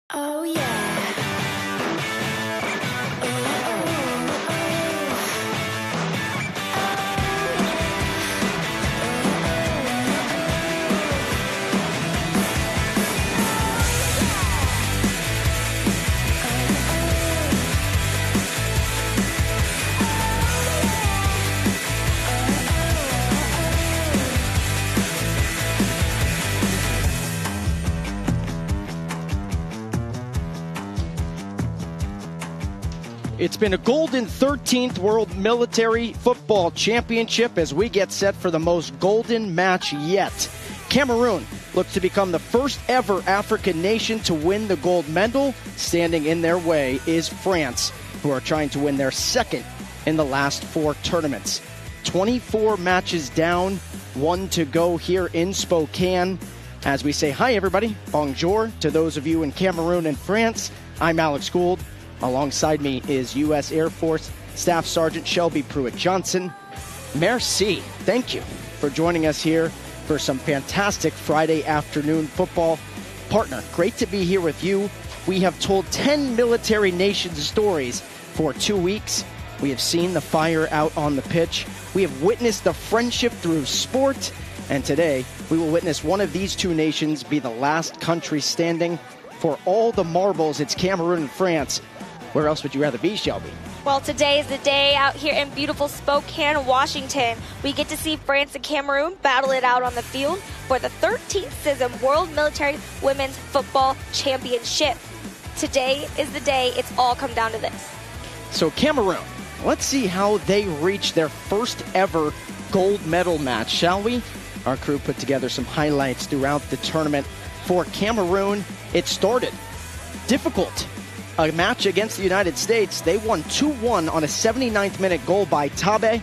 Oh yeah. It's been a golden 13th World Military Football Championship as we get set for the most golden match yet. Cameroon looks to become the first ever African nation to win the gold medal. Standing in their way is France, who are trying to win their second in the last 4 tournaments. 24 matches down, 1 to go here in Spokane. As we say hi everybody, bonjour to those of you in Cameroon and France. I'm Alex Gould. Alongside me is U.S. Air Force Staff Sergeant Shelby Pruitt-Johnson. Merci. Thank you for joining us here for some fantastic Friday afternoon football. Partner, great to be here with you. We have told 10 military nations stories for 2 weeks. We have seen the fire out on the pitch. We have witnessed the friendship through sport. And today, we will witness one of these 2 nations be the last country standing. For all the marbles, it's Cameroon and France. Where else would you rather be, Shelby? Well, today is the day out here in beautiful Spokane, Washington. We get to see France and Cameroon battle it out on the field for the 13th CISM World Military Women's Football Championship. Today is the day it's all come down to this. So Cameroon, let's see how they reach their first ever gold medal match, shall we? Our crew put together some highlights throughout the tournament. For Cameroon, it started difficult. A match against the United States, they won 2-1 on a 79th minute goal by Tabe.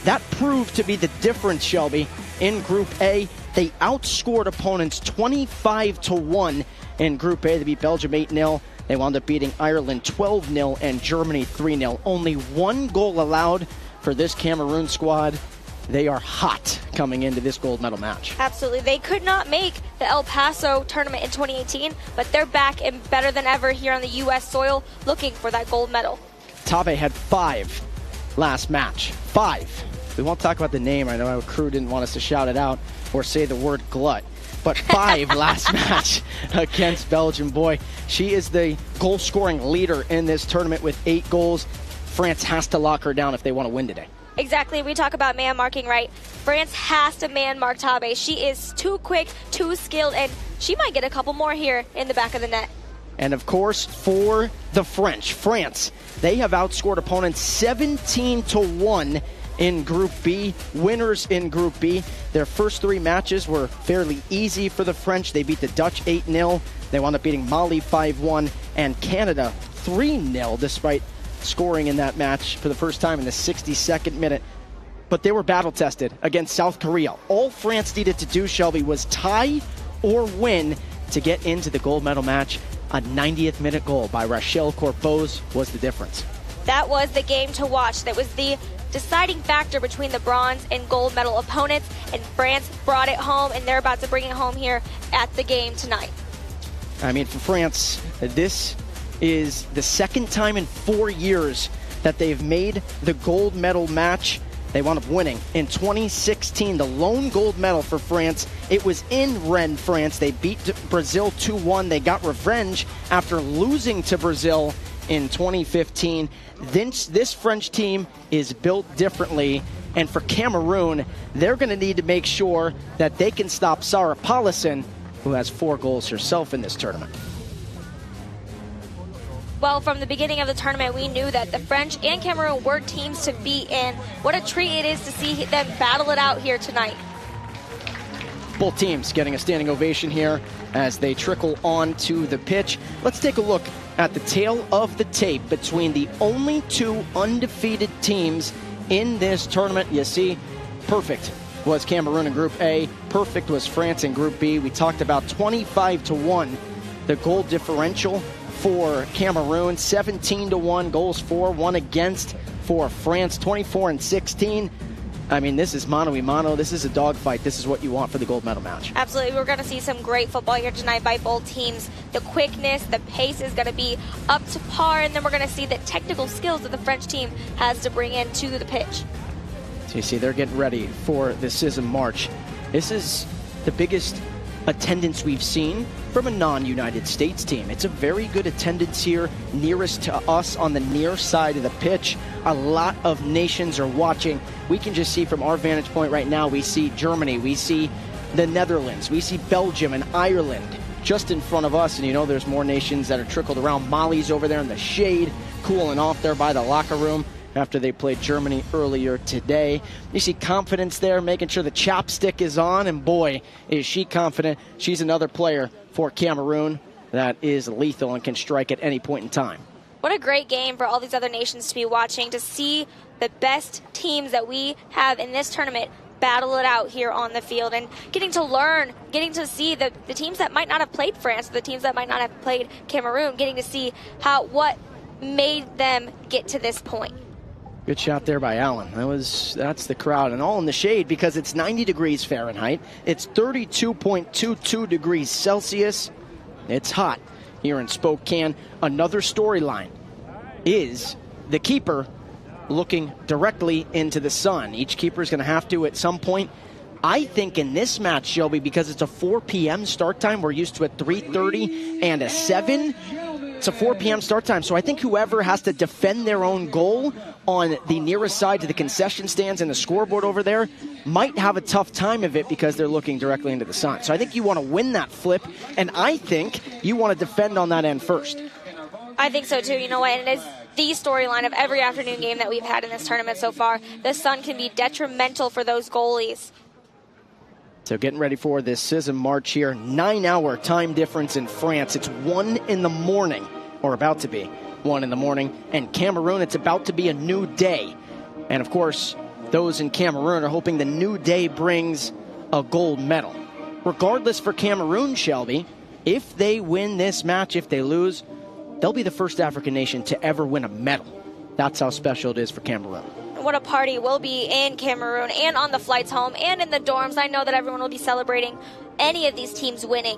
That proved to be the difference, Shelby. In Group A, they outscored opponents 25-1 in Group A. They beat Belgium 8-0. They wound up beating Ireland 12-0 and Germany 3-0. Only 1 goal allowed for this Cameroon squad. They are hot coming into this gold medal match. Absolutely. They could not make the El Paso tournament in 2018, but they're back and better than ever here on the U.S. soil looking for that gold medal. Tabe had 5 last match. 5. We won't talk about the name. I know our crew didn't want us to shout it out or say the word glut. But 5 last match against Belgium. Boy, she is the goal-scoring leader in this tournament with 8 goals. France has to lock her down if they want to win today. Exactly. We talk about man marking, right? France has to man mark Tabe. She is too quick, too skilled, and she might get a couple more here in the back of the net. And of course, for the French, France, they have outscored opponents 17-1 in Group B. Winners in Group B. Their first 3 matches were fairly easy for the French. They beat the Dutch 8-0. They wound up beating Mali 5-1 and Canada 3-0 despite scoring in that match for the first time in the 62nd minute. But they were battle-tested against South Korea. All France needed to do, Shelby, was tie or win to get into the gold medal match. A 90th minute goal by Rachel Corpos was the difference. That was the game to watch. That was the deciding factor between the bronze and gold medal opponents, and France brought it home, and they're about to bring it home here at the game tonight. I mean, for France, this is the second time in 4 years that they've made the gold medal match. They wound up winning in 2016, the lone gold medal for France. It was in Rennes, France. They beat Brazil 2-1. They got revenge after losing to Brazil in 2015. This French team is built differently. And for Cameroon, they're going to need to make sure that they can stop Sarah Paulison, who has 4 goals herself in this tournament. Well, from the beginning of the tournament, we knew that the French and Cameroon were teams to be in. What a treat it is to see them battle it out here tonight. Both teams getting a standing ovation here as they trickle onto the pitch. Let's take a look at the tail of the tape between the only 2 undefeated teams in this tournament. You see, perfect was Cameroon in Group A. Perfect was France in Group B. We talked about 25-1, the goal differential for Cameroon, 17-1, goals for, 1 against for France, 24-16. I mean, this is mano-a-mano. This is a dogfight. This is what you want for the gold medal match. Absolutely. We're going to see some great football here tonight by both teams. The quickness, the pace is going to be up to par, and then we're going to see the technical skills that the French team has to bring into the pitch. So you see, they're getting ready for the CISM March. This is the biggest attendance we've seen from a non-United States team. It's a very good attendance here, nearest to us on the near side of the pitch. A lot of nations are watching. We can just see from our vantage point right now, we see Germany, we see the Netherlands, we see Belgium and Ireland just in front of us. And you know, there's more nations that are trickled around. Mali's over there in the shade, cooling off there by the locker room after they played Germany earlier today. You see confidence there, making sure the chapstick is on, and boy, is she confident. She's another player for Cameroon that is lethal and can strike at any point in time. What a great game for all these other nations to be watching, to see the best teams that we have in this tournament battle it out here on the field, and getting to learn, getting to see the teams that might not have played France, the teams that might not have played Cameroon, getting to see what made them get to this point. Good shot there by Allen. That's the crowd, and all in the shade because it's 90 degrees Fahrenheit. It's 32.22 degrees Celsius. It's hot here in Spokane. Another storyline is the keeper looking directly into the sun. Each keeper is going to have to at some point. I think in this match, Shelby, because it's a 4 p.m. start time, we're used to a 3:30 and a 7. It's a 4 p.m. start time, so I think whoever has to defend their own goal on the nearest side to the concession stands and the scoreboard over there might have a tough time of it because they're looking directly into the sun. So I think you want to win that flip, and I think you want to defend on that end first. I think so too. You know what? And it is the storyline of every afternoon game that we've had in this tournament so far. The sun can be detrimental for those goalies. So getting ready for this CISM March here. 9-hour time difference in France. It's 1 in the morning, or about to be 1 in the morning. And Cameroon, it's about to be a new day. And of course, those in Cameroon are hoping the new day brings a gold medal. Regardless for Cameroon, Shelby, if they win this match, if they lose, they'll be the first African nation to ever win a medal. That's how special it is for Cameroon. What a party will be in Cameroon and on the flights home and in the dorms. I know that everyone will be celebrating any of these teams winning.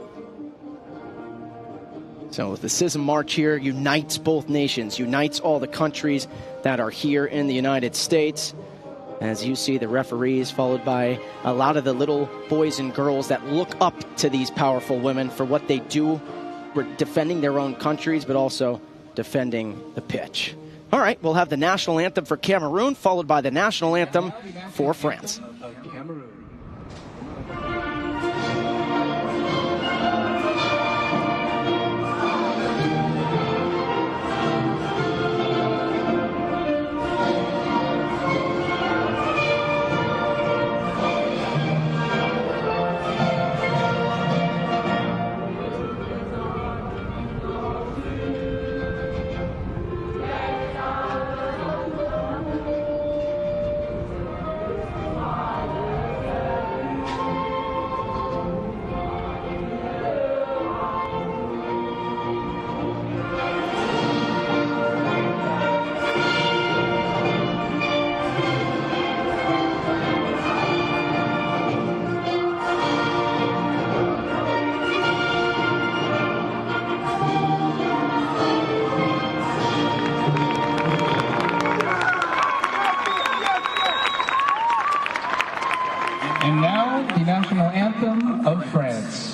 So the CISM March here unites both nations, unites all the countries that are here in the United States. As you see, the referees, followed by a lot of the little boys and girls that look up to these powerful women for what they do, defending their own countries, but also defending the pitch. All right, we'll have the national anthem for Cameroon, followed by the national anthem for France. And now, the national anthem of France.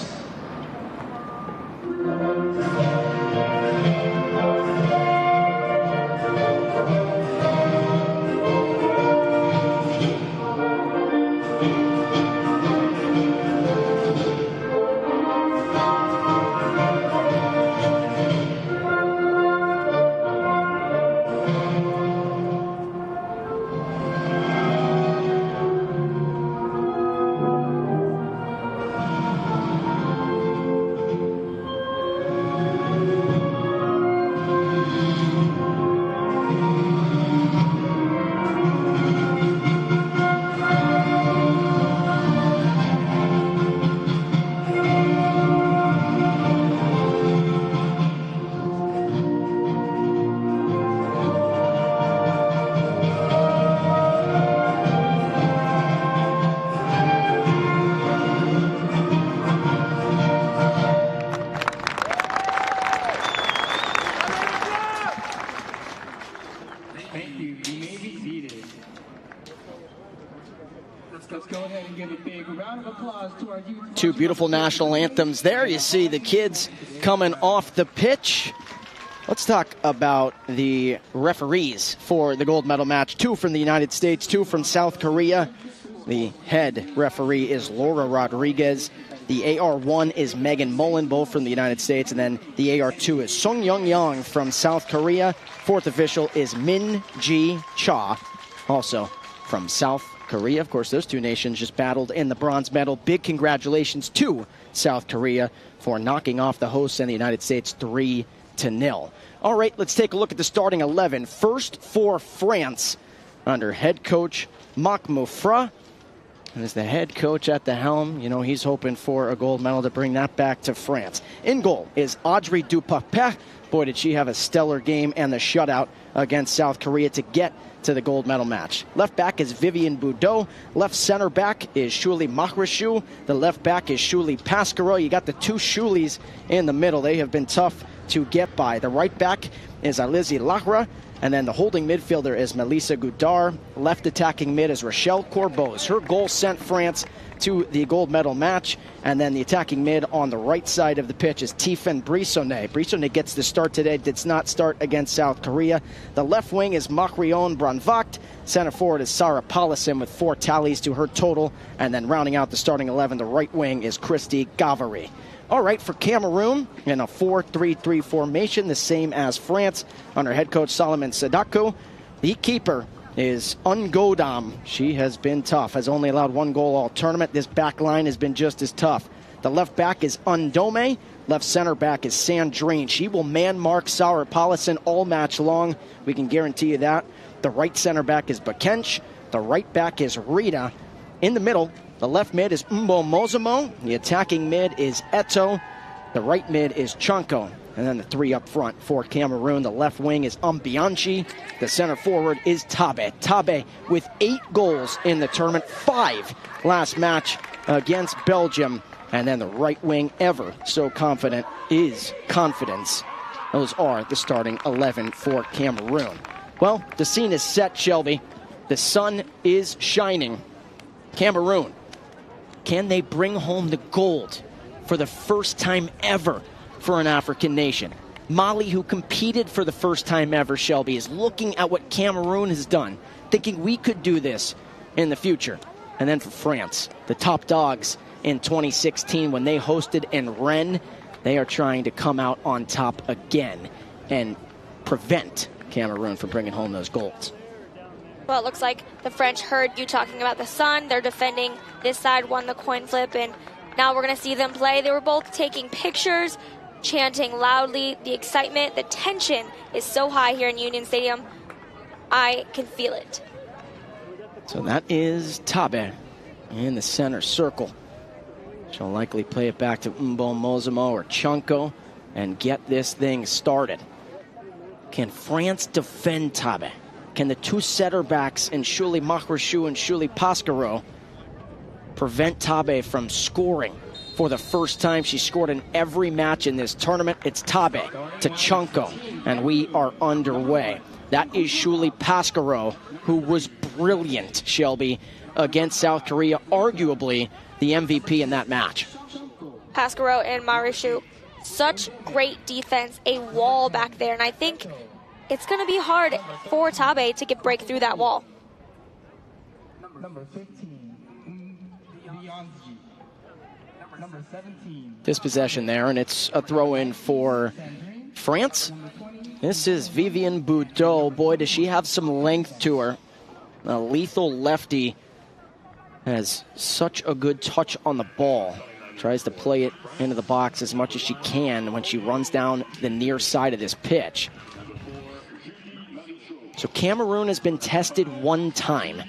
Two beautiful national anthems there. You see the kids coming off the pitch. Let's talk about the referees for the gold medal match. 2 from the United States, 2 from South Korea. The head referee is Laura Rodriguez. The AR1 is Megan Mullen, both from the United States. And then the AR2 is Sung Young Young from South Korea. Fourth official is Min Ji Cha, also from South Korea. Of course, those two nations just battled in the bronze medal. Big congratulations to South Korea for knocking off the hosts and the United States 3-0. All right, let's take a look at the starting 11. First for France, under head coach Marc Moufra. And as the head coach at the helm, you know, he's hoping for a gold medal to bring that back to France. In goal is Audrey Dupapet. Boy, did she have a stellar game and the shutout against South Korea to get to the gold medal match. Left back is Vivian Boudot. Left center back is Shuli Mahrishu. The left back is Shuli Pascaro. You got the two Shulis in the middle. They have been tough to get by. The right back is Alizi Lahra. And then the holding midfielder is Melissa Goudard. Left attacking mid is Rochelle Corbeau. Her goal sent France to the gold medal match. And then the attacking mid on the right side of the pitch is Tiffen Brissonnet. Brissonnet gets the start today, did not start against South Korea. The left wing is Marion Branvacht. Center forward is Sarah Paulison with 4 tallies to her total. And then rounding out the starting 11, the right wing is Christy Gavary. All right, for Cameroon, in a 4-3-3 formation, the same as France, under head coach Solomon Sadako. The keeper is Ungodam. She has been tough, has only allowed 1 goal all tournament. This back line has been just as tough. The left back is Undome. Left center back is Sandrine. She will man mark Sarah Paulison all match long. We can guarantee you that. The right center back is Bakench. The right back is Rita. In the middle, the left mid is Mbo Mozamo. The attacking mid is Eto. The right mid is Chanko. And then the 3 up front for Cameroon. The left wing is Ambianchi. The center forward is Tabe. Tabe with 8 goals in the tournament, 5 last match against Belgium. And then the right wing, ever so confident, is Confidence. Those are the starting 11 for Cameroon. Well, the scene is set, Shelby. The sun is shining. Cameroon, can they bring home the gold for the first time ever for an African nation? Mali, who competed for the first time ever, Shelby, is looking at what Cameroon has done, thinking we could do this in the future. And then for France, the top dogs in 2016 when they hosted in Rennes, they are trying to come out on top again and prevent Cameroon from bringing home those golds. Well, it looks like the French heard you talking about the sun. They're defending. This side won the coin flip, and now we're going to see them play. They were both taking pictures, chanting loudly. The excitement, the tension is so high here in Union Stadium. I can feel it. So that is Tabe in the center circle. She'll likely play it back to Mbo Mozamo or Chunko and get this thing started. Can France defend Tabe? Can the 2 setter backs in Shuli Mahrishu and Shuli Pascaro prevent Tabe from scoring for the first time? She scored in every match in this tournament. It's Tabe to Chunko, and we are underway. That is Shuli Pascaro, who was brilliant, Shelby, against South Korea, arguably the MVP in that match. Pascaro and Marishu, such great defense, a wall back there, and I think it's going to be hard for Tabe to break through that wall. Number 15, number 17. This possession there, and it's a throw-in for France. This is Vivian Boudot. Boy, does she have some length to her. A lethal lefty. Has such a good touch on the ball. Tries to play it into the box as much as she can when she runs down the near side of this pitch. So Cameroon has been tested 1 time,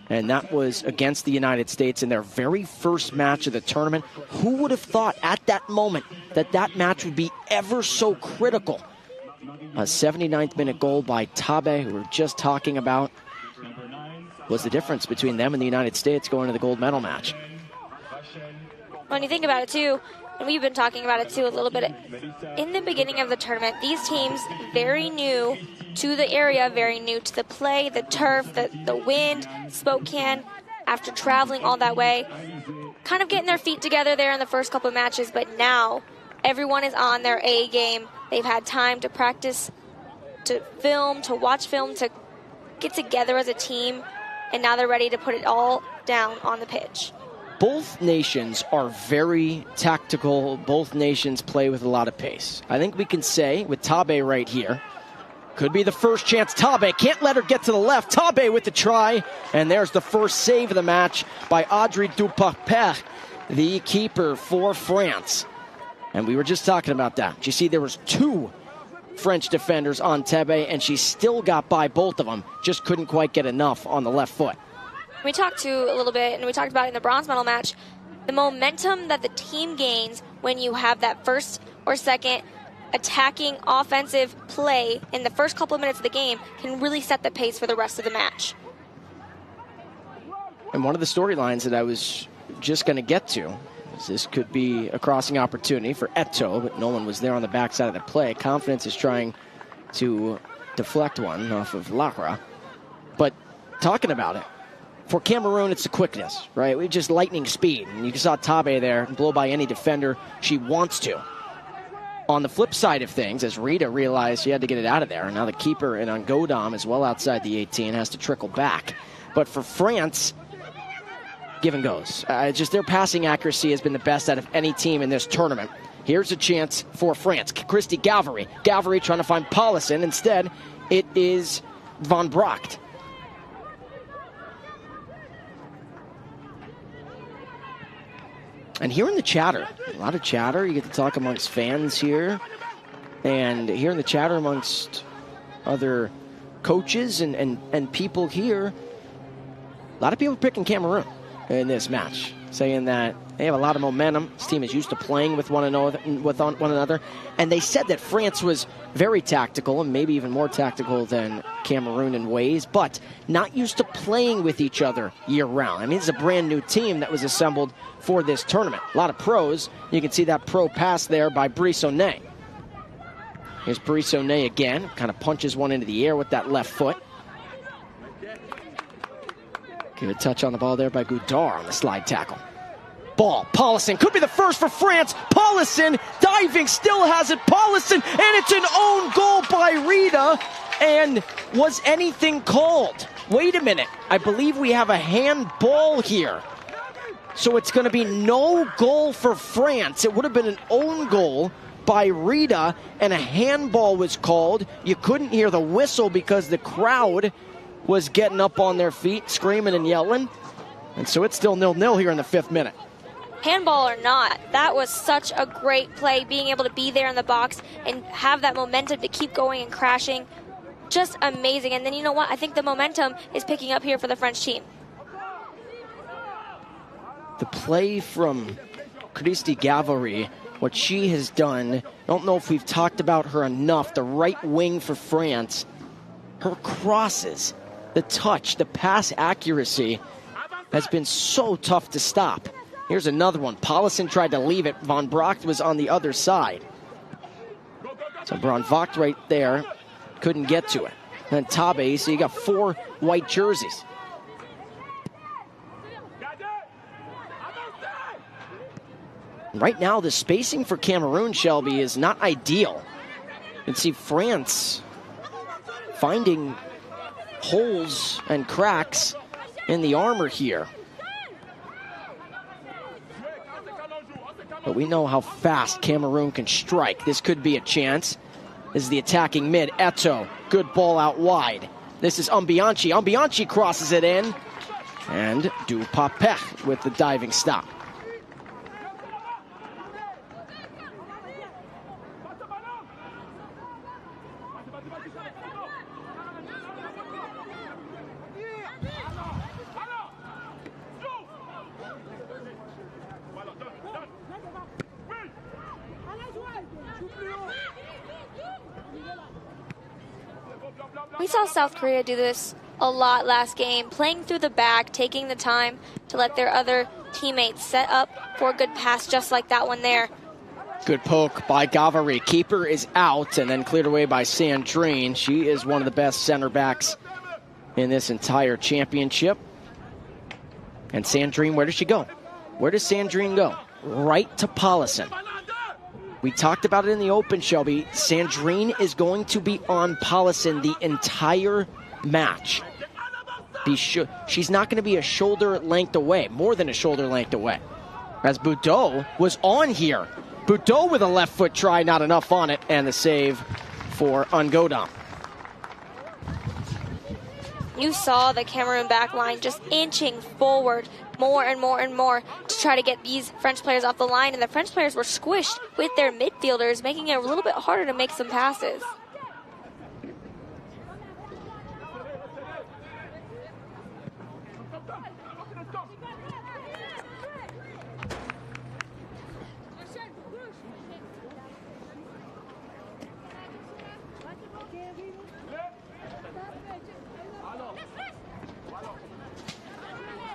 and that was against the United States in their very first match of the tournament. Who would have thought at that moment that that match would be ever so critical? A 79th minute goal by Tabe, who we were just talking about, was the difference between them and the United States going to the gold medal match. When you think about it too, and we've been talking about it too a little bit, in the beginning of the tournament, these teams very new to the area, very new to the play, the turf, the wind, Spokane, after traveling all that way, kind of getting their feet together there in the first couple of matches, but now everyone is on their A game. They've had time to practice, to film, to watch film, to get together as a team, and now they're ready to put it all down on the pitch. Both nations are very tactical. Both nations play with a lot of pace. I think we can say with Tabe right here, could be the first chance. Tabe can't let her get to the left. Tabe with the try, and there's the first save of the match by Audrey Dupapert, the keeper for France. And we were just talking about that. You see there was 2 French defenders on Tabe, and she still got by both of them. Just couldn't quite get enough on the left foot. We talked to a little bit, and we talked about it in the bronze medal match, the momentum that the team gains when you have that first or second attacking offensive play in the first couple of minutes of the game can really set the pace for the rest of the match. And one of the storylines that I was just going to get to is this could be a crossing opportunity for Eto, but no one was there on the backside of the play. Confidence is trying to deflect one off of Lara. But talking about it, for Cameroon, it's the quickness, right? We just lightning speed. And you saw Tabe there blow by any defender she wants to. On the flip side of things, as Rita realized she had to get it out of there, and now the keeper and Godam is well outside the 18, has to trickle back. But for France, give and goes. Just their passing accuracy has been the best out of any team in this tournament. Here's a chance for France. Christy Gavary. Gavary trying to find Paulison. Instead, it is Van Bracht. And hearing the chatter, a lot of chatter. You get to talk amongst fans here. And hearing the chatter amongst other coaches and people here. A lot of people picking Cameroon in this match, saying that they have a lot of momentum. This team is used to playing with one another. And they said that France was very tactical, and maybe even more tactical than Cameroon in ways, but not used to playing with each other year-round. I mean, it's a brand-new team that was assembled for this tournament. A lot of pros. You can see that pro pass there by Brissonnet. Here's Brissonnet again. Kind of punches one into the air with that left foot. Good touch on the ball there by Goudard on the slide tackle. Ball, Paulison, could be the first for France. Paulison diving, still has it. Paulison, and it's an own goal by Rita. And was anything called? Wait a minute, I believe we have a handball here. So it's going to be no goal for France. It would have been an own goal by Rita, and a handball was called. You couldn't hear the whistle because the crowd was getting up on their feet, screaming and yelling. And so it's still 0-0 here in the 5th minute. Handball or not, that was such a great play, being able to be there in the box and have that momentum to keep going and crashing. Just amazing. And then you know what? I think the momentum is picking up here for the French team. The play from Christy Gavary, what she has done, I don't know if we've talked about her enough, the right wing for France. Her crosses, the touch, the pass accuracy has been so tough to stop. Here's another one. Paulison tried to leave it. Van Bracht was on the other side. So Van Bracht right there couldn't get to it. And then Tabe, so you got 4 white jerseys. Right now, the spacing for Cameroon, Shelby, is not ideal. You can see France finding holes and cracks in the armor here. But we know how fast Cameroon can strike. This could be a chance. This is the attacking mid. Eto, good ball out wide. This is Ambianchi. Ambianchi crosses it in. And Dupapert with the diving stop. We saw South Korea do this a lot last game, playing through the back, taking the time to let their other teammates set up for a good pass just like that one there. Good poke by Gavary. Keeper is out and then cleared away by Sandrine. She is one of the best center backs in this entire championship. And Sandrine, where does she go? Where does Sandrine go? Right to Paulison. We talked about it in the open, Shelby. Sandrine is going to be on Paulison the entire match. She's not going to be a shoulder length away, more than a shoulder length away. As Boudreau was on here. Boudreau with a left foot try, not enough on it, and the save for Ungodam. You saw the Cameroon back line just inching forward more and more and more to try to get these French players off the line, and the French players were squished with their midfielders, making it a little bit harder to make some passes.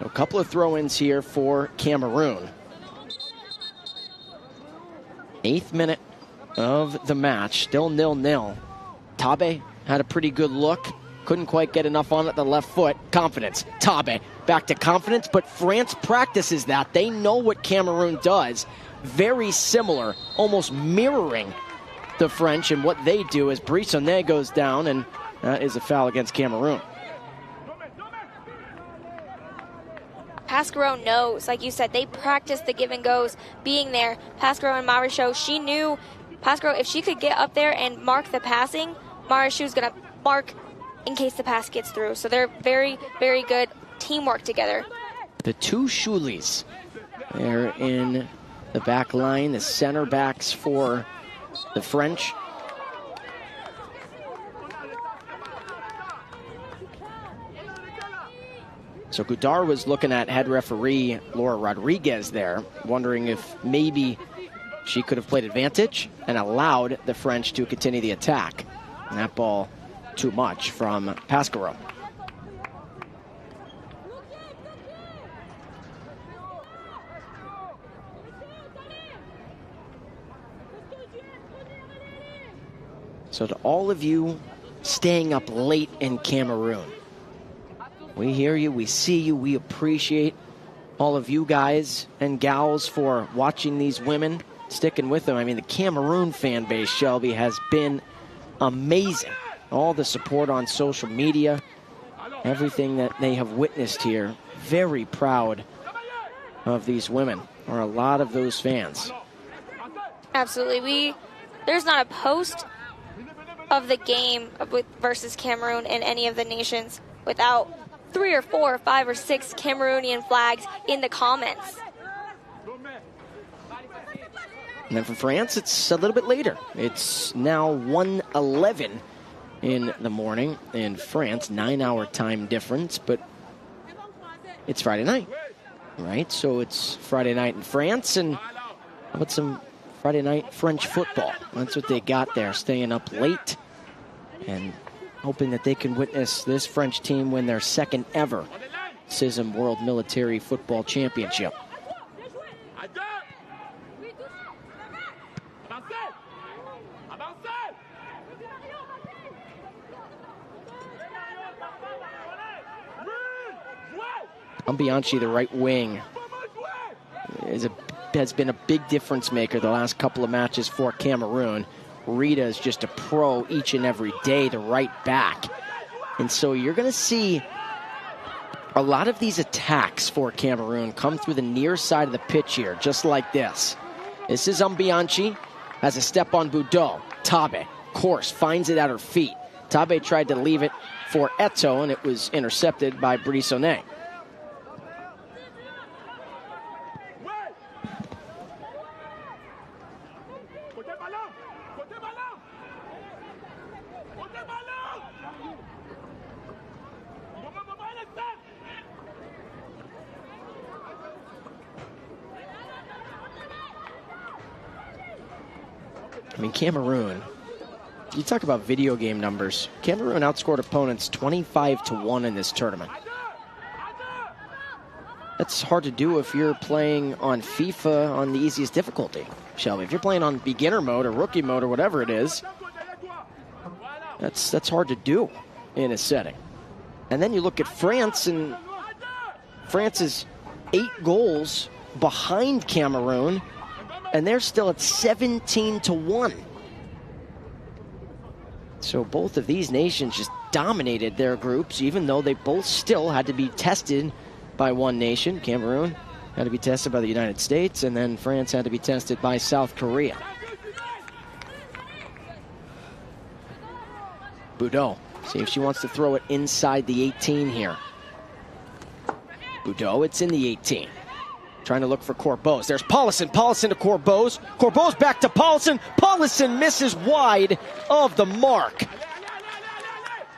A couple of throw-ins here for Cameroon. 8th minute of the match, still 0-0. Tabe had a pretty good look. Couldn't quite get enough on it, the left foot. Confidence. Tabe back to confidence, but France practices that. They know what Cameroon does. Very similar, almost mirroring the French and what they do as Brissonnet goes down, and that is a foul against Cameroon. Pasquerot knows, like you said, they practiced the give and goes being there. Pasquerot and Marichaux, she knew Pasquerot, if she could get up there and mark the passing, Marichaux's going to mark in case the pass gets through. So they're very, very good teamwork together. The two Shulis, they're in the back line, the center backs for the French. So Goudard was looking at head referee Laura Rodriguez there, wondering if maybe she could have played advantage and allowed the French to continue the attack. And that ball, too much from Pasquerot. So to all of you staying up late in Cameroon, we hear you, we see you, we appreciate all of you guys and gals for watching these women, sticking with them. I mean, the Cameroon fan base, Shelby, has been amazing. All the support on social media, everything that they have witnessed here. Very proud of these women, or a lot of those fans. Absolutely. There's not a post of the game versus Cameroon in any of the nations without 3 or 4 or 5 or 6 Cameroonian flags in the comments. And then for France, it's a little bit later. It's now 1:11 in the morning in France, 9-hour time difference, but it's Friday night, right? So it's Friday night in France, and how about some Friday night French football? That's what they got there, staying up late and hoping that they can witness this French team win their second ever CISM World Military Football Championship. Ambianchi, the right wing, has been a big difference maker the last couple of matches for Cameroon. Rita is just a pro each and every day, the right back. And so you're going to see a lot of these attacks for Cameroon come through the near side of the pitch here, just like this. This is Ambianchi, has a step on Boudreau. Tabe, course, finds it at her feet. Tabe tried to leave it for Eto'o, and it was intercepted by Brissonnet. I mean, Cameroon, you talk about video game numbers. Cameroon outscored opponents 25-1 in this tournament. That's hard to do if you're playing on FIFA on the easiest difficulty, Shelby. If you're playing on beginner mode or rookie mode or whatever it is, that's hard to do in a setting. And then you look at France, and France's 8 goals behind Cameroon, and they're still at 17-1. So both of these nations just dominated their groups, even though they both still had to be tested by one nation. Cameroon had to be tested by the United States, and then France had to be tested by South Korea. Boudot, see if she wants to throw it inside the 18 here. Boudot, it's in the 18. Trying to look for Corbeau. There's Paulison. Paulison to Corbeau. Corbeau's back to Paulison. Paulison misses wide of the mark.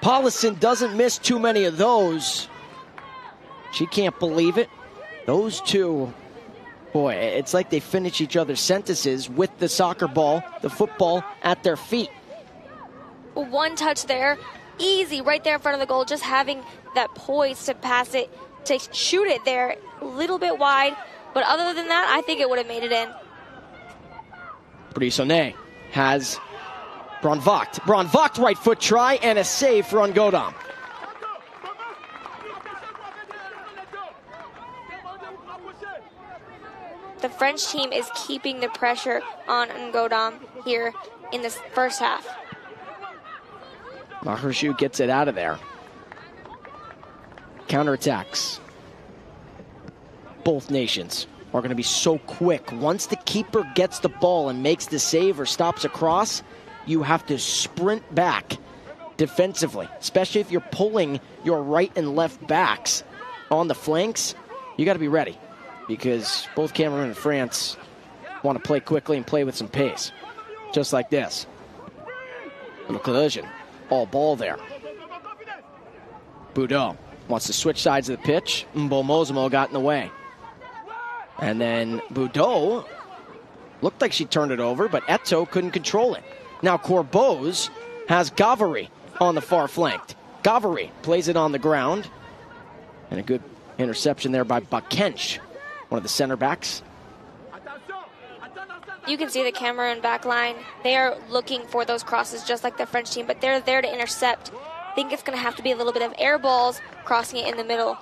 Paulison doesn't miss too many of those. She can't believe it. Those two, boy, it's like they finish each other's sentences with the soccer ball, the football at their feet. One touch there, easy, right there in front of the goal, just having that poise to pass it, to shoot it there, a little bit wide. But other than that, I think it would have made it in. Brissonnet has Bron Vogt. Bron Vogt right foot try and a save for Ngodam. The French team is keeping the pressure on Ngodam here in this first half. Mahershu gets it out of there. Counterattacks. Both nations are going to be so quick. Once the keeper gets the ball and makes the save or stops a cross, you have to sprint back defensively, especially if you're pulling your right and left backs on the flanks. You got to be ready because both Cameroon and France want to play quickly and play with some pace, just like this. Little collision. All ball there. Boudot wants to switch sides of the pitch. Mbomozamo got in the way. And then Boudot looked like she turned it over, but Eto'o couldn't control it. Now Corbeau has Gavary on the far flank. Gavary plays it on the ground. And a good interception there by Bakench, one of the center backs. You can see the Cameroon back line. They are looking for those crosses just like the French team, but they're there to intercept. I think it's going to have to be a little bit of air balls crossing it in the middle.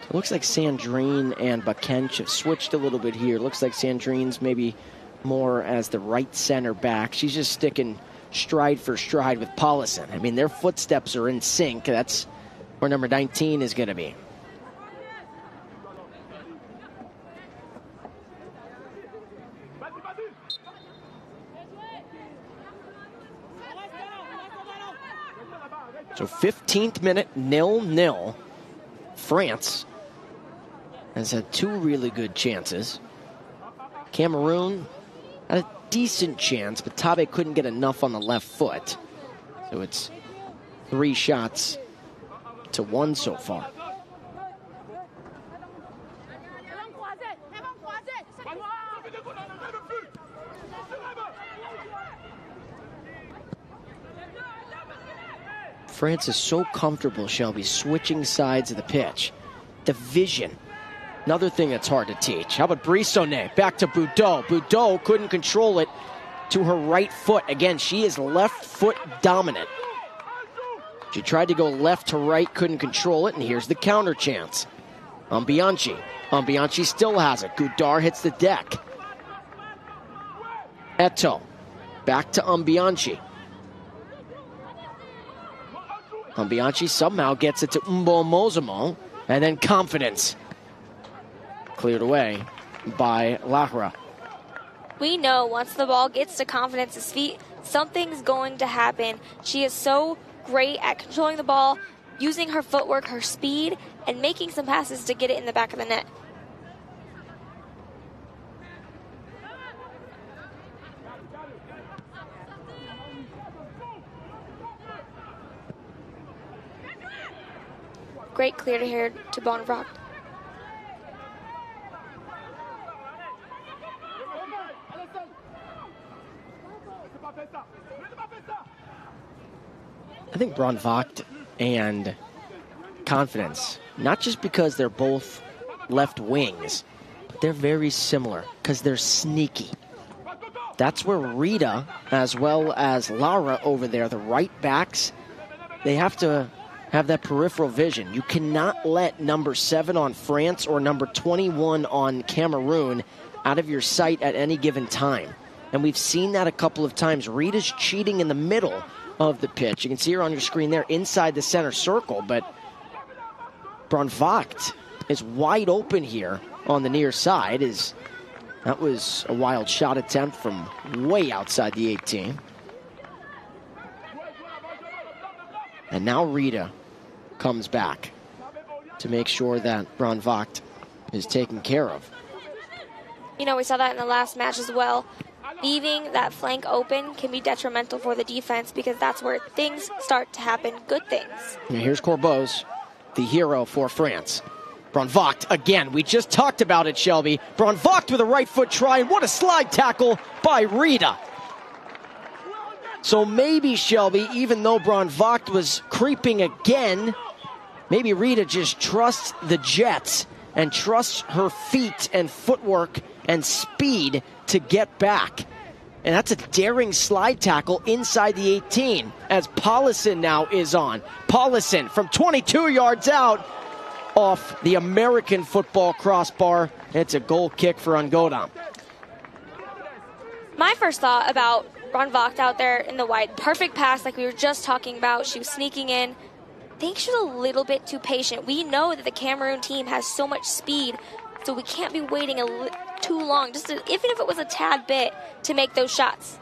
It looks like Sandrine and Bakench have switched a little bit here. Looks like Sandrine's maybe more as the right center back. She's just sticking stride for stride with Paulison. I mean, their footsteps are in sync. That's where number 19 is going to be. So 15th minute, 0-0. France has had two really good chances. Cameroon had a decent chance, but Tabe couldn't get enough on the left foot. So it's 3 shots to 1 so far. France is so comfortable, Shelby, switching sides of the pitch. The vision, another thing that's hard to teach. How about Brissonnet? Back to Boudot. Boudot couldn't control it to her right foot. Again, she is left foot dominant. She tried to go left to right, couldn't control it, and here's the counter chance. Ambianchi. Ambianchi still has it. Goudart hits the deck. Eto'o. Back to Ambianchi. Ambianchi somehow gets it to Mbomozamo, and then confidence. Cleared away by Lahra. We know once the ball gets to Confidence's feet, something's going to happen. She is so great at controlling the ball, using her footwork, her speed, and making some passes to get it in the back of the net. Great clear to here to Bron Vogt. I think Bron Vogt and Confidence, not just because they're both left wings, but they're very similar because they're sneaky. That's where Rita, as well as Lara over there, the right backs, they have to have that peripheral vision. You cannot let number 7 on France or number 21 on Cameroon out of your sight at any given time. And we've seen that a couple of times. Rita's cheating in the middle of the pitch. You can see her on your screen there inside the center circle, but Brandvogt is wide open here on the near side. That was a wild shot attempt from way outside the 18. And now Rita comes back to make sure that Brandvogt is taken care of. You know, we saw that in the last match as well. Leaving that flank open can be detrimental for the defense because that's where things start to happen, good things. And here's Corbeau's, the hero for France. Brandvogt again. We just talked about it, Shelby. Brandvogt with a right foot try, and what a slide tackle by Rita. So maybe, Shelby, even though Brandvogt was creeping again, maybe Rita just trusts the Jets and trusts her feet and footwork and speed to get back. And that's a daring slide tackle inside the 18 as Paulison now is on. Paulison from 22 yards out off the American football crossbar. It's a goal kick for Ungodam. My first thought about Brandvogt out there in the wide, perfect pass like we were just talking about. She was sneaking in. I think she was a little bit too patient. We know that the Cameroon team has so much speed, so we can't be waiting too long, even if it was a tad bit, to make those shots.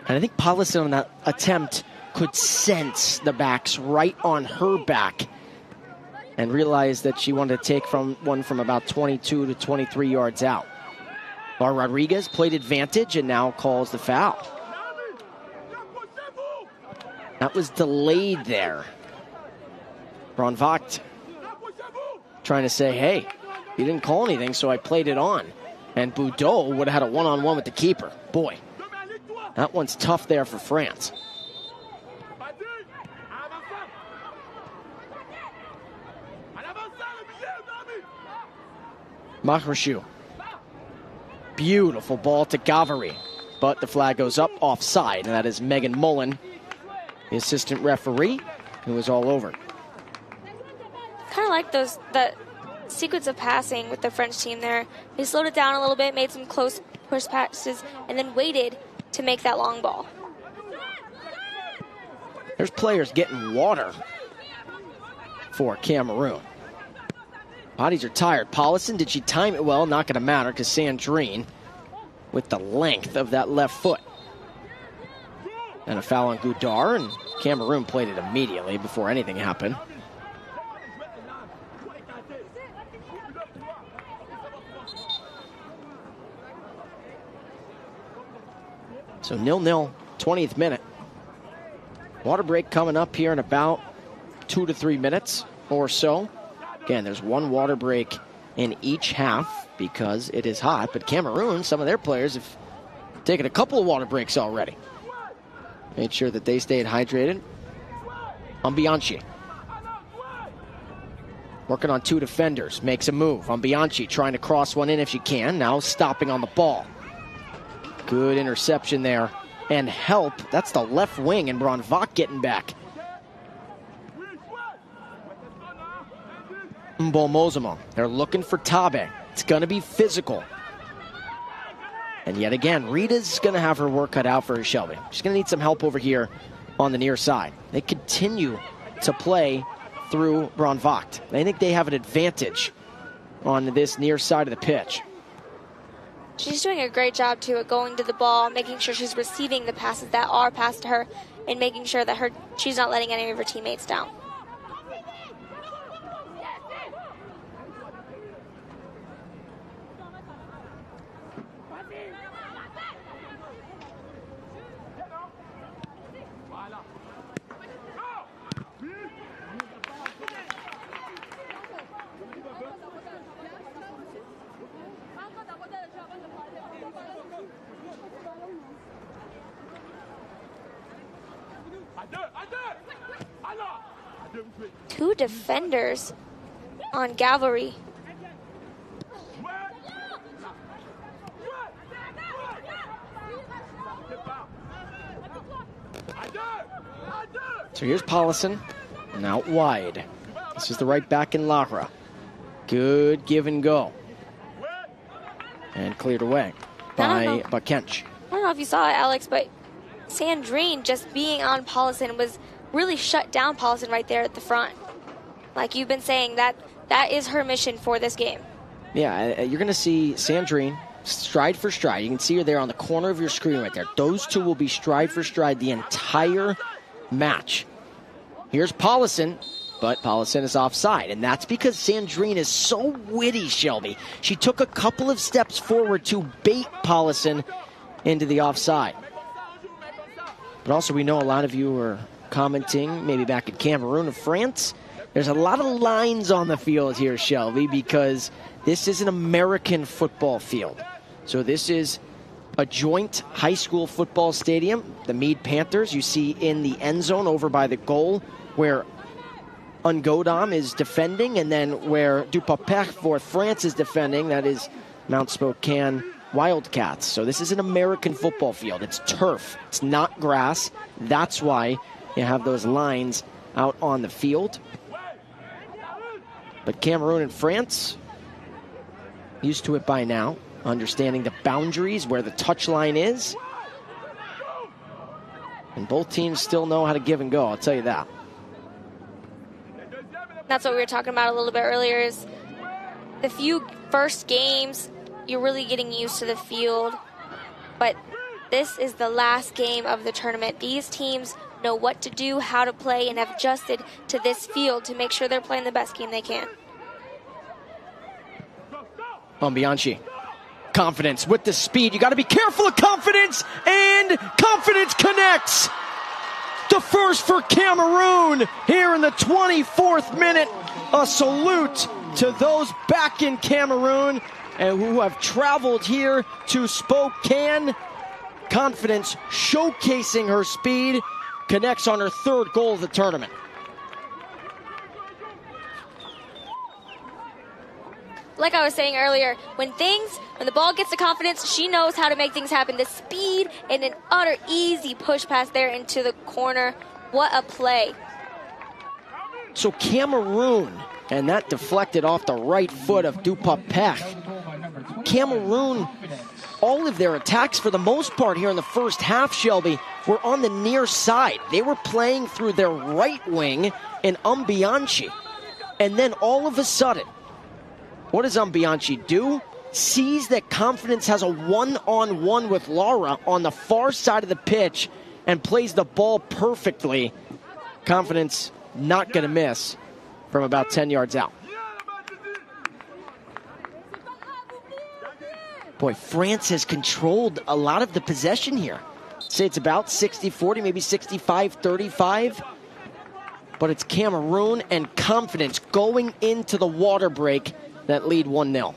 And I think Paulison on that attempt could sense the backs right on her back and realize that she wanted to take one from about 22 to 23 yards out. Bar Rodriguez played advantage and now calls the foul. That was delayed there. Brandvogt trying to say, hey, you didn't call anything, so I played it on. And Boudot would have had a one-on-one with the keeper. Boy, that one's tough there for France. Mahreshu. Beautiful ball to Gavary. But the flag goes up offside, and that is Megan Mullen, the assistant referee, who was all over. Kind of like that sequence of passing with the French team there. They slowed it down a little bit, made some close push passes, and then waited to make that long ball. There's players getting water for Cameroon. Bodies are tired. Paulison, did she time it well? Not going to matter because Sandrine with the length of that left foot. And a foul on Goudard, and Cameroon played it immediately before anything happened. So 0-0, 20th minute. Water break coming up here in about 2 to 3 minutes or so. Again, there's one water break in each half because it is hot. But Cameroon, some of their players have taken a couple of water breaks already. Made sure that they stayed hydrated. Ambianchi. Working on 2 defenders. Makes a move. Ambianchi trying to cross one in if she can. Now stopping on the ball. Good interception there. And help. That's the left wing, and Brandvogt getting back. Mbomozamo. They're looking for Tabe. It's going to be physical. And yet again, Rita's going to have her work cut out for her, Shelby. She's going to need some help over here on the near side. They continue to play through Brandvogt. I think they have an advantage on this near side of the pitch. She's doing a great job, too, at going to the ball, making sure she's receiving the passes that are passed to her, and making sure that she's not letting any of her teammates down. Two defenders on Gavary. So here's Paulison, and out wide. This is the right back in Lara. Good give and go. And cleared away by Kench. I don't know if you saw it, Alex, but Sandrine just being on Paulison was really shut down Paulison right there at the front. Like you've been saying, that is her mission for this game. Yeah, you're going to see Sandrine stride for stride. You can see her there on the corner of your screen right there. Those two will be stride for stride the entire match. Here's Paulison, but Paulison is offside, and that's because Sandrine is so witty, Shelby. She took a couple of steps forward to bait Paulison into the offside. But also we know a lot of you are commenting, maybe back in Cameroon or France. There's a lot of lines on the field here, Shelby, because this is an American football field. So this is a joint high school football stadium. The Meade Panthers, you see in the end zone over by the goal where Ungodam is defending, and then where Dupapech for France is defending, that is Mount Spokane Wildcats. So this is an American football field. It's turf. It's not grass. That's why you have those lines out on the field. But Cameroon and France, used to it by now, understanding the boundaries, where the touchline is. And both teams still know how to give and go, I'll tell you that. That's what we were talking about a little bit earlier, is the few first games, you're really getting used to the field. But this is the last game of the tournament. These teams know what to do, how to play, and have adjusted to this field to make sure they're playing the best game they can. Bianchi. Confidence with the speed. You got to be careful of Confidence, and Confidence connects. The first for Cameroon here in the 24th minute. A salute to those back in Cameroon and who have traveled here to Spokane. Confidence showcasing her speed, connects on her third goal of the tournament. Like I was saying earlier, when the ball gets to Confidence, she knows how to make things happen. The speed and an utter easy push pass there into the corner. What a play. So Cameroon, and that deflected off the right foot of Dupapech. Cameroon, all of their attacks for the most part here in the first half, Shelby, were on the near side. They were playing through their right wing in Bianchi. And then all of a sudden, what does Bianchi do? Sees that Confidence has a one-on-one with Lara on the far side of the pitch and plays the ball perfectly. Confidence not going to miss from about 10 yards out. Boy, France has controlled a lot of the possession here. Say it's about 60-40, maybe 65-35. But it's Cameroon and Confidence going into the water break that lead 1-0.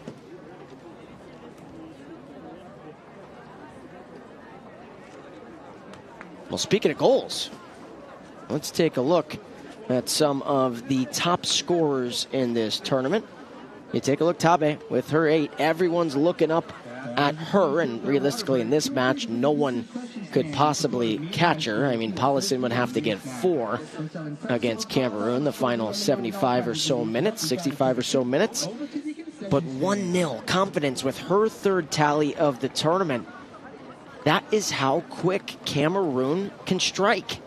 Well, speaking of goals, let's take a look at some of the top scorers in this tournament. You take a look, Tabe, with her 8. Everyone's looking up at her, and realistically in this match, no one could possibly catch her. I mean, Paulison would have to get 4 against Cameroon, the final 75 or so minutes, 65 or so minutes. But 1-0, Confidence with her third tally of the tournament. That is how quick Cameroon can strike.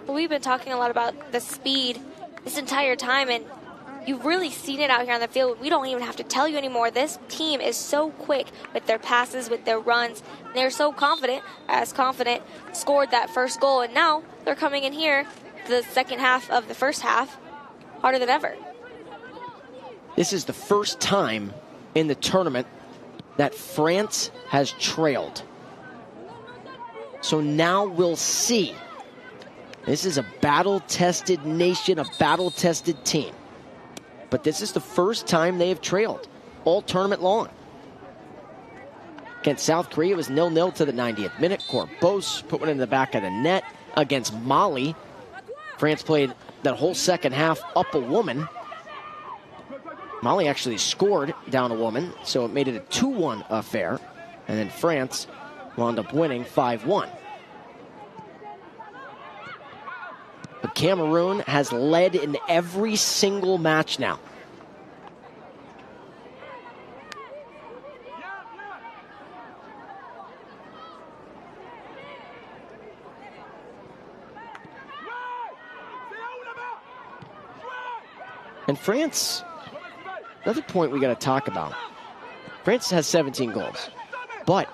We've been talking a lot about the speed this entire time, and you've really seen it out here on the field. We don't even have to tell you anymore. This team is so quick with their passes, with their runs. And they're so confident, as Confident scored that first goal, and now they're coming in here the second half of the first half harder than ever. This is the first time in the tournament that France has trailed. So now we'll see. This is a battle-tested nation, a battle-tested team. But this is the first time they have trailed all tournament long. Against South Korea, it was 0-0 to the 90th minute. Corbos put one in the back of the net. Against Mali, France played that whole second half up a woman. Mali actually scored down a woman, so it made it a 2-1 affair. And then France wound up winning 5-1. Cameroon has led in every single match now. And France, another point we got to talk about. France has 17 goals. But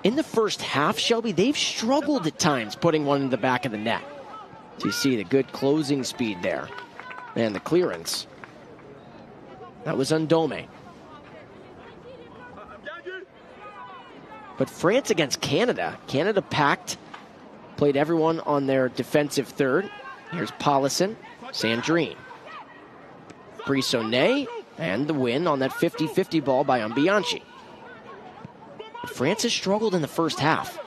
in the first half, Shelby, they've struggled at times putting one in the back of the net. So you see the good closing speed there. And the clearance. That was Ndome. But France against Canada. Canada packed. Played everyone on their defensive third. Here's Paulison, Sandrine. Brissonnet, and the win on that 50-50 ball by Ambianchi. France has struggled in the first half.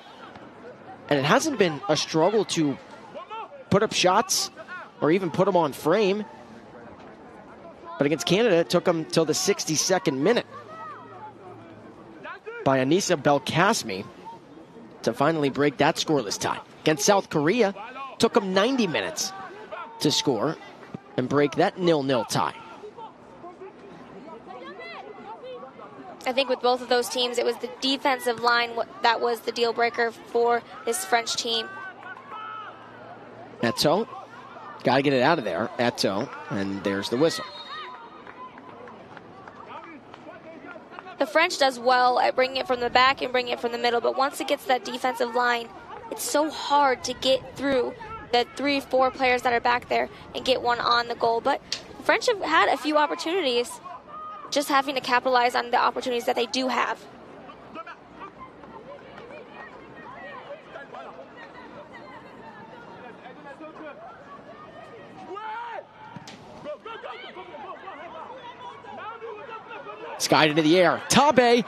And it hasn't been a struggle to put up shots or even put them on frame. But against Canada, it took them till the 62nd minute by Anissa Belkacemi to finally break that scoreless tie. Against South Korea, took them 90 minutes to score and break that 0-0 tie. I think with both of those teams, it was the defensive line that was the deal breaker for this French team. Eto'o, got to get it out of there. Eto'o, and there's the whistle. The French does well at bringing it from the back and bringing it from the middle, but once it gets that defensive line, it's so hard to get through the 3-4 players that are back there and get one on the goal. But the French have had a few opportunities, just having to capitalize on the opportunities that they do have. Skied into the air. Tabe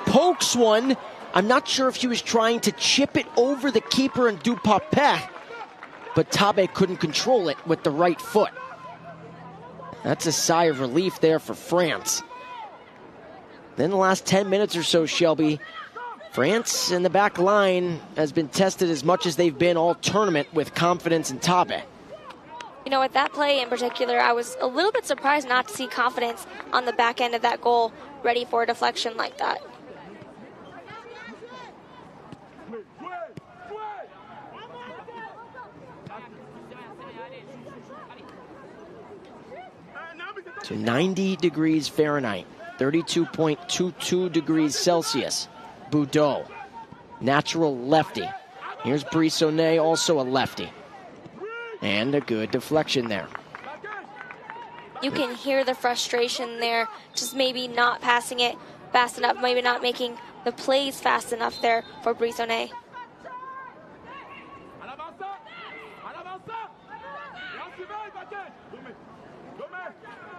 pokes one. I'm not sure if he was trying to chip it over the keeper and Dupapet, but Tabe couldn't control it with the right foot. That's a sigh of relief there for France. Then the last 10 minutes or so, Shelby, France in the back line has been tested as much as they've been all tournament with confidence in Tabe. You know, with that play in particular, I was a little bit surprised not to see confidence on the back end of that goal, ready for a deflection like that. So 90 degrees Fahrenheit, 32.22 degrees Celsius. Boudot, natural lefty. Here's Brissonnet, also a lefty. And a good deflection there. You can hear the frustration there, just maybe not passing it fast enough, maybe not making the plays fast enough there for Brissonnet.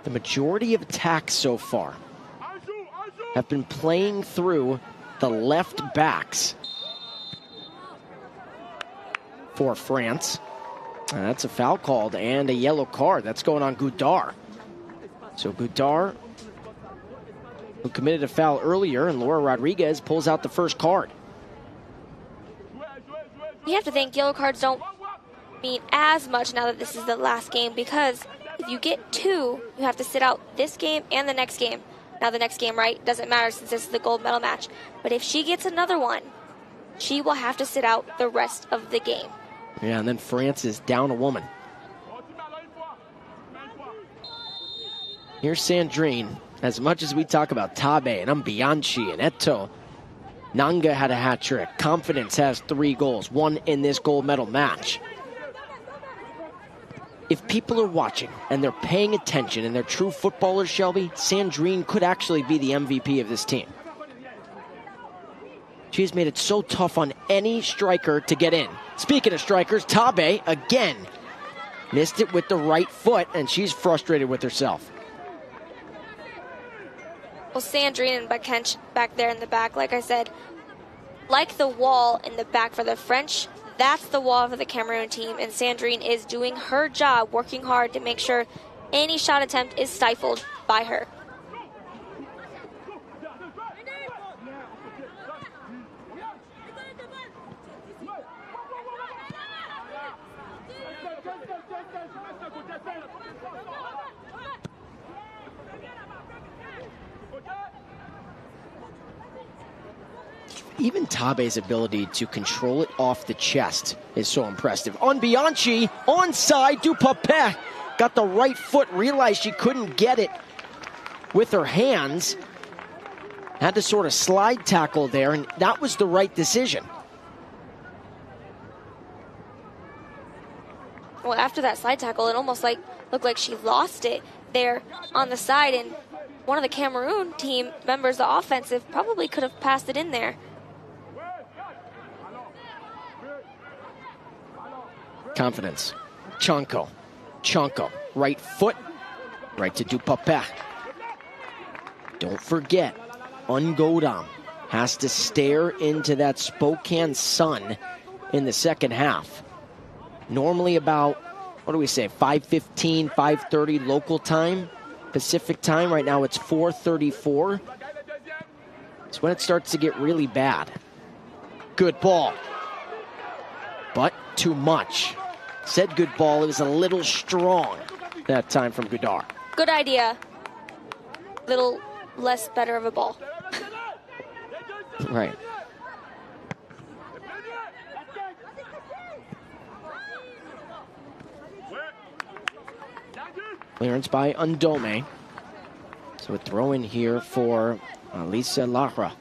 The majority of attacks so far have been playing through the left backs for France. That's a foul called and a yellow card. That's going on Goudart. So Goudart, who committed a foul earlier, and Laura Rodriguez pulls out the first card. You have to think yellow cards don't mean as much now that this is the last game, because if you get two, you have to sit out this game and the next game. Now the next game, right, doesn't matter since this is the gold medal match. But if she gets another one, she will have to sit out the rest of the game. Yeah, and then France is down a woman. Here's Sandrine. As much as we talk about Tabe and Ambianchi and Eto'o, Nanga had a hat trick. Confidence has 3 goals, 1 in this gold medal match. If people are watching and they're paying attention and they're true footballers, Shelby, Sandrine could actually be the MVP of this team. She's made it so tough on any striker to get in. Speaking of strikers, Tabe, again, missed it with the right foot, and she's frustrated with herself. Well, Sandrine and Bakench back there in the back, like I said, like the wall in the back for the French, that's the wall for the Cameroon team, and Sandrine is doing her job, working hard to make sure any shot attempt is stifled by her. Even Tabe's ability to control it off the chest is so impressive. On Bianchi, onside, Dupapet got the right foot, realized she couldn't get it with her hands. Had to sort of slide tackle there, and that was the right decision. Well, after that slide tackle, it almost looked like she lost it there on the side, and one of the Cameroon team members, the offensive, probably could have passed it in there. Confidence. Chonko, right foot, right to Dupapet. Don't forget, Ungodam has to stare into that Spokane sun in the second half. Normally about, what do we say, 5:15, 5:30 local time, Pacific time. Right now it's 4:34. It's when it starts to get really bad. Good ball, but too much. Said good ball, it was a little strong that time from Godard. Good idea. Little less better of a ball. Right. Clearance by Undome. So a throw in here for Lisa Lara.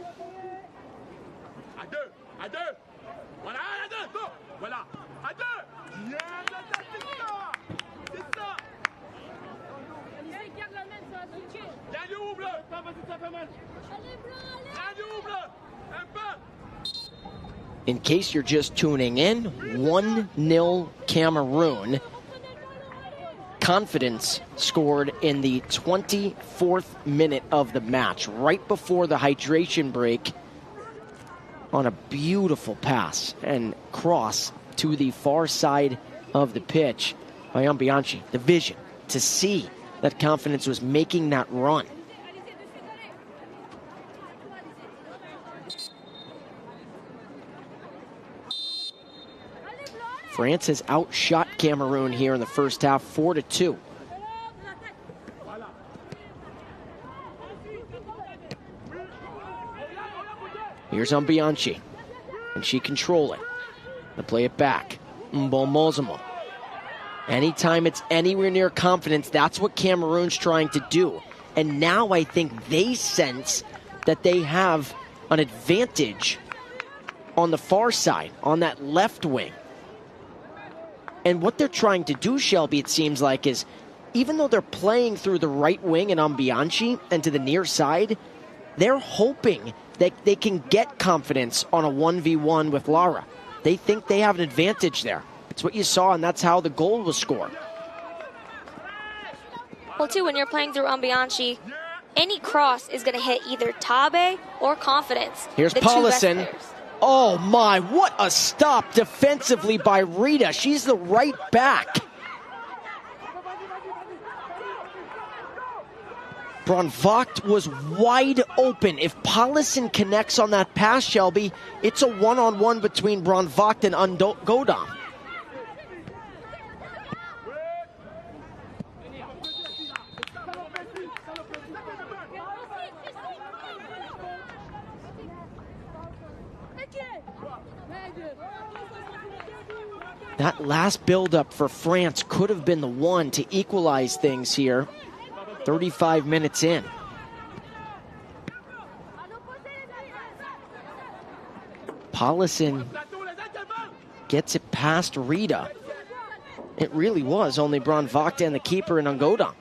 In case you're just tuning in, 1-0 Cameroon. Confidence scored in the 24th minute of the match, right before the hydration break, on a beautiful pass and cross to the far side of the pitch by Ambianchi. The vision to see that Confidence was making that run. France has outshot Cameroon here in the first half, 4-2. Here's Ambianchi, and she control it. To play it back. Mbomozamo. Anytime it's anywhere near Confidence, that's what Cameroon's trying to do. And now I think they sense that they have an advantage on the far side, on that left wing. And what they're trying to do, Shelby, it seems like, is even though they're playing through the right wing and Ambianchi and to the near side, they're hoping that they can get Confidence on a 1v1 with Lara. They think they have an advantage there. It's what you saw, and that's how the goal was scored. Well, too, when you're playing through Ambianchi, any cross is going to hit either Tabe or Confidence. Here's Paulison. Oh my, what a stop defensively by Rita. She's the right back. Bronvogt was wide open. If Paulison connects on that pass, Shelby, it's a one-on-one between Bronvogt and Ungodam. That last build-up for France could have been the one to equalize things here. 35 minutes in. Paulison gets it past Rita. It really was only Bronvogt and the keeper in Ungodam.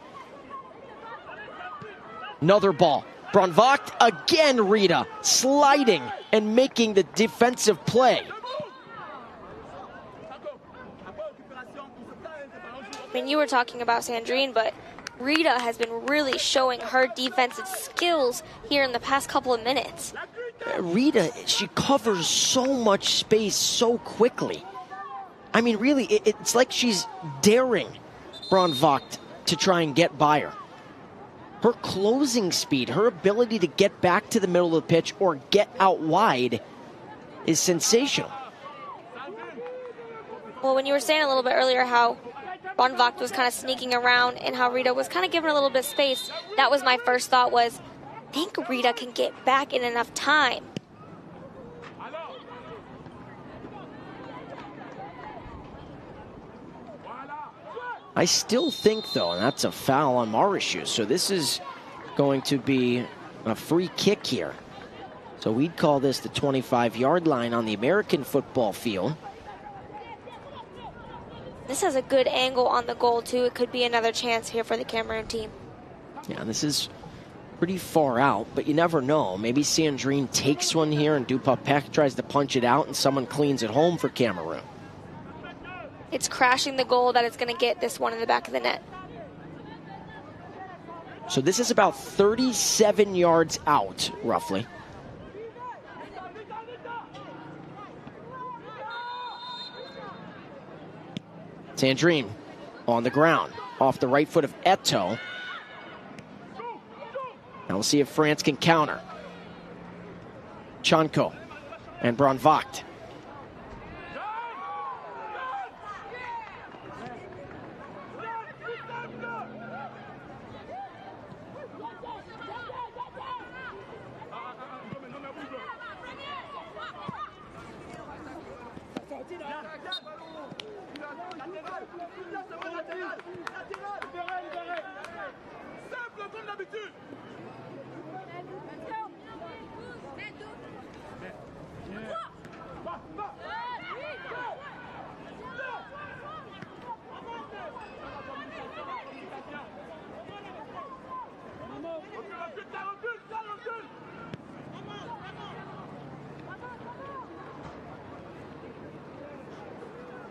Another ball. Bronvogt again, Rita sliding and making the defensive play. I mean, you were talking about Sandrine, but Rita has been really showing her defensive skills here in the past couple of minutes. Rita, she covers so much space so quickly. I mean, really, it's like she's daring Bronvogt to try and get by her. Her closing speed, her ability to get back to the middle of the pitch or get out wide is sensational. Well, when you were saying a little bit earlier how Bronvogt was kind of sneaking around and how Rita was kind of giving her a little bit of space, that was my first thought was, I think Rita can get back in enough time. I still think, though, and that's a foul on Marishu, so this is going to be a free kick here. So we'd call this the 25-yard line on the American football field. This has a good angle on the goal, too. It could be another chance here for the Cameroon team. Yeah, this is pretty far out, but you never know. Maybe Sandrine takes one here and Dupapec tries to punch it out and someone cleans it home for Cameroon. It's crashing the goal that it's going to get this one in the back of the net. So this is about 37 yards out, roughly. Sandrine on the ground, off the right foot of Eto'o. Now we'll see if France can counter. Chanko and Brandvacht.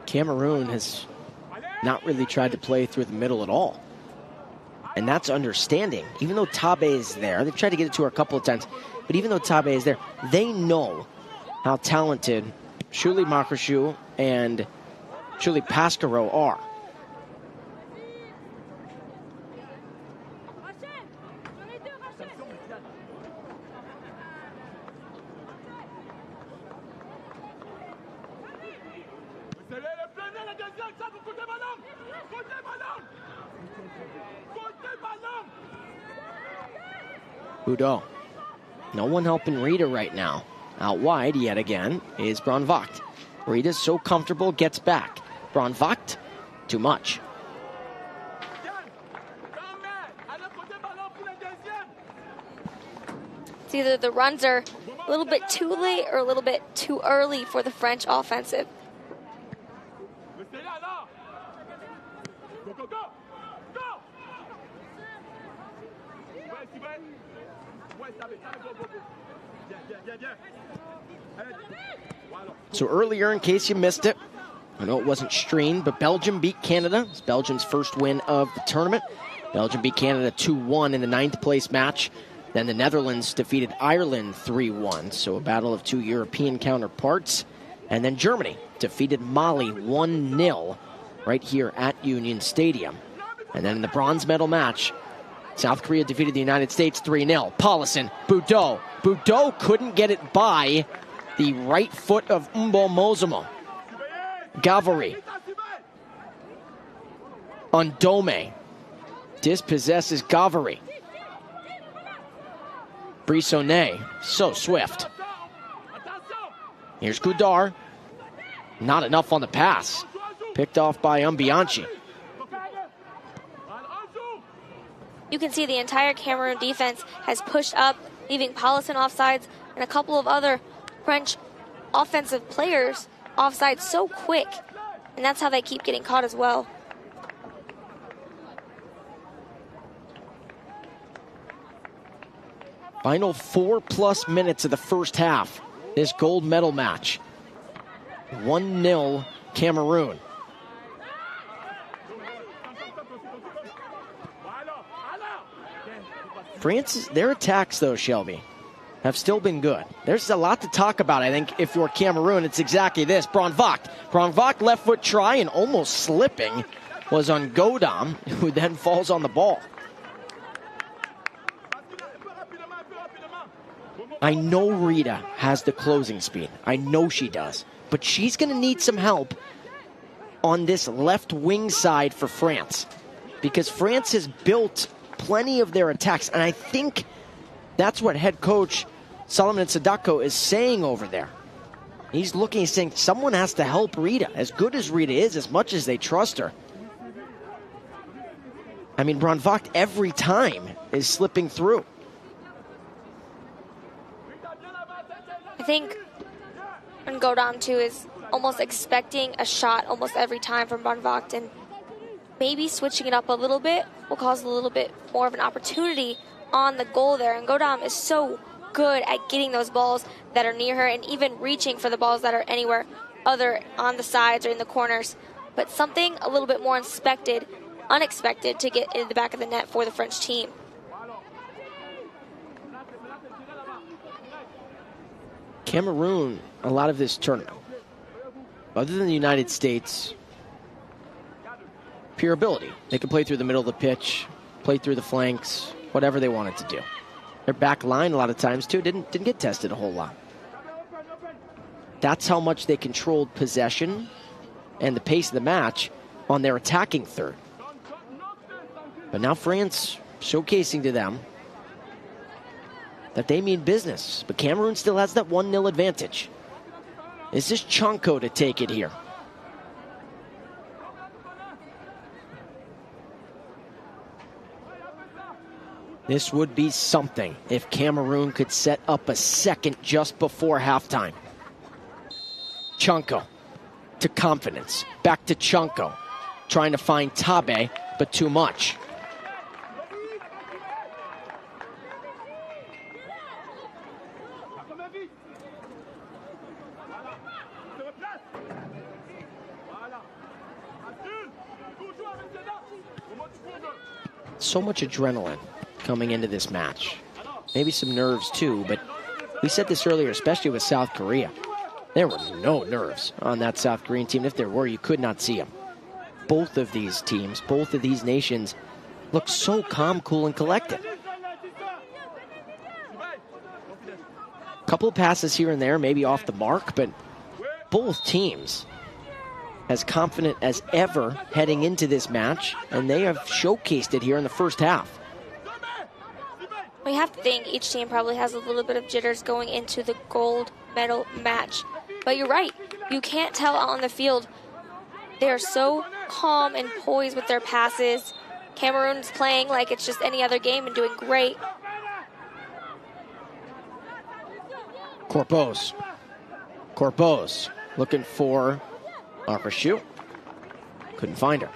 Cameroon has not really tried to play through the middle at all. And that's understanding. Even though Tabe is there, they've tried to get it to her a couple of times, but even though Tabe is there, they know how talented Shuli Makrashu and Shuli Pascaro are. Boudot. No one helping Rita right now. Out wide, yet again, is Brandvacht. Rita's so comfortable, gets back. Brandvacht, too much. It's either the runs are a little bit too late or a little bit too early for the French offensive. So earlier, in case you missed it, I know it wasn't streamed, but Belgium beat Canada. It's Belgium's first win of the tournament. Belgium beat Canada 2-1 in the 9th place match. Then the Netherlands defeated Ireland 3-1. So a battle of two European counterparts. And then Germany defeated Mali 1-0 right here at Union Stadium. And then in the bronze medal match, South Korea defeated the United States 3-0. Paulison, Boudot. Boudot couldn't get it by the right foot of Mbo Mozomo. Gavary. Ondome. Dispossesses Gavary. Brissonnet, so swift. Here's Goudart. Not enough on the pass. Picked off by Umbianchi. You can see the entire Cameroon defense has pushed up, leaving Paulison offsides and a couple of other French offensive players offside so quick. And that's how they keep getting caught as well. Final 4+ minutes of the first half. This gold medal match. 1-0 Cameroon. France, their attacks, though, Shelby, have still been good. There's a lot to talk about, I think, if you're Cameroon. It's exactly this. Brandvacht. Brandvacht left foot try and almost slipping was on Godam, who then falls on the ball. I know Rita has the closing speed. I know she does. But she's going to need some help on this left wing side for France, because France has built plenty of their attacks, and I think that's what head coach Solomon Sadako is saying over there. He's looking, he's saying someone has to help Rita. As good as Rita is, as much as they trust her, I mean, Brand Vogt every time is slipping through. I think Ngodam, too, is almost expecting a shot almost every time from Brand Vogt, and maybe switching it up a little bit will cause a little bit more of an opportunity on the goal there. And Ngodam is so good at getting those balls that are near her and even reaching for the balls that are anywhere other on the sides or in the corners. But something a little bit more unexpected to get into the back of the net for the French team. Cameroon, a lot of this tournament, other than the United States, pure ability. They can play through the middle of the pitch, play through the flanks, whatever they wanted to do. Their back line, a lot of times, too, didn't get tested a whole lot. That's how much they controlled possession and the pace of the match on their attacking third. But now France showcasing to them that they mean business. But Cameroon still has that 1-0 advantage. This is Chonko to take it here. This would be something if Cameroon could set up a second just before halftime. Chonko to confidence. Back to Chonko. Trying to find Tabe, but too much. So much adrenaline coming into this match. Maybe some nerves too, but we said this earlier, especially with South Korea. There were no nerves on that South Korean team. If there were, you could not see them. Both of these teams, both of these nations look so calm, cool, and collected. Couple of passes here and there, maybe off the mark, but both teams as confident as ever heading into this match, and they have showcased it here in the first half. We have to think each team probably has a little bit of jitters going into the gold medal match. But you're right, you can't tell out on the field. They are so calm and poised with their passes. Cameroon's playing like it's just any other game and doing great. Corpos looking for Arashu. Couldn't find her.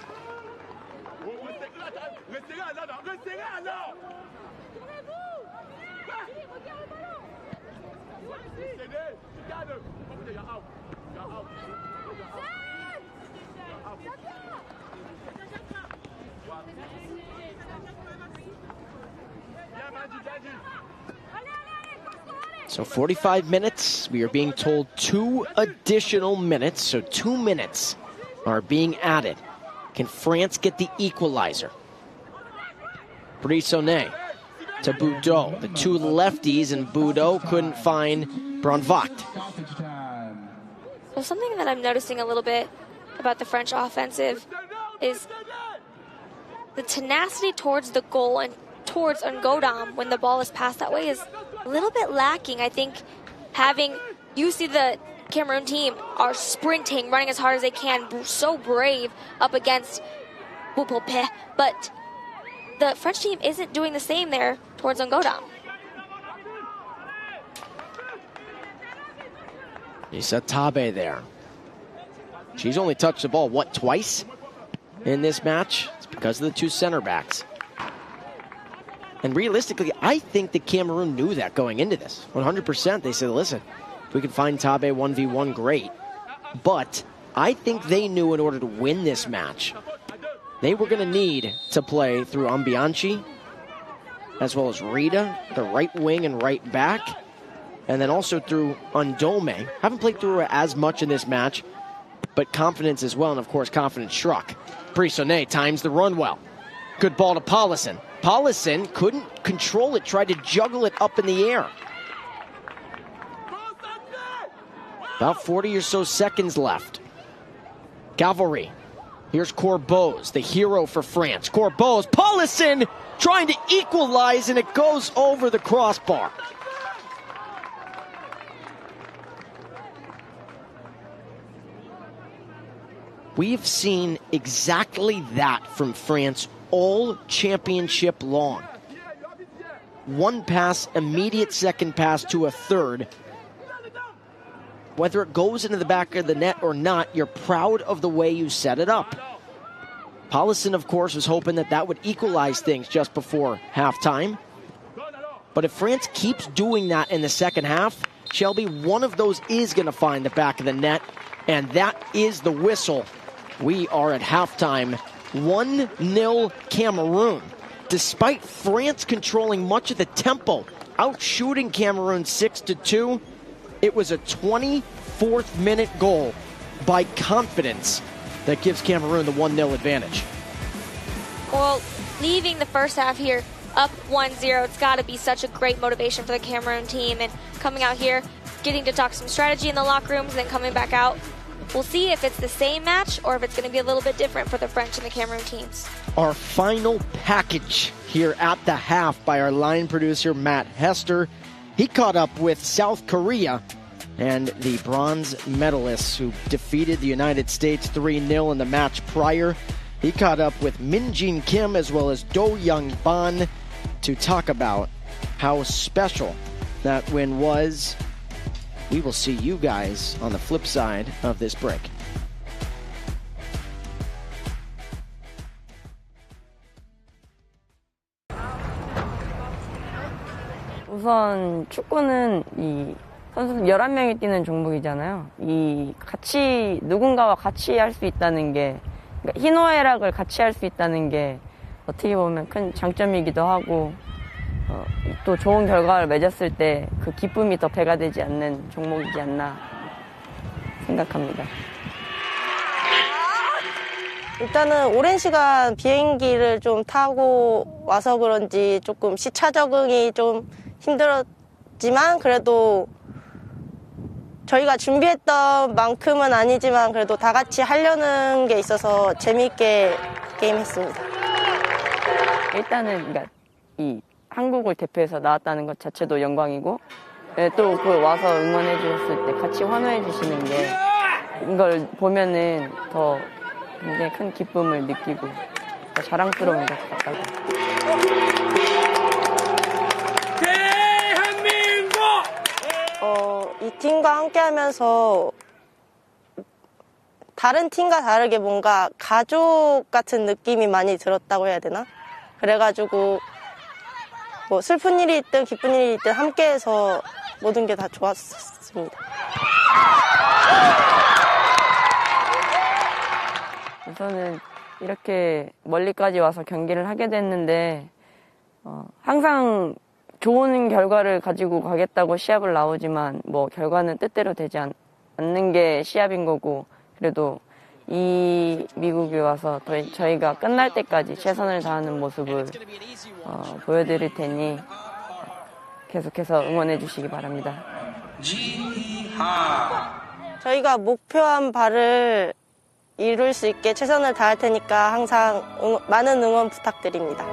So 45 minutes. We are being told 2 additional minutes. So 2 minutes are being added. Can France get the equalizer? Brisonnet to Boudot. The two lefties, and Boudot couldn't find Brand Vogt. So something that I'm noticing a little bit about the French offensive is the tenacity towards the goal and towards Ngodam when the ball is passed that way is a little bit lacking. I think you see the Cameroon team are sprinting, running as hard as they can, so brave up against Boupope, but the French team isn't doing the same there towards Ngodam. Issa Tabe there. She's only touched the ball, twice in this match? It's because of the two center backs. And realistically, I think that Cameroon knew that going into this. 100%. They said, listen, if we can find Tabe 1v1, great. But I think they knew in order to win this match, they were going to need to play through Ambianchi, as well as Rita, the right wing and right back, and then also through Ndome. Haven't played through her as much in this match, but confidence as well, and of course, confidence struck. Brisonnet times the run well. Good ball to Paulison. Paulison couldn't control it, tried to juggle it up in the air. About 40 or so seconds left. Cavalry. Here's Corbeau's, the hero for France. Corbeau's, Paulison trying to equalize, and it goes over the crossbar. We've seen exactly that from France all championship long. One pass, immediate second pass to a third. Whether it goes into the back of the net or not, you're proud of the way you set it up. Paulison, of course, was hoping that that would equalize things just before halftime. But if France keeps doing that in the second half, Shelby, one of those is going to find the back of the net, and that is the whistle. We are at halftime, 1-0 Cameroon. Despite France controlling much of the tempo, outshooting Cameroon 6-2, it was a 24th minute goal by confidence that gives Cameroon the 1-0 advantage. Well, leaving the first half here up 1-0, it's got to be such a great motivation for the Cameroon team. And coming out here, getting to talk some strategy in the locker rooms, and then coming back out. We'll see if it's the same match or if it's going to be a little bit different for the French and the Cameroon teams. Our final package here at the half by our line producer, Matt Hester. He caught up with South Korea and the bronze medalists who defeated the United States 3-0 in the match prior. He caught up with Min Jin Kim as well as Do Young Ban to talk about how special that win was. We will see you guys on the flip side of this break. 우선 축구는 이 선수 11명이 뛰는 종목이잖아요. 이 같이 누군가와 같이 할 수 있다는 게, 그러니까 희노애락을 같이 할 수 있다는 게 어떻게 보면 큰 장점이기도 하고, 또 좋은 결과를 맺었을 때 그 기쁨이 더 배가 되지 않는 종목이지 않나 생각합니다. 일단은 오랜 시간 비행기를 좀 타고 와서 그런지 조금 시차 적응이 좀 힘들었지만, 그래도 저희가 준비했던 만큼은 아니지만 그래도 다 같이 하려는 게 있어서 재미있게 게임했습니다. 일단은 그러니까 이 한국을 대표해서 나왔다는 것 자체도 영광이고, 또 그 와서 응원해 주셨을 때 같이 환호해 주시는 게, 이걸 보면은 더 굉장히 큰 기쁨을 느끼고 더 자랑스러운 것 같다고. 대한민국! 이 팀과 함께 하면서 다른 팀과 다르게 뭔가 가족 같은 느낌이 많이 들었다고 해야 되나? 그래가지고 뭐 슬픈 일이 있든 기쁜 일이 있든 함께해서 모든 게 다 좋았습니다. 우선은 이렇게 멀리까지 와서 경기를 하게 됐는데, 항상 좋은 결과를 가지고 가겠다고 시합을 나오지만 뭐 결과는 뜻대로 되지 않는 게 시합인 거고, 그래도 이 미국에 와서 저희가 끝날 때까지 최선을 다하는 모습을 보여드릴 테니 계속해서 응원해 주시기 바랍니다. 저희가 목표한 바를 이룰 수 있게 최선을 다할 테니까 항상 많은 응원 부탁드립니다.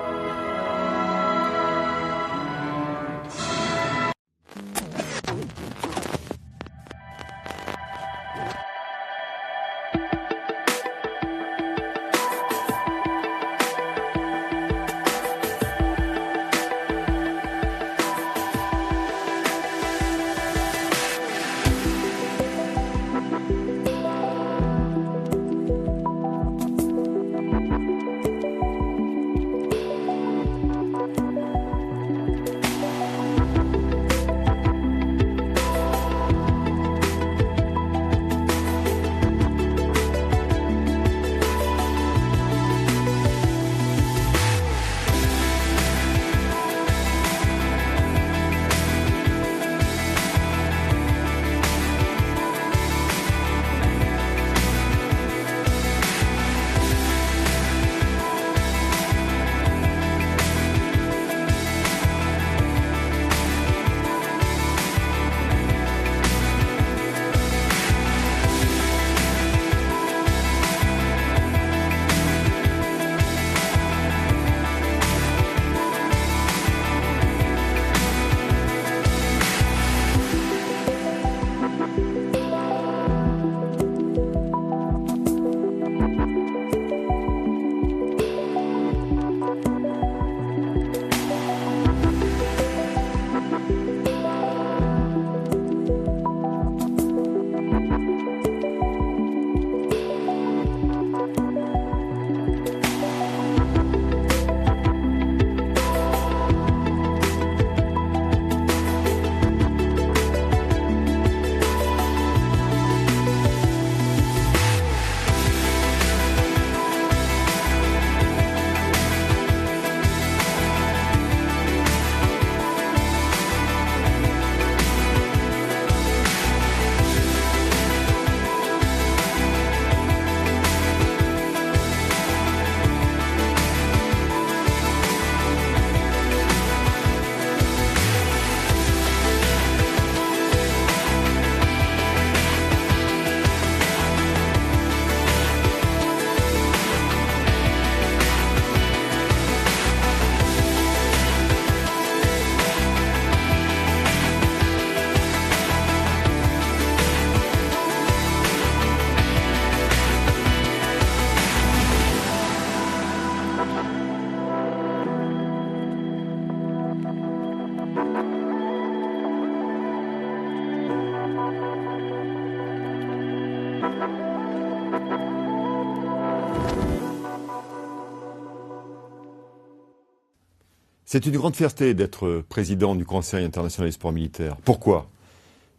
C'est une grande fierté d'être président du Conseil international des sports militaires. Pourquoi?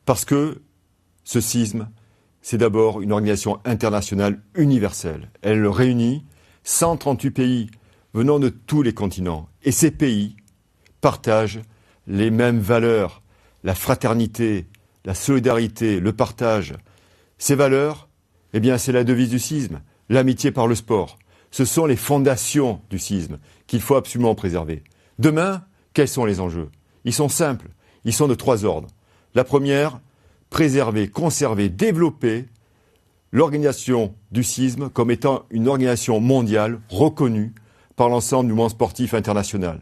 Parce que ce CISM, c'est d'abord une organisation internationale universelle. Elle réunit 138 pays venant de tous les continents. Et ces pays partagent les mêmes valeurs, la fraternité, la solidarité, le partage. Ces valeurs, eh bien, c'est la devise du CISM, l'amitié par le sport. Ce sont les fondations du CISM qu'il faut absolument préserver. Demain, quels sont les enjeux? Ils sont simples, ils sont de 3 ordres. La première, préserver, conserver, développer l'organisation du CISM comme étant une organisation mondiale reconnue par l'ensemble du mouvement sportif international.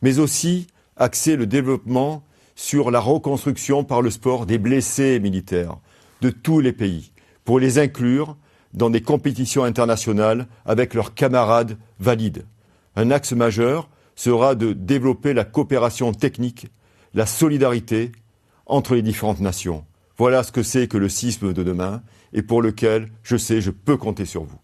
Mais aussi axer le développement sur la reconstruction par le sport des blessés militaires de tous les pays, pour les inclure dans des compétitions internationales avec leurs camarades valides. Un axe majeur sera de développer la coopération technique, la solidarité entre les différentes nations. Voilà ce que c'est que le CISM de demain et pour lequel je sais, je peux compter sur vous.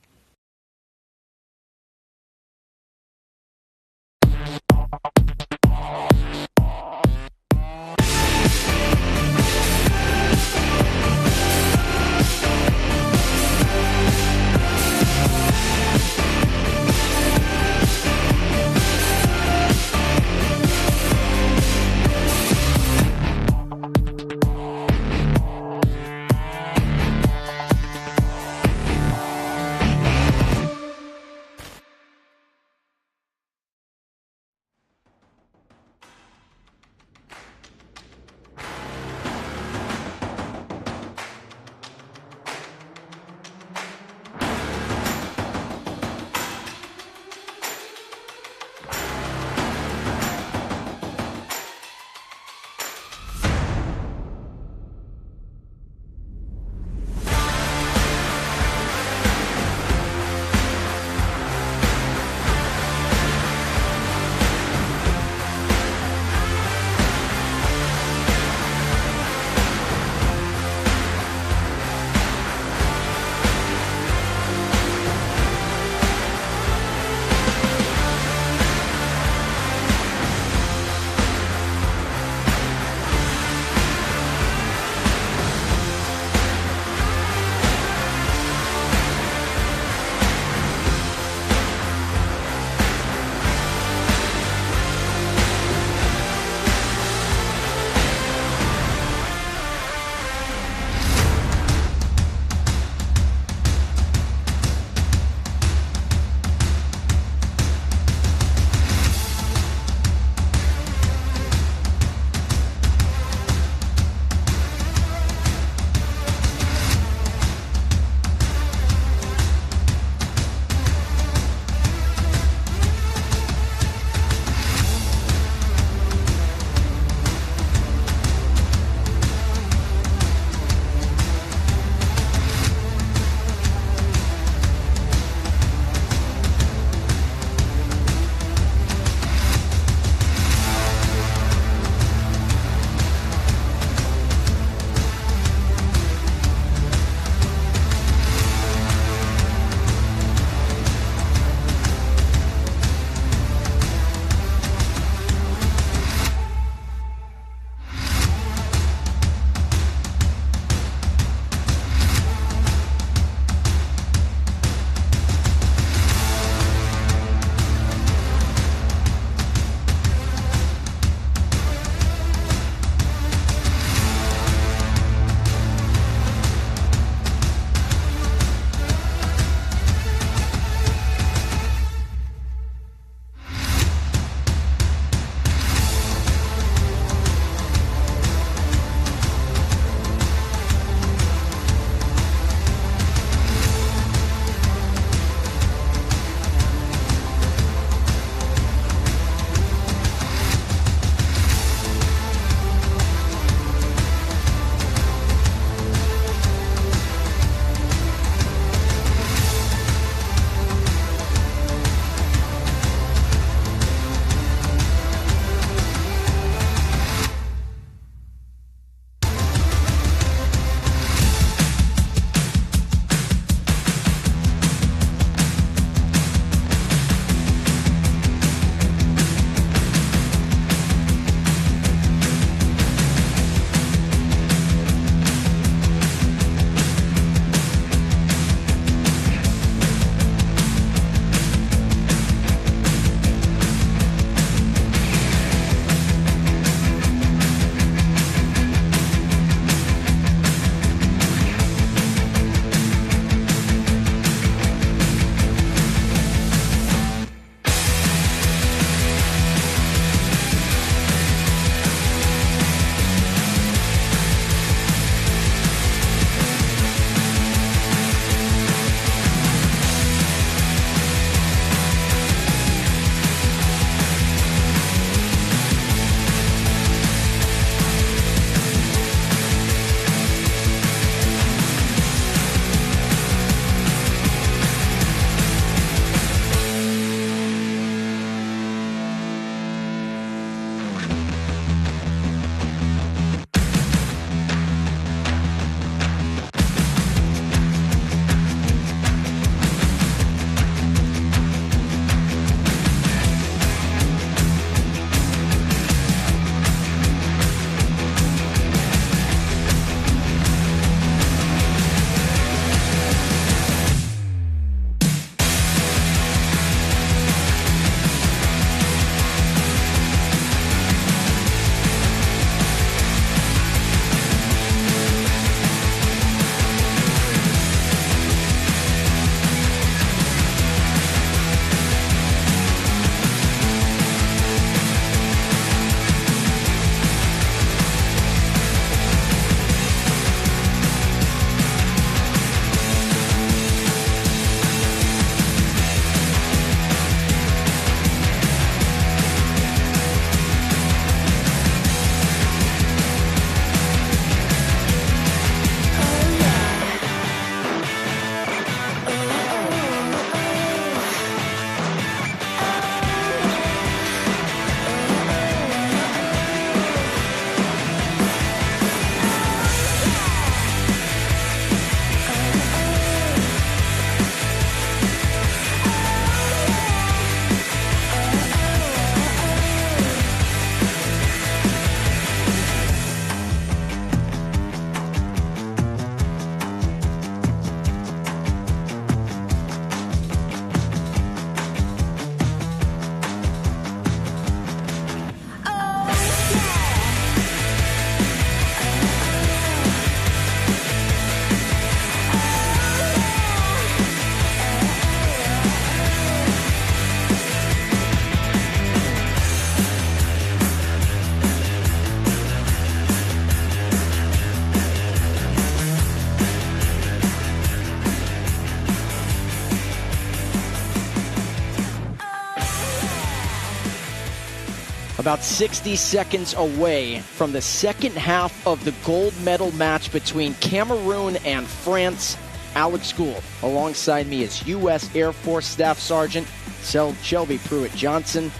About 60 seconds away from the second half of the gold medal match between Cameroon and France. Alex Gould, alongside me is U.S. Air Force Staff Sergeant Shelby Pruitt-Johnson.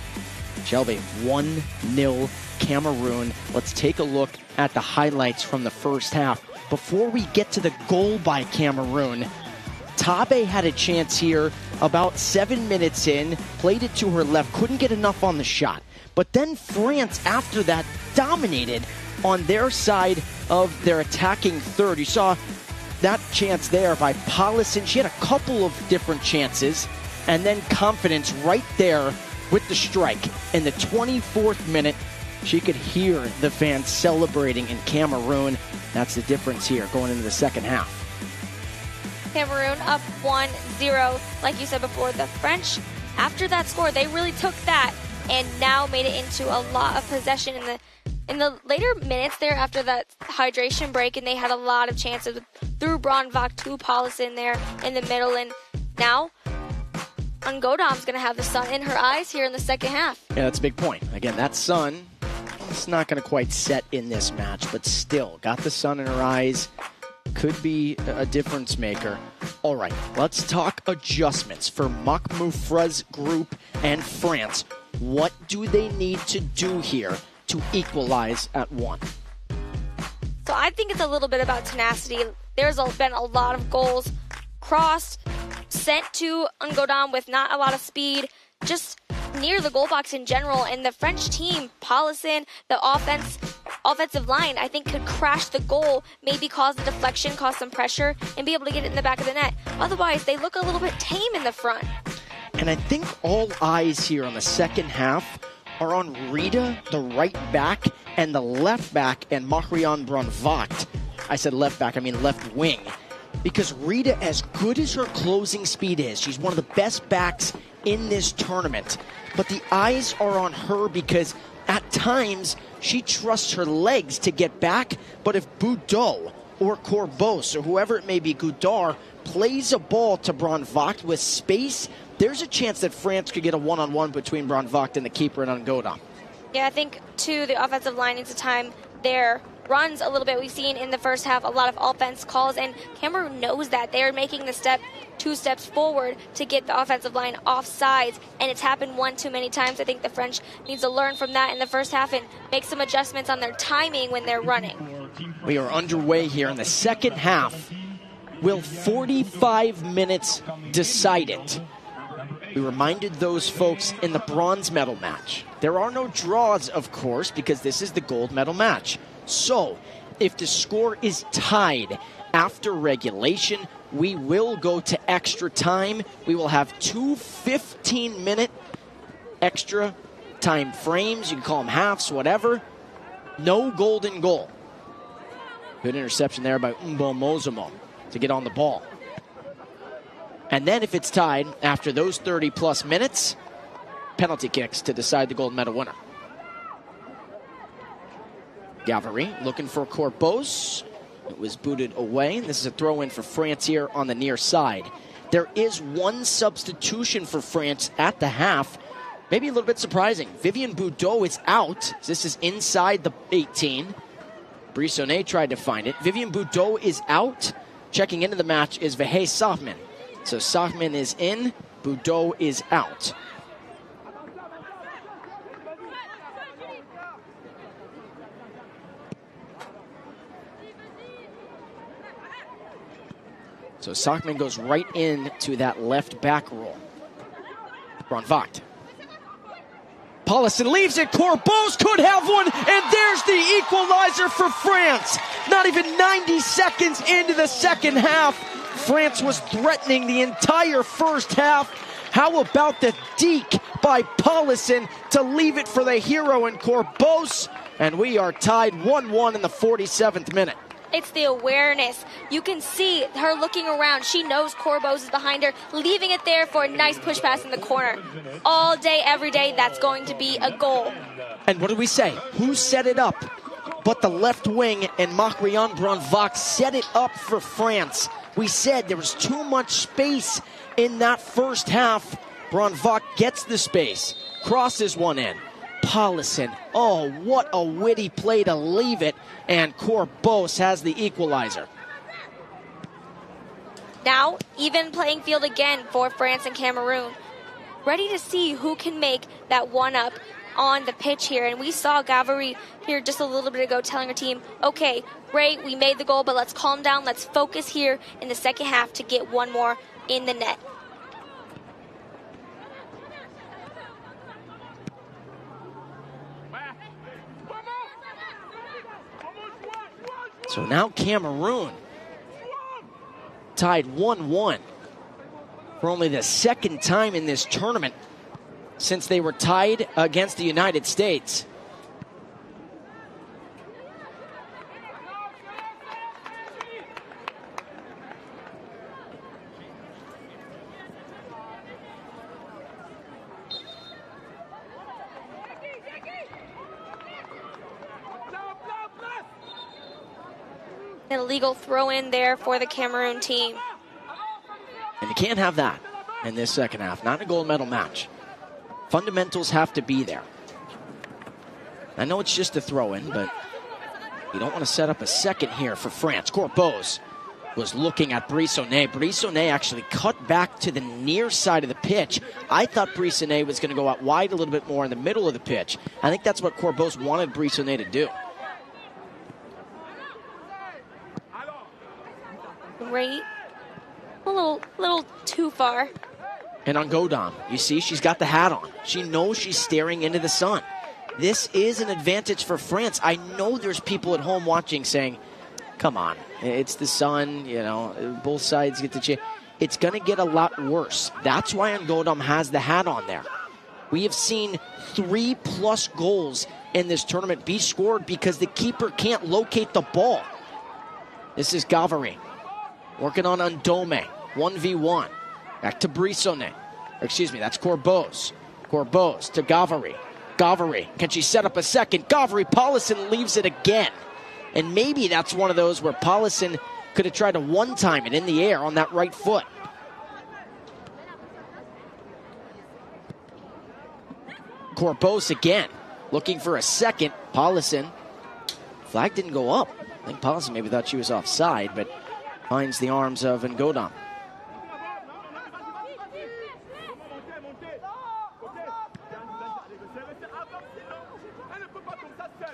Shelby, 1-0 Cameroon. Let's take a look at the highlights from the first half. Before we get to the goal by Cameroon, Tabe had a chance here about 7 minutes in, played it to her left, couldn't get enough on the shot. But then France, after that, dominated on their side of their attacking third. You saw that chance there by Paulison. She had a couple of different chances, and then confidence right there with the strike. In the 24th minute, she could hear the fans celebrating in Cameroon. That's the difference here going into the second half. Cameroon up 1-0. Like you said before, the French, after that score, they really took that and now made it into a lot of possession in the later minutes there after that hydration break, and they had a lot of chances through Bronvach to Paulison there in the middle, and now Ngodom's going to have the sun in her eyes here in the second half. Yeah, that's a big point. Again, that sun, it's not going to quite set in this match, but still, got the sun in her eyes. Could be a difference maker. All right, let's talk adjustments for Makmoufra's group and France. What do they need to do here to equalize at 1? So I think it's a little bit about tenacity. There's been a lot of goals crossed, sent to Ngodom with not a lot of speed, just near the goal box in general. And the French team, Paulison, the offensive line, I think could crash the goal, maybe cause the deflection, cause some pressure, and be able to get it in the back of the net. Otherwise, they look a little bit tame in the front. And I think all eyes here on the second half are on Rita, the right back, and the left back, and Marianne Bronvach. I said left back, I mean left wing. Because Rita, as good as her closing speed is, she's one of the best backs in this tournament. But the eyes are on her because at times she trusts her legs to get back. But if Boudot or Corbos or whoever it may be, Goudard, plays a ball to Bronvach with space, there's a chance that France could get a one-on-one between Bronvach and the keeper and Ngodom. Yeah, I think, too, the offensive line needs to time their runs a little bit. We've seen in the first half a lot of offense calls, and Cameroon knows that. They're making the two steps forward to get the offensive line off sides, and it's happened one too many times. I think the French needs to learn from that in the first half and make some adjustments on their timing when they're running. We are underway here in the second half. Will 45 minutes decide it? We reminded those folks in the bronze medal match. There are no draws, of course, because this is the gold medal match. So, if the score is tied after regulation, we will go to extra time. We will have two 15-minute extra time frames. You can call them halves, whatever. No golden goal. Good interception there by Umbo Mozomo to get on the ball. And then if it's tied after those 30-plus minutes, penalty kicks to decide the gold medal winner. Gavary looking for Corbos. It was booted away. And this is a throw-in for France here on the near side. There is one substitution for France at the half. Maybe a little bit surprising. Vivian Boudot is out. This is inside the 18. Brissonnet tried to find it. Vivian Boudot is out. Checking into the match is Vahey Sahman. So Sahman is in, Boudot is out. So Sahman goes right into that left back role. Bronvach. Paulison leaves it. Corbos could have one, and there's the equalizer for France. Not even 90 seconds into the second half. France was threatening the entire first half. How about the deke by Paulison to leave it for the hero in Corbos? And we are tied 1-1 in the 47th minute. It's the awareness. You can see her looking around. She knows Corbos is behind her, leaving it there for a nice push pass in the corner. All day, every day, that's going to be a goal. And what did we say? Who set it up? But the left wing and Marianne Bronvach set it up for France. We said there was too much space in that first half. Bronvach gets the space, crosses one in. Paulison. Oh, what a witty play to leave it. And Corbos has the equalizer. Now, even playing field again for France and Cameroon. Ready to see who can make that one up on the pitch here. And we saw Gavary here just a little bit ago telling her team, okay, great, we made the goal, but let's calm down. Let's focus here in the second half to get one more in the net. So now Cameroon tied 1-1 for only the second time in this tournament since they were tied against the United States. An illegal throw in there for the Cameroon team. And you can't have that in this second half. Not in a gold medal match. Fundamentals have to be there. I know it's just a throw in, but you don't want to set up a second here for France. Corbos was looking at Brisonnet. Brisonnet actually cut back to the near side of the pitch. I thought Brisonnet was going to go out wide a little bit more in the middle of the pitch. I think that's what Corbos wanted Brisonnet to do. Right, a little too far. And on Godam, you see, she's got the hat on. She knows she's staring into the sun. This is an advantage for France. I know there's people at home watching saying, come on, it's the sun, you know, both sides get the chance. It's going to get a lot worse. That's why Godam has the hat on there. We have seen 3+ goals in this tournament be scored because the keeper can't locate the ball. This is Gavary. Working on Ndome, 1v1. Back to Brisonnet. Excuse me, that's Corbos. Corbos to Gavary. Gavary, can she set up a second? Gavary, Paulison leaves it again. And maybe that's one of those where Paulison could have tried to one-time it in the air on that right foot. Corbos again, looking for a second. Paulison, flag didn't go up. I think Paulison maybe thought she was offside, but finds the arms of Ngodam.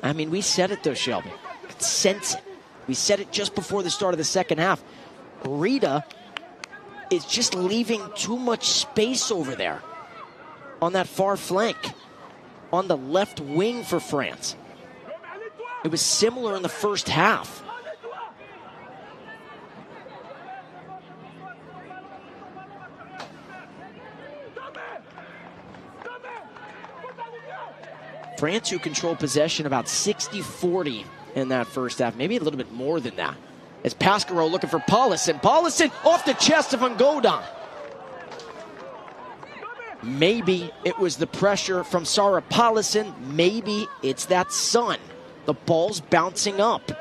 I mean, we said it though, Shelby. You could sense it. We said it just before the start of the second half. Rita is just leaving too much space over there on that far flank, on the left wing for France. It was similar in the first half. France, who controlled possession about 60-40 in that first half, maybe a little bit more than that. As Pasquero looking for Paulison. Paulison off the chest of Ngodam. Maybe it was the pressure from Sarah Paulison. Maybe it's that sun. The ball's bouncing up.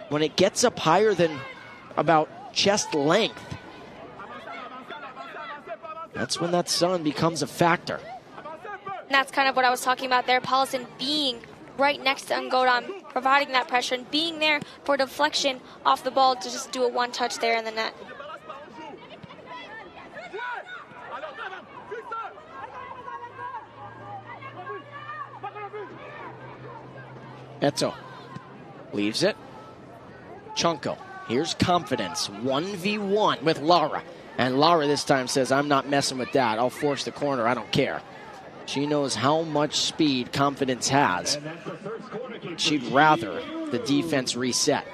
When it gets up higher than about chest length, that's when that sun becomes a factor. And that's kind of what I was talking about there. Paulison being right next to Ngodam, providing that pressure and being there for deflection off the ball to just do a one-touch there in the net. Eto leaves it. Chunko. Here's confidence. 1v1 with Lara. And Lara this time says, I'm not messing with that. I'll force the corner. I don't care. She knows how much speed Confidence has. She'd rather the defense reset.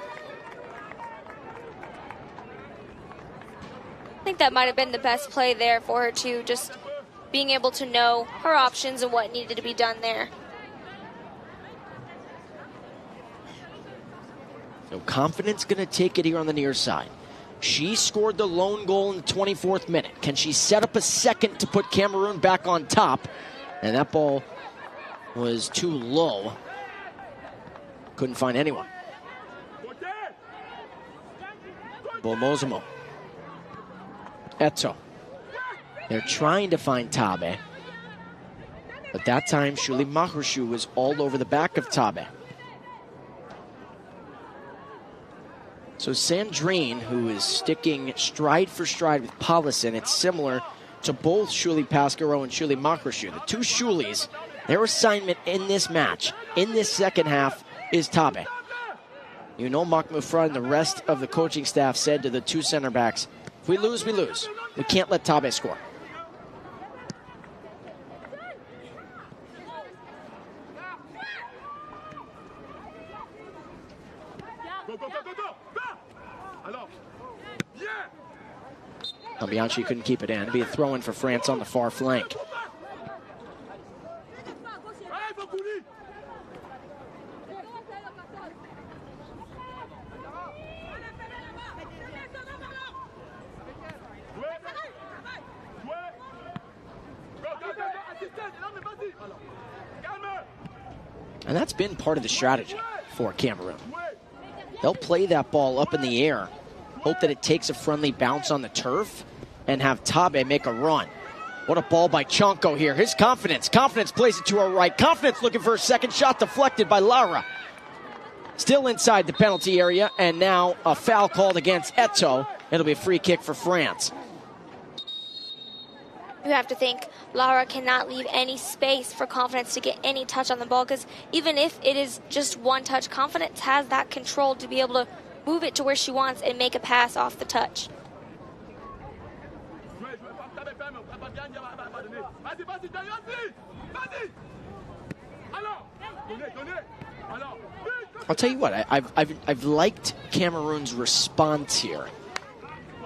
I think that might have been the best play there for her too, just being able to know her options and what needed to be done there. So Confidence going to take it here on the near side. She scored the lone goal in the 24th minute. Can she set up a second to put Cameroon back on top? And that ball was too low. Couldn't find anyone. Bomozimo. Eto. They're trying to find Tabe. But that time, Shuli Mahrushu was all over the back of Tabe. So Sandrine, who is sticking stride for stride with Paulison, it's similar to both Shuli Pascaro and Shuli Mahrushu. The two Shulis, their assignment in this match, in this second half, is Tabe. You know, Marc Mufra and the rest of the coaching staff said to the two center backs, if we lose, we lose. We can't let Tabe score. Bianchi couldn't keep it in. It'd be a throw-in for France on the far flank. And that's been part of the strategy for Cameroon. They'll play that ball up in the air, hope that it takes a friendly bounce on the turf, and have Tabe make a run. What a ball by Chonko here. His confidence. Confidence plays it to her right. Confidence looking for a second shot, deflected by Lara. Still inside the penalty area, and now a foul called against Eto'o. It'll be a free kick for France. You have to think Lara cannot leave any space for Confidence to get any touch on the ball, because even if it is just one touch, Confidence has that control to be able to move it to where she wants and make a pass off the touch. I'll tell you what, I've liked Cameroon's response here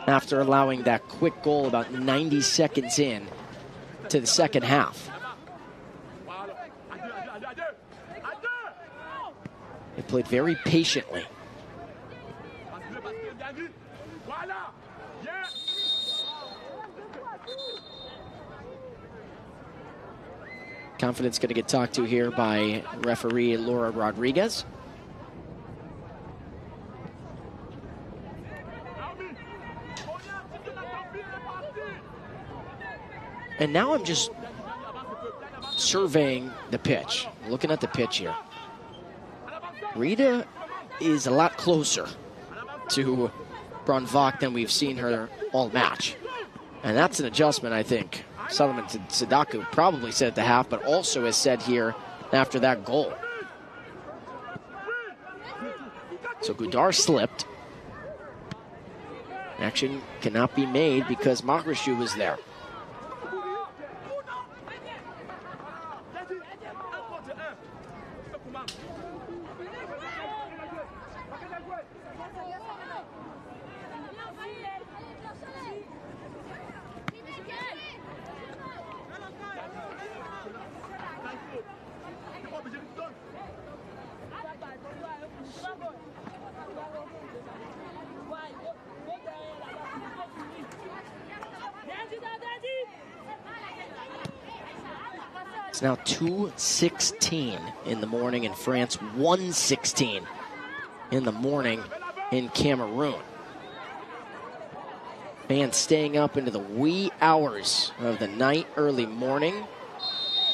after allowing that quick goal about 90 seconds in to the second half. They played very patiently. Confidence going to get talked to here by referee Laura Rodriguez. And now I'm just surveying the pitch, looking at the pitch here. Rita is a lot closer to Brunvak than we've seen her all match. And that's an adjustment, I think. Solomon Sadaku probably said at the half, but also has said here after that goal. So Goudart slipped. Action cannot be made because Mahrushu was there. It's now 2:16 in the morning in France, 1:16 in the morning in Cameroon. Fans staying up into the wee hours of the night, early morning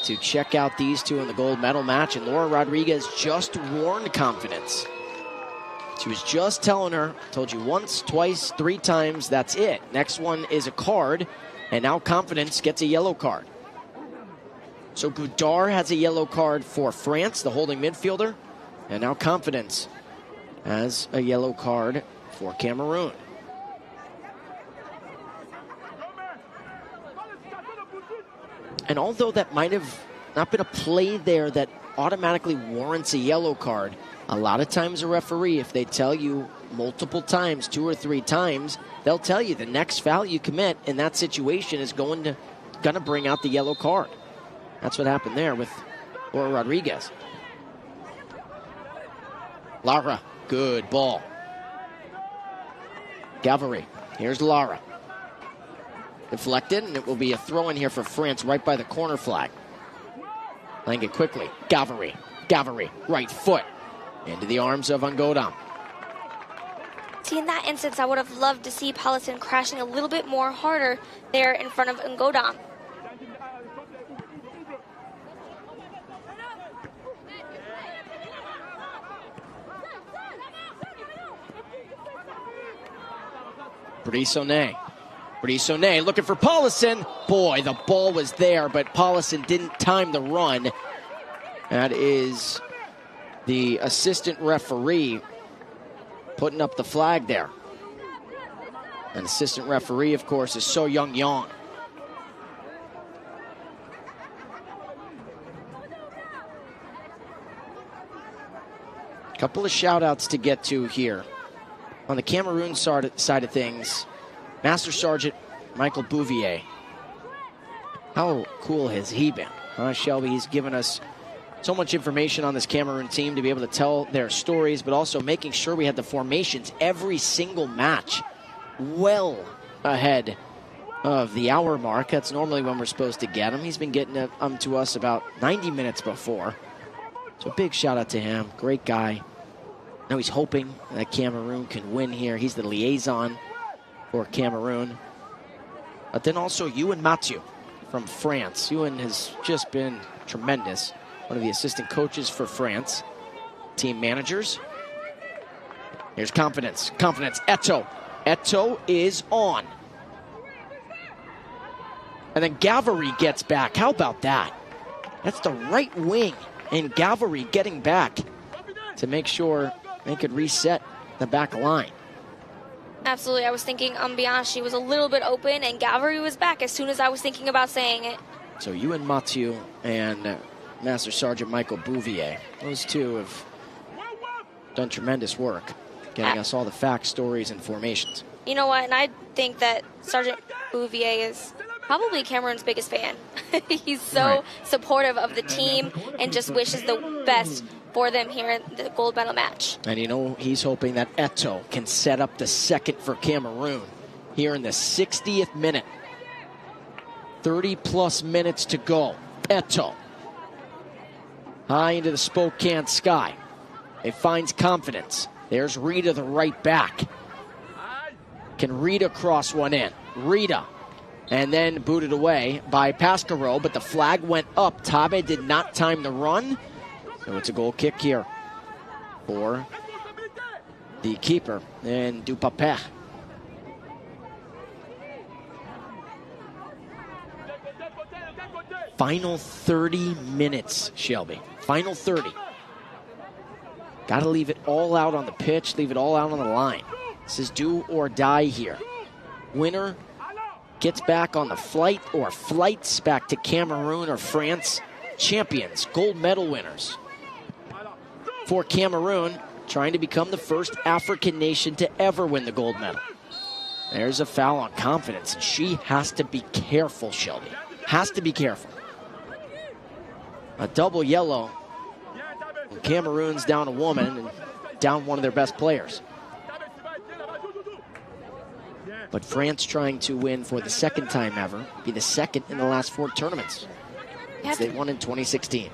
to check out these two in the gold medal match. And Laura Rodriguez just warned Confidence. She was just telling her, told you once, twice, three times, that's it. Next one is a card, and now Confidence gets a yellow card. So Goudart has a yellow card for France, the holding midfielder, and now Confidence has a yellow card for Cameroon. And although that might have not been a play there that automatically warrants a yellow card, a lot of times a referee, if they tell you multiple times, 2 or 3 times, they'll tell you the next foul you commit in that situation is gonna bring out the yellow card. That's what happened there with Laura Rodriguez. Lara, good ball. Gavary, here's Lara. Deflected, and it will be a throw in here for France right by the corner flag. Playing it quickly. Gavary, right foot. Into the arms of Ngodam. See, in that instance, I would have loved to see Paulison crashing a little bit more harder there in front of Ngodam. Brissonet looking for Paulison. Boy, the ball was there, but Paulison didn't time the run. That is the assistant referee putting up the flag there. An assistant referee, of course, is So Young Yong. Couple of shout-outs to get to here. On the Cameroon side of things, Master Sergeant Michael Bouvier. How cool has he been? Shelby, he's given us so much information on this Cameroon team to be able to tell their stories, but also making sure we had the formations every single match well ahead of the hour mark. That's normally when we're supposed to get them. He's been getting them to us about 90 minutes before. So big shout out to him. Great guy. Now he's hoping that Cameroon can win here. He's the liaison for Cameroon. But then also Ewan Mathieu from France. Ewan has just been tremendous. One of the assistant coaches for France. Team managers. Here's confidence. Confidence. Eto'o. Eto'o is on. And then Gavary gets back. How about that? That's the right wing. And Gavary getting back to make sure they could reset the back line. Absolutely. I was thinking Ambianchi was a little bit open, and Gavary was back as soon as I was thinking about saying it. So Ewan Mathieu and Master Sergeant Michael Bouvier, those two have done tremendous work getting us all the facts, stories, and formations. You know what? And I think that Sergeant Bouvier is probably Cameroon's biggest fan. He's so supportive of the team and just wishes the best for them here in the gold medal match. And you know, he's hoping that Eto'o can set up the second for Cameroon here in the 60th minute. 30-plus minutes to go. Eto'o. High into the Spokane sky. It finds confidence. There's Rita, the right back. Can Rita cross one in? Rita. And then booted away by Pascaro, but the flag went up. Tabe did not time the run. So it's a goal kick here for the keeper and Dupaper. Final 30 minutes, Shelby. Final 30. Got to leave it all out on the pitch, leave it all out on the line. This is do or die here. Winner gets back on the flight or flights back to Cameroon or France. Champions, gold medal winners. For Cameroon, trying to become the first African nation to ever win the gold medal. There's a foul on confidence, and she has to be careful, Shelby. Has to be careful. A double yellow. Cameroon's down a woman and down one of their best players. But France trying to win for the second time ever, be the second in the last 4 tournaments. They won in 2016. You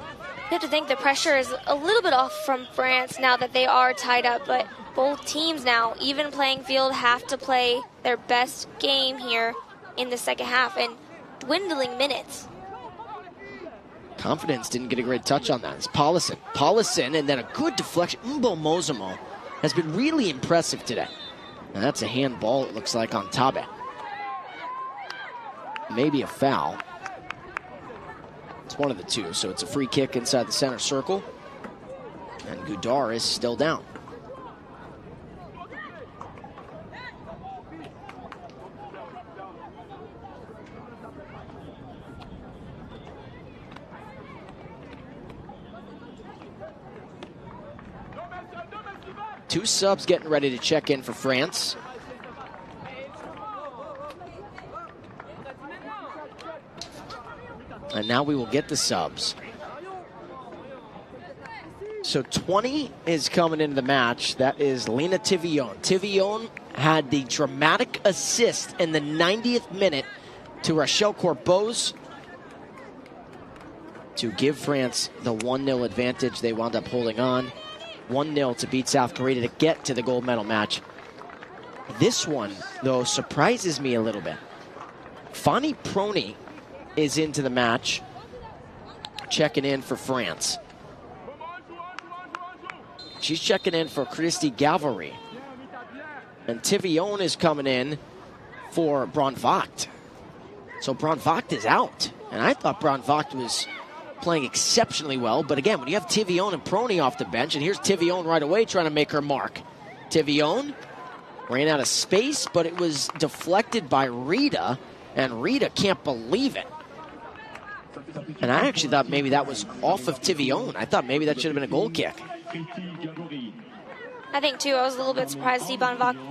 have to think the pressure is a little bit off from France now that they are tied up, but both teams now, even playing field, have to play their best game here in the second half and dwindling minutes. Confidence didn't get a great touch on that. It's Paulison. Paulison, and then a good deflection. Mbo Mozamo has been really impressive today. Now that's a handball, it looks like, on Tabe. Maybe a foul. It's one of the two, so it's a free kick inside the center circle. And Goudart is still down. Two subs getting ready to check in for France. And now we will get the subs. So 20 is coming into the match. That is Lena Tivillon. Tivillon had the dramatic assist in the 90th minute to Rachel Corbeau's to give France the 1-0 advantage. They wound up holding on. 1-0 to beat South Korea to get to the gold medal match. This one, though, surprises me a little bit. Fanny Prony is into the match, checking in for France. She's checking in for Christy Gavary. And Tivillon is coming in for Braun Vogt. So Braun Vogt is out. And I thought Braun Vogt was playing exceptionally well. But again, when you have Tivione and Prony off the bench, and here's Tivione right away trying to make her mark. Tivione ran out of space, but it was deflected by Rita, and Rita can't believe it. And I actually thought maybe that was off of Tivione. I thought maybe that should have been a goal kick. I think, too, I was a little bit surprised to see Braun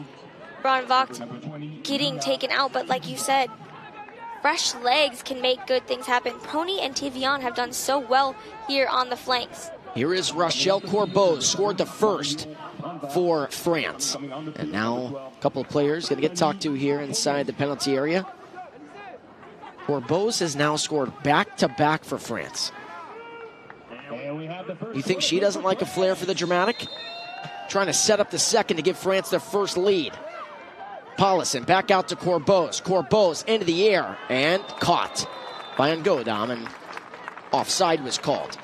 Vogt getting taken out. But like you said, fresh legs can make good things happen. Prony and Tivione have done so well here on the flanks. Here is Rochelle Corbeau, scored the first for France. And now a couple of players going to get talked to here inside the penalty area. Corbeau has now scored back-to-back for France. You think she doesn't like a flair for the dramatic? Trying to set up the second to give France their first lead. Paulison back out to Corbeau. Corbeau's into the air and caught by Ngodam, and offside was called.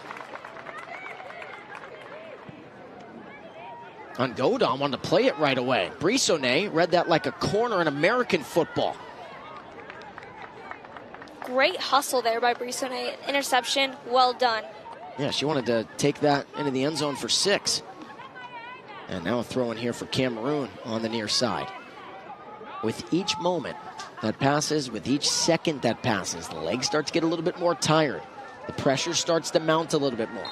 Ngodam wanted to play it right away. Brissonnet read that like a corner in American football. Great hustle there by Brissonnet. Interception, well done. Yeah, she wanted to take that into the end zone for 6. And now a throw in here for Cameroon on the near side. With each moment that passes, with each second that passes, the legs start to get a little bit more tired. The pressure starts to mount a little bit more.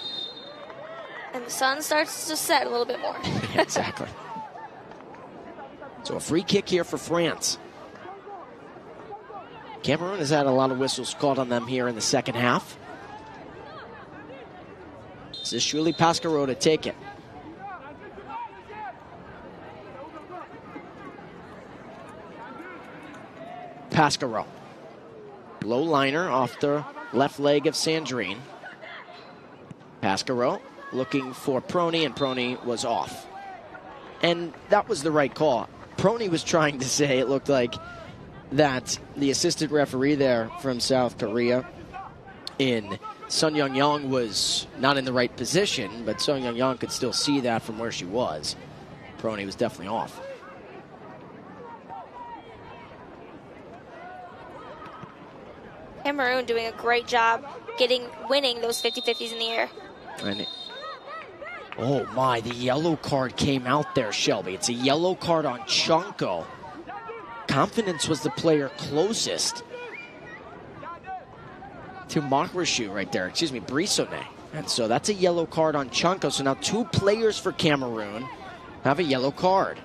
And the sun starts to set a little bit more. Exactly. So a free kick here for France. Cameroon has had a lot of whistles called on them here in the second half. This is Julie Pasquarot to take it. Pasquarot. Low liner off the left leg of Sandrine. Pasquarot looking for Prony, and Prony was off. And that was the right call. Prony was trying to say, it looked like, that the assistant referee there from South Korea in Sun Young was not in the right position, but Sun Young could still see that from where she was. Prony was definitely off. Cameroon doing a great job winning those 50-50s in the air. And oh my, the yellow card came out there, Shelby. It's a yellow card on Chunko. Confidence was the player closest to Makrashu right there. Excuse me, Brissonnet. And so that's a yellow card on Chunko. So now 2 players for Cameroon have a yellow card.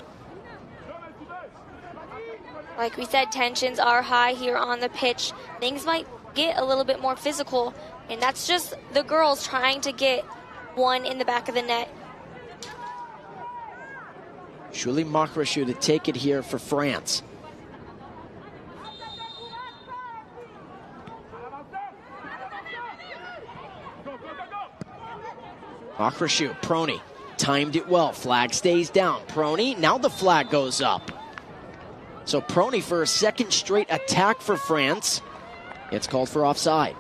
Like we said, tensions are high here on the pitch. Things might get a little bit more physical, and that's just the girls trying to get one in the back of the net. Julie Makrashu to take it here for France. Makrashu, Prony, timed it well. Flag stays down. Prony, now the flag goes up. So Prony for a second straight attack for France. It's called for offside.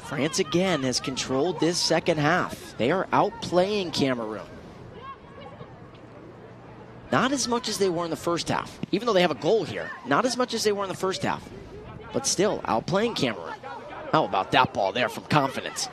France again has controlled this second half. They are outplaying Cameroon. Not as much as they were in the first half. Even though they have a goal here. Not as much as they were in the first half. But still, outplaying Cameroon. How about that ball there from Confidence?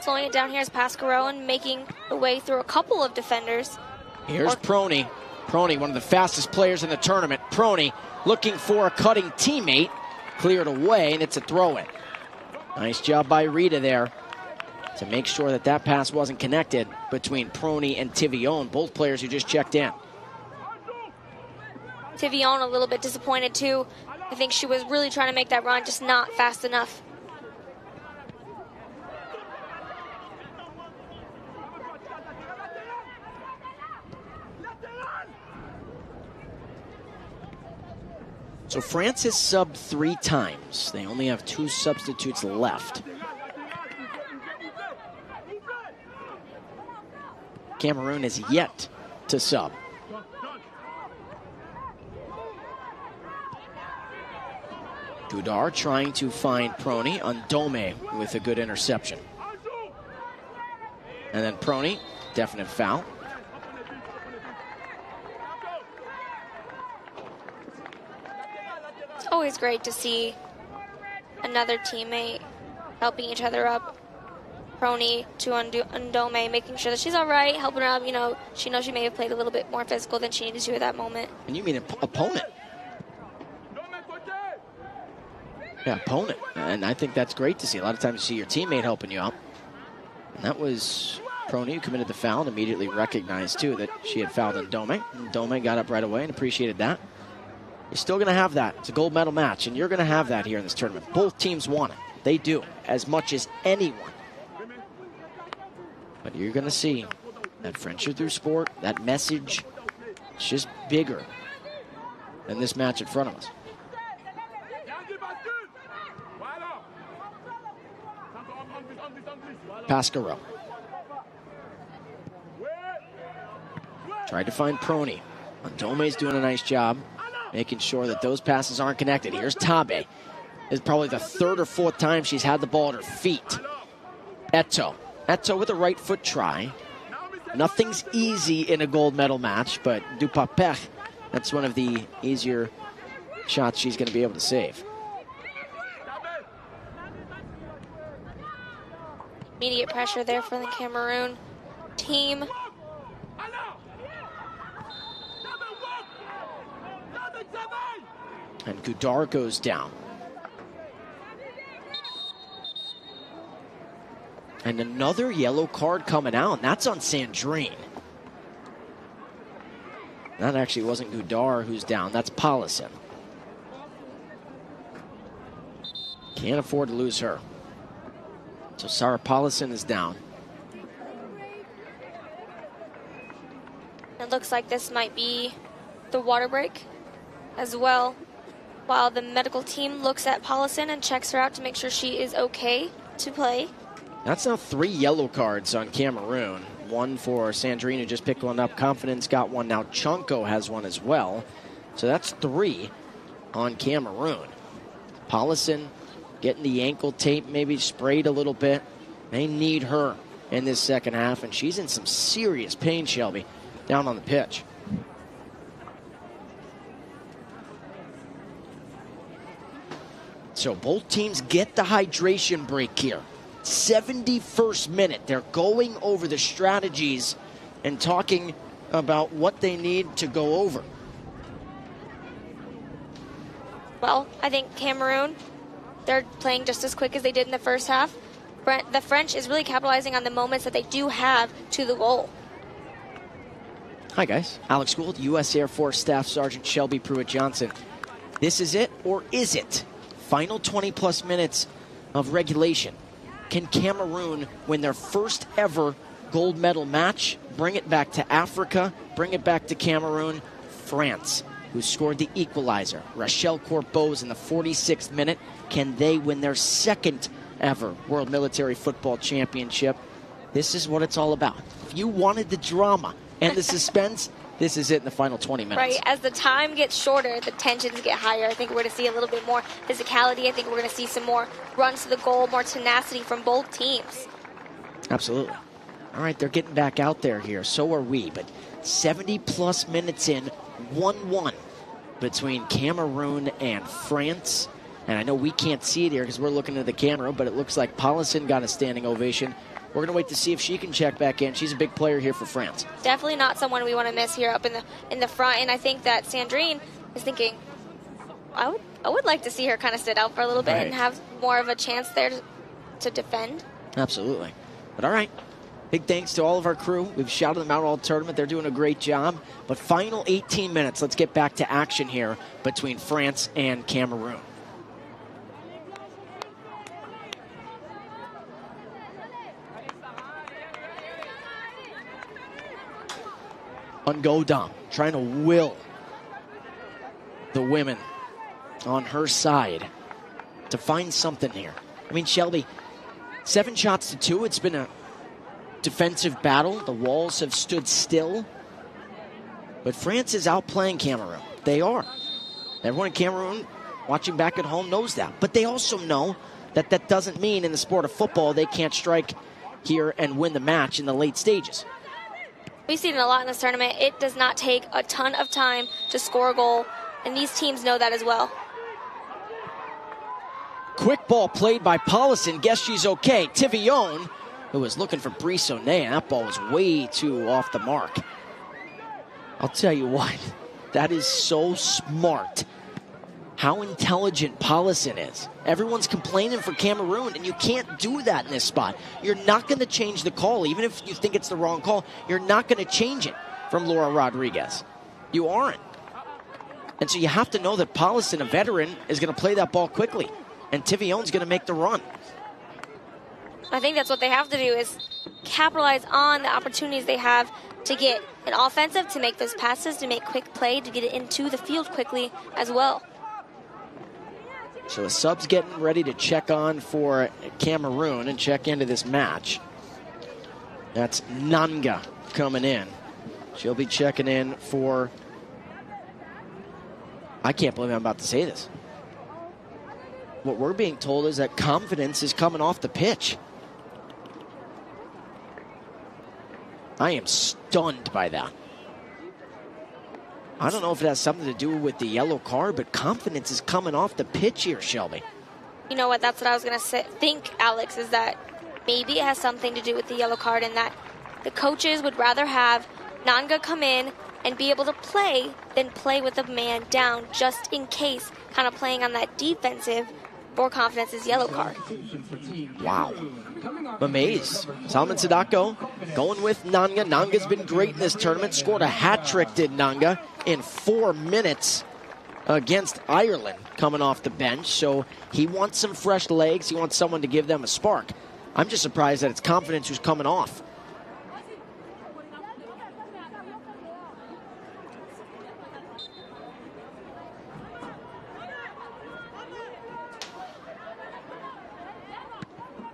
Slowing it down here is Pasquarot and making the way through a couple of defenders. Here's Prony. Prony, one of the fastest players in the tournament. Prony looking for a cutting teammate. Cleared away, and it's a throw-in. Nice job by Rita there to make sure that that pass wasn't connected between Prony and Tivione, both players who just checked in. Tivione a little bit disappointed too. I think she was really trying to make that run, just not fast enough. So France has subbed 3 times. They only have 2 substitutes left. Cameroon is yet to sub. Goudart trying to find Prony. Ndome with a good interception. And then Prony, definite foul. It's always great to see another teammate helping each other up. Prony to Ndome, making sure that she's all right, helping her out. You know, she knows she may have played a little bit more physical than she needed to at that moment. And you mean opponent? Yeah, opponent. And I think that's great to see. A lot of times you see your teammate helping you out. And that was Prony who committed the foul and immediately recognized, too, that she had fouled Ndome. Ndome got up right away and appreciated that. You're still going to have that. It's a gold medal match, and you're going to have that here in this tournament. Both teams want it. They do, as much as anyone. But you're going to see that friendship through sport, that message, it's just bigger than this match in front of us. Pasquarello. Tried to find Prony. Ndome's doing a nice job making sure that those passes aren't connected. Here's Tabe. This is probably the 3rd or 4th time she's had the ball at her feet. Eto with a right foot try. Nothing's easy in a gold medal match, but Dupapech, that's one of the easier shots she's going to be able to save. Immediate pressure there for the Cameroon team. And Goudart goes down. And another yellow card coming out, and that's on Sandrine. That actually wasn't Goudart who's down, that's Paulison. Can't afford to lose her. So Sarah Paulison is down. It looks like this might be the water break as well. While the medical team looks at Paulison and checks her out to make sure she is okay to play. That's now 3 yellow cards on Cameroon. One for Sandrine, who just picked one up. Confidence got one. Now Chunko has one as well. So that's 3 on Cameroon. Paulison getting the ankle tape maybe sprayed a little bit. They need her in this second half, and she's in some serious pain, Shelby, down on the pitch. So both teams get the hydration break here. 71st minute. They're going over the strategies and talking about what they need to go over. Well, I think Cameroon, they're playing just as quick as they did in the first half. The French is really capitalizing on the moments that they do have to the goal. Hi, guys. Alex Gould, U.S. Air Force Staff Sergeant Shelby Pruitt-Johnson. This is it, or is it? Final 20-plus minutes of regulation. Can Cameroon win their first ever gold medal match, bring it back to Africa, bring it back to Cameroon? France, who scored the equalizer. Rachel Corbeau's in the 46th minute. Can they win their second ever World Military Football Championship? This is what it's all about. If you wanted the drama and the suspense, this is it in the final 20 minutes. Right, as the time gets shorter, the tensions get higher. I think we're going to see a little bit more physicality. I think we're going to see some more runs to the goal, more tenacity from both teams. Absolutely. All right, they're getting back out there here. So are we. But 70-plus minutes in, 1-1 between Cameroon and France. And I know we can't see it here because we're looking at the camera, but it looks like Paulison got a standing ovation. We're going to wait to see if she can check back in. She's a big player here for France. Definitely not someone we want to miss here up in the front. And I think that Sandrine is thinking, I would like to see her kind of sit out for a little bit and have more of a chance there to defend. Absolutely. But all right. Big thanks to all of our crew. We've shouted them out all tournament. They're doing a great job. But final 18 minutes. Let's get back to action here between France and Cameroon. Ungodam trying to will the women on her side to find something here. I mean, Shelby, 7 shots to 2. It's been a defensive battle. The walls have stood still. But France is outplaying Cameroon. They are. Everyone in Cameroon watching back at home knows that. But they also know that that doesn't mean in the sport of football they can't strike here and win the match in the late stages. We've seen it a lot in this tournament. It does not take a ton of time to score a goal, and these teams know that as well. Quick ball played by Paulison. Guess she's okay. Tivillon, who was looking for Brissonnet, and that ball was way too off the mark. I'll tell you what, that is so smart. How intelligent Paulison is. Everyone's complaining for Cameroon, and you can't do that in this spot. You're not going to change the call, even if you think it's the wrong call. You're not going to change it from Laura Rodriguez. You aren't. And so you have to know that Paulison, a veteran, is going to play that ball quickly, and Tivillon's going to make the run. I think that's what they have to do, is capitalize on the opportunities they have to get an offensive, to make those passes, to make quick play, to get it into the field quickly as well. So the subs getting ready to check on for Cameroon and check into this match. That's Nanga coming in. She'll be checking in for... I can't believe I'm about to say this. What we're being told is that confidence is coming off the pitch. I am stunned by that. I don't know if it has something to do with the yellow card, but confidence is coming off the pitch here, Shelby. You know what, that's what I was going to think, Alex, is that maybe it has something to do with the yellow card, and that the coaches would rather have Nanga come in and be able to play than play with a man down, just in case, kind of playing on that defensive, more confidence is yellow card. Wow. I'm amazed. Salman Sadako going with Nanga. Nanga's been great in this tournament. Scored a hat trick, did Nanga, in 4 minutes against Ireland coming off the bench. So he wants some fresh legs. He wants someone to give them a spark. I'm just surprised that it's confidence who's coming off.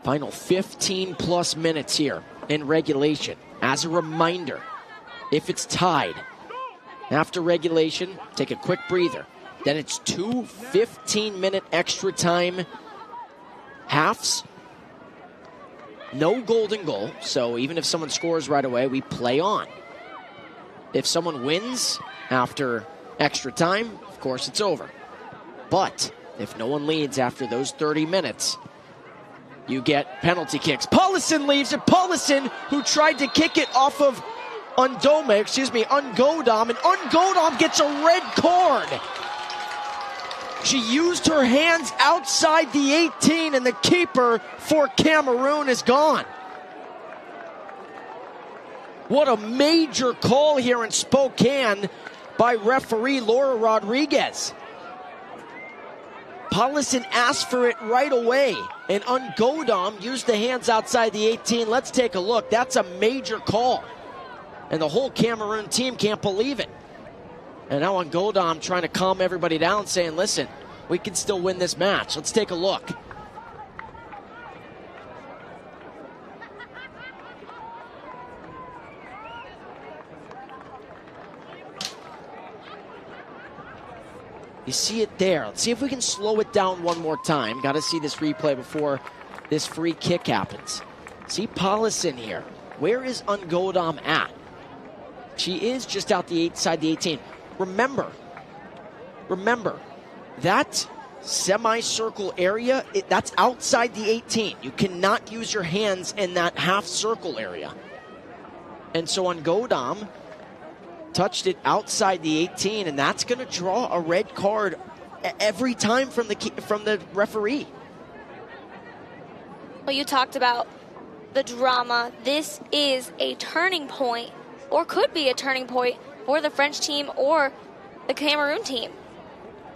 Final 15-plus minutes here in regulation. As a reminder, if it's tied after regulation, take a quick breather. Then it's 2 15-minute extra time halves. No golden goal, so even if someone scores right away, we play on. If someone wins after extra time, of course it's over. But if no one leads after those 30 minutes, you get penalty kicks. Paulison leaves it. Paulison, who tried to kick it off of Ungodom, and Ungodom gets a red card. She used her hands outside the 18, and the keeper for Cameroon is gone. What a major call here in Spokane by referee Laura Rodriguez. Paulison asked for it right away, and Ungodom used the hands outside the 18. Let's take a look. That's a major call, and the whole Cameroon team can't believe it. And now Ungodom trying to calm everybody down, saying, listen, we can still win this match. Let's take a look. You see it there. Let's see if we can slow it down one more time. Got to see this replay before this free kick happens. See Paulison here. Where is Ungodom at? She is just outside the 18. Remember, that semicircle area, that's outside the 18. You cannot use your hands in that half circle area. And so Ungodom touched it outside the 18, and that's going to draw a red card every time from the referee. Well, you talked about the drama. This is a turning point, or could be a turning point, for the French team or the Cameroon team.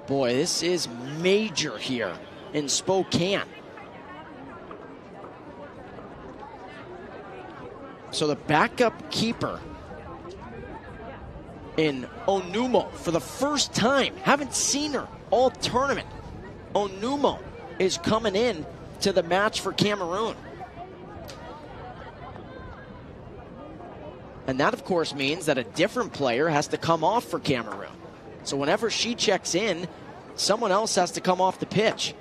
Boy, this is major here in Spokane. So the backup keeper in Onumo for the first time. Haven't seen her all tournament. Onumo is coming in to the match for Cameroon. And that, of course, means that a different player has to come off for Cameroon. So whenever she checks in, someone else has to come off the pitch.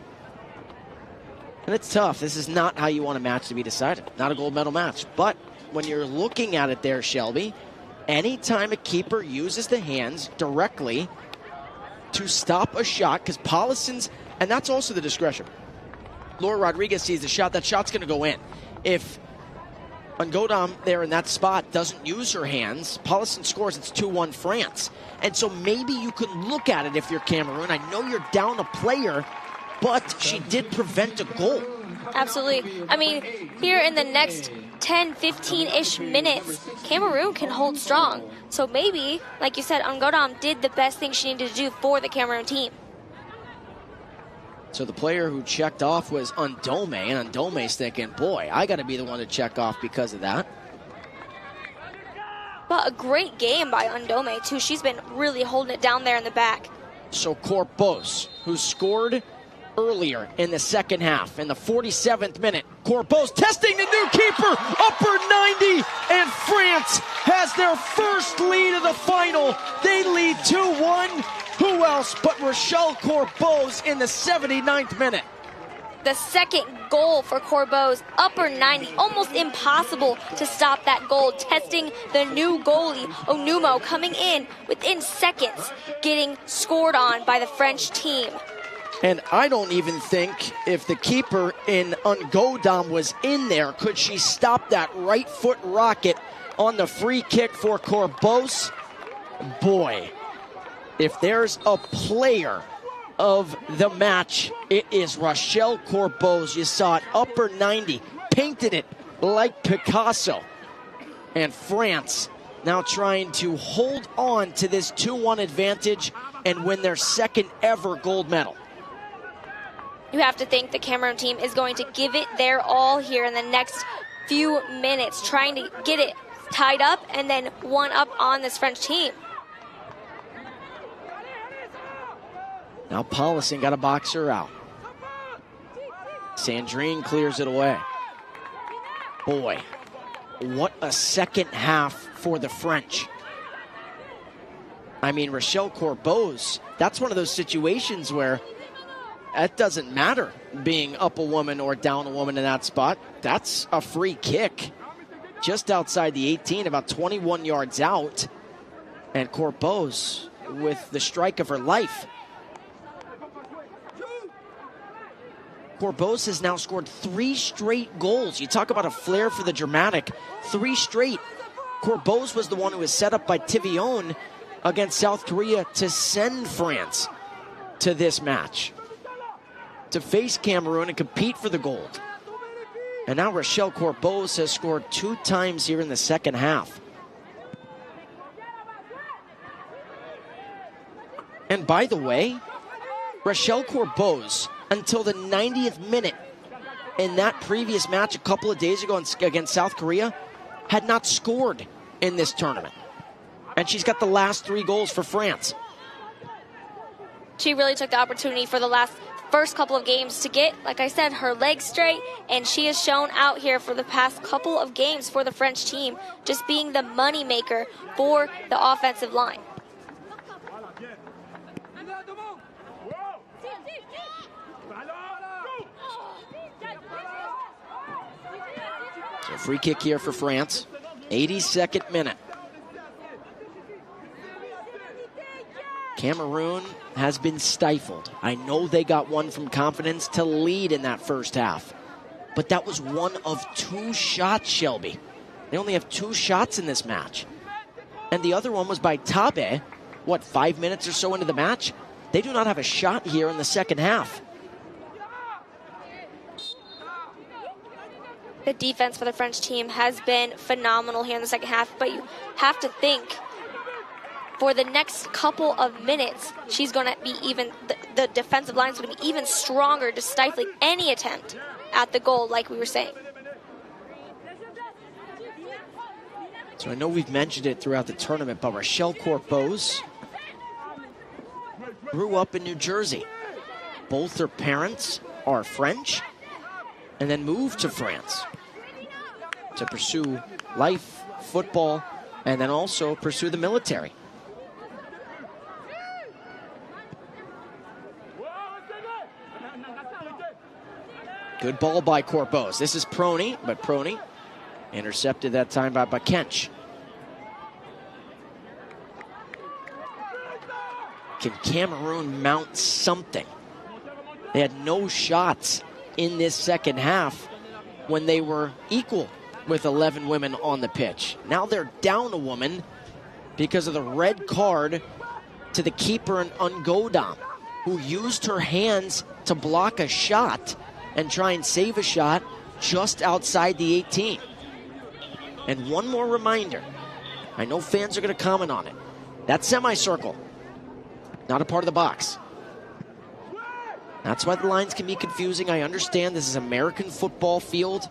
And it's tough. This is not how you want a match to be decided. Not a gold medal match. But when you're looking at it there, Shelby, anytime a keeper uses the hands directly to stop a shot, because Paulison's, and that's also the discretion. Laura Rodriguez sees the shot, that shot's going to go in. If Ngodam there in that spot doesn't use her hands, Paulison scores, it's 2-1 France. And so maybe you could look at it if you're Cameroon. I know you're down a player, but she did prevent a goal. Absolutely. I mean, here in the next 10, 15-ish minutes, Cameroon can hold strong. So maybe, like you said, Ngodam did the best thing she needed to do for the Cameroon team. So the player who checked off was Ndome, and Ndome's thinking, boy, I got to be the one to check off because of that. But a great game by Ndome, too. She's been really holding it down there in the back. So Corpos, who scored earlier in the second half, in the 47th minute. Corpos testing the new keeper, upper 90, and France has their first lead of the final. They lead 2-1. Who else but Rochelle Corpos in the 79th minute? The second goal for Corpos, upper 90, almost impossible to stop that goal. Testing the new goalie, Onumo, coming in within seconds, getting scored on by the French team. And I don't even think if the keeper in Ngodam was in there, could she stop that right foot rocket on the free kick for Corpos? Boy, if there's a player of the match, it is Rochelle Corpos. You saw it, upper 90, painted it like Picasso. And France now trying to hold on to this 2-1 advantage and win their second ever gold medal. You have to think the Cameroon team is going to give it their all here in the next few minutes, trying to get it tied up and then one up on this French team. Now Paulison got to box her out. Sandrine clears it away. Boy, what a second half for the French. I mean, Rochelle Corpos, that's one of those situations where it doesn't matter being up a woman or down a woman in that spot. That's a free kick just outside the 18, about 21 yards out. And Corpos with the strike of her life. Corpos has now scored 3 straight goals. You talk about a flair for the dramatic. 3 straight. Corpos was the one who was set up by Tivion against South Korea to send France to this match, to face Cameroon and compete for the gold. And now Rochelle Corpos has scored 2 times here in the second half. And by the way, Rochelle Corpos, until the 90th minute in that previous match a couple of days ago against South Korea, had not scored in this tournament. And she's got the last 3 goals for France. She really took the opportunity for the first couple of games to get, like I said, her legs straight, and she has shown out here for the past couple of games for the French team, just being the money maker for the offensive line. So free kick here for France, 82nd minute. Cameroon has been stifled. I know they got one from confidence to lead in that first half, but that was one of 2 shots, Shelby. They only have 2 shots in this match. And the other one was by Tabe, 5 minutes or so into the match? They do not have a shot here in the second half. The defense for the French team has been phenomenal here in the second half, but you have to think for the next couple of minutes, she's going to be the defensive line is going to be even stronger, just stifling any attempt at the goal, like we were saying. So I know we've mentioned it throughout the tournament, but Rochelle Corpos grew up in New Jersey. Both their parents are French and then moved to France to pursue life, football, and then also pursue the military. Good ball by Corbose. This is Prony, but Prony intercepted that time by Kench. Can Cameroon mount something? They had no shots in this second half when they were equal with 11 women on the pitch. Now they're down a woman because of the red card to the keeper in Ungodam, who used her hands to block a shot and try and save a shot just outside the 18. And one more reminder, I know fans are going to comment on it. That semicircle, not a part of the box. That's why the lines can be confusing. I understand this is American football field.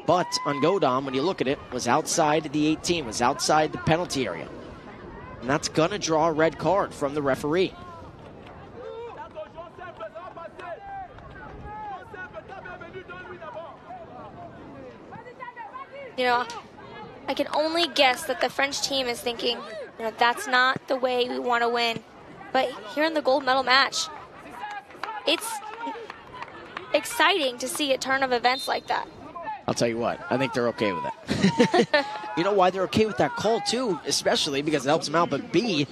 But Ungodam, when you look at it, was outside the 18, was outside the penalty area. And that's going to draw a red card from the referee. You know, I can only guess that the French team is thinking, you know, that's not the way we want to win. But here in the gold medal match, it's exciting to see a turn of events like that. I'll tell you what, I think they're okay with it. You know why they're okay with that call, too? Especially because it helps them out. But B,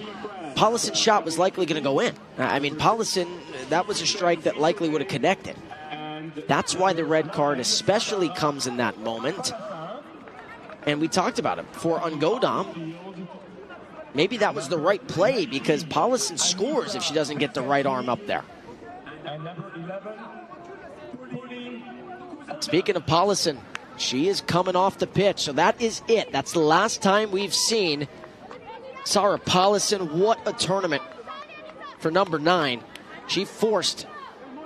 Paulison's shot was likely going to go in. I mean, Paulison, that was a strike that likely would have connected. That's why the red card especially comes in that moment. And we talked about it. For Ungodam, maybe that was the right play because Paulison scores if she doesn't get the right arm up there. Speaking of Paulison, she is coming off the pitch, so that is it. That's the last time we've seen Sarah Paulison. What a tournament for number 9. She forced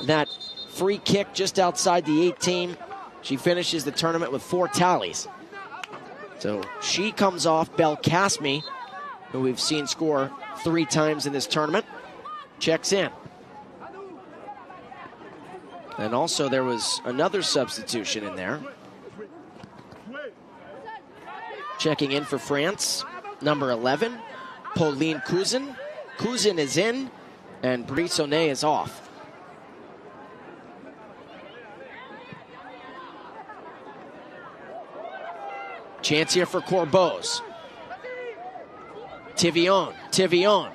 that free kick just outside the 18. She finishes the tournament with 4 tallies. So she comes off Belkacemi, who we've seen score 3 times in this tournament, checks in. And also there was another substitution in there. Checking in for France, number 11, Pauline Cousin. Cousin is in, and Brissonnet is off. Chance here for Corbose. Tivion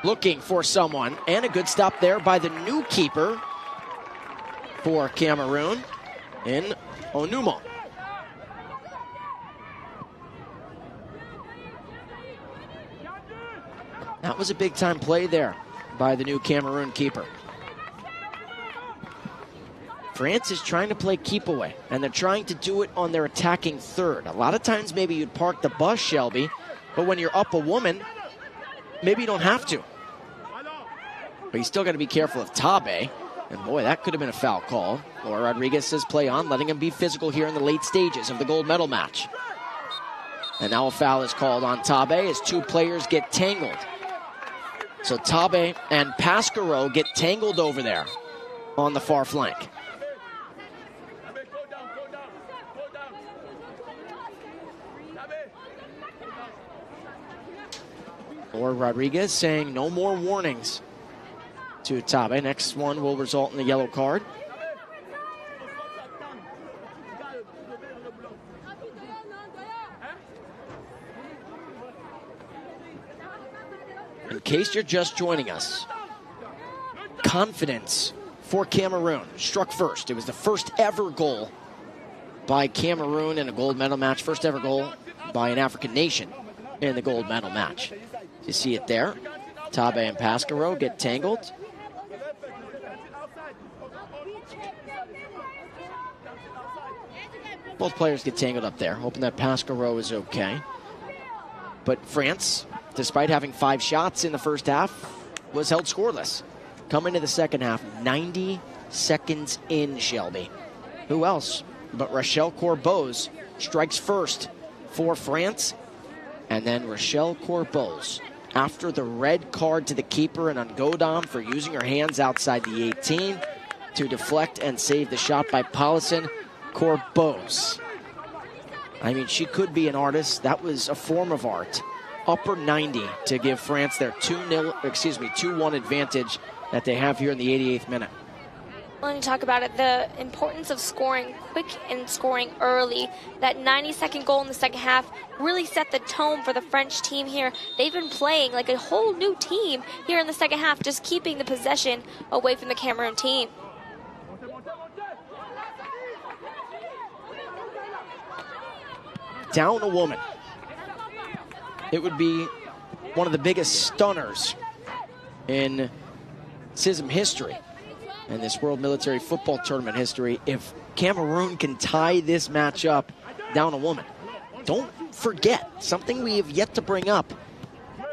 looking for someone, and a good stop there by the new keeper for Cameroon in Onumo. That was a big-time play there by the new Cameroon keeper. France is trying to play keep away, and they're trying to do it on their attacking third. A lot of times maybe you'd park the bus, Shelby, but when you're up a woman, maybe you don't have to. But you still got to be careful of Tabe. And boy, that could have been a foul call. Laura Rodriguez says play on, letting him be physical here in the late stages of the gold medal match. And now a foul is called on Tabe as 2 players get tangled. So Tabe and Pasquero get tangled over there on the far flank. Laura Rodriguez saying no more warnings to Tabe. Next one will result in a yellow card. In case you're just joining us, confidence for Cameroon struck first. It was the first ever goal by Cameroon in a gold medal match. First ever goal by an African nation in the gold medal match. You see it there. Tabe and Pasquero get tangled. Both players get tangled up there, hoping that Pasquero is okay. But France, despite having 5 shots in the first half, was held scoreless. Coming to the second half, 90 seconds in, Shelby. Who else but Rachel Corbose strikes first for France, and then Rachel Corbose after the red card to the keeper and Ungodam for using her hands outside the 18 to deflect and save the shot by Paulison Corbos. I mean, she could be an artist. That was a form of art. Upper 90 to give France their 2-1 advantage that they have here in the 88th minute. When you talk about it, the importance of scoring quick and scoring early. That 90-second goal in the second half really set the tone for the French team here. They've been playing like a whole new team here in the second half, just keeping the possession away from the Cameroon team. Down a woman. It would be one of the biggest stunners in CISM history and this World Military Football Tournament history if Cameroon can tie this match up down a woman. Don't forget, something we have yet to bring up,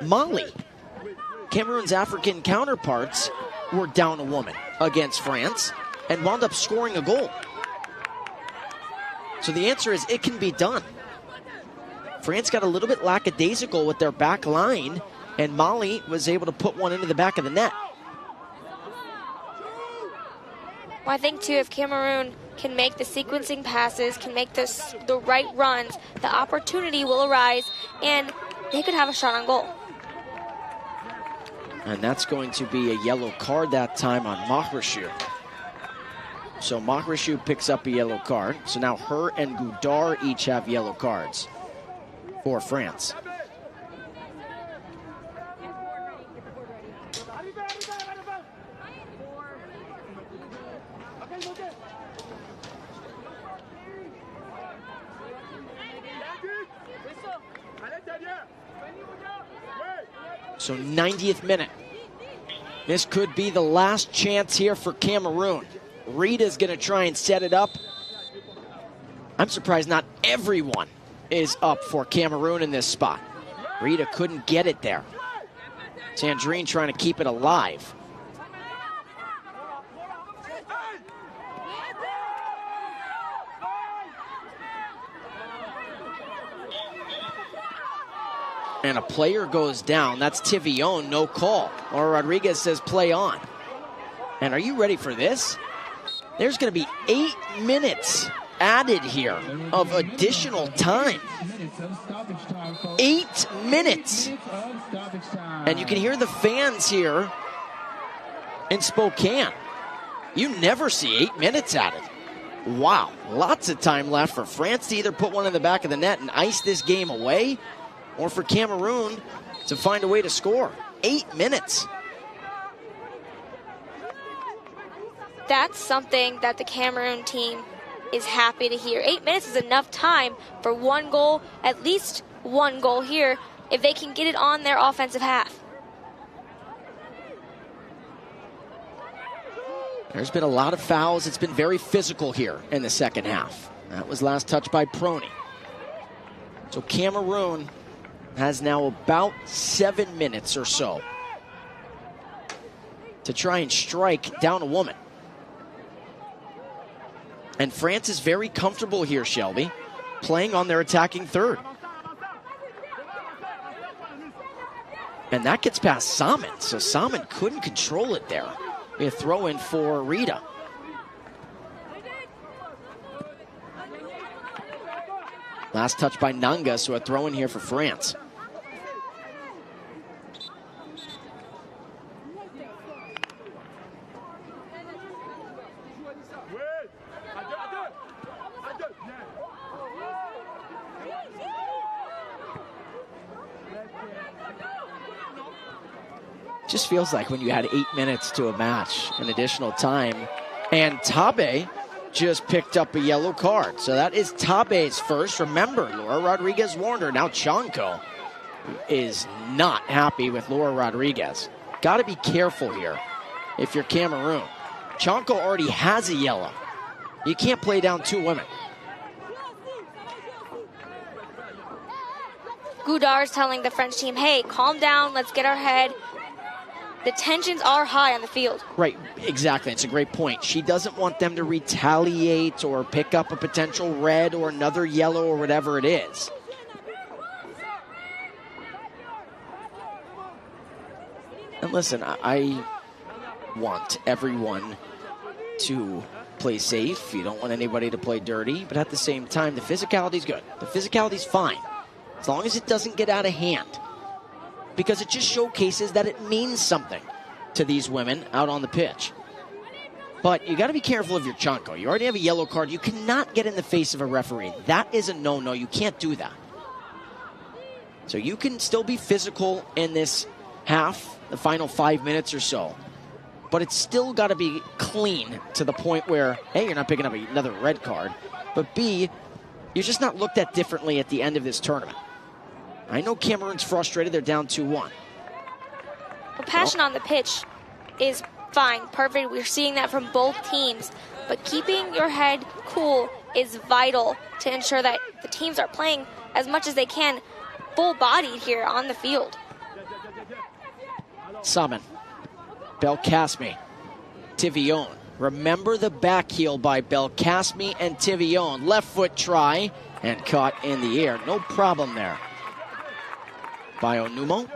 Mali. Cameroon's African counterparts were down a woman against France and wound up scoring a goal. So the answer is it can be done. France got a little bit lackadaisical with their back line, and Mali was able to put one into the back of the net. Well, I think, too, if Cameroon can make the sequencing passes, can make the right runs, the opportunity will arise, and they could have a shot on goal. And that's going to be a yellow card that time on Mahreshu. So Mahreshu picks up a yellow card. So now her and Goudard each have yellow cards for France. So 90th minute. This could be the last chance here for Cameroon. Rita's going to try and set it up. I'm surprised not everyone is up for Cameroon in this spot. Rita couldn't get it there. Sandrine trying to keep it alive. And a player goes down. That's Tivion, no call. Or Rodriguez says play on. And are you ready for this? There's going to be 8 minutes added here of additional time. 8 minutes. And you can hear the fans here in Spokane. You never see 8 minutes added. Wow, lots of time left for France to either put one in the back of the net and ice this game away, or for Cameroon to find a way to score. 8 minutes. That's something that the Cameroon team is happy to hear. 8 minutes is enough time for one goal, at least one goal here, if they can get it on their offensive half. There's been a lot of fouls. It's been very physical here in the second half. That was last touched by Prony. So Cameroon has now about 7 minutes or so to try and strike down a woman. And France is very comfortable here, Shelby, playing on their attacking third. And that gets past Salmon, so Salmon couldn't control it there. A throw in for Rita. Last touch by Nanga, so a throw in here for France. Just feels like when you had 8 minutes to a match, an additional time. And Tabe just picked up a yellow card. So that is Tabe's first. Remember, Laura Rodriguez warned her. Now Chanko is not happy with Laura Rodriguez. Got to be careful here if you're Cameroon. Chanko already has a yellow. You can't play down 2 women. Goudard's telling the French team, hey, calm down, let's get our head. The tensions are high on the field. Right, exactly. It's a great point. She doesn't want them to retaliate or pick up a potential red or another yellow or whatever it is. Listen, I want everyone to play safe. You don't want anybody to play dirty. But at the same time, the physicality's good. The physicality's fine. As long as it doesn't get out of hand. Because it just showcases that it means something to these women out on the pitch. But you got to be careful of your chonko. You already have a yellow card. You cannot get in the face of a referee. That is a no-no. You can't do that. So you can still be physical in this half, the final 5 minutes or so. But it's still got to be clean to the point where, A, you're not picking up another red card, but B, you're just not looked at differently at the end of this tournament. I know Cameroon's frustrated. They're down 2-1. Well, passion on the pitch is fine, perfect. We're seeing that from both teams. But keeping your head cool is vital to ensure that the teams are playing as much as they can full-bodied here on the field. Summon. Belkacemi. Tivillon. Remember the back heel by Belkacemi and Tivillon. Left foot try and caught in the air. No problem there. By Onumo.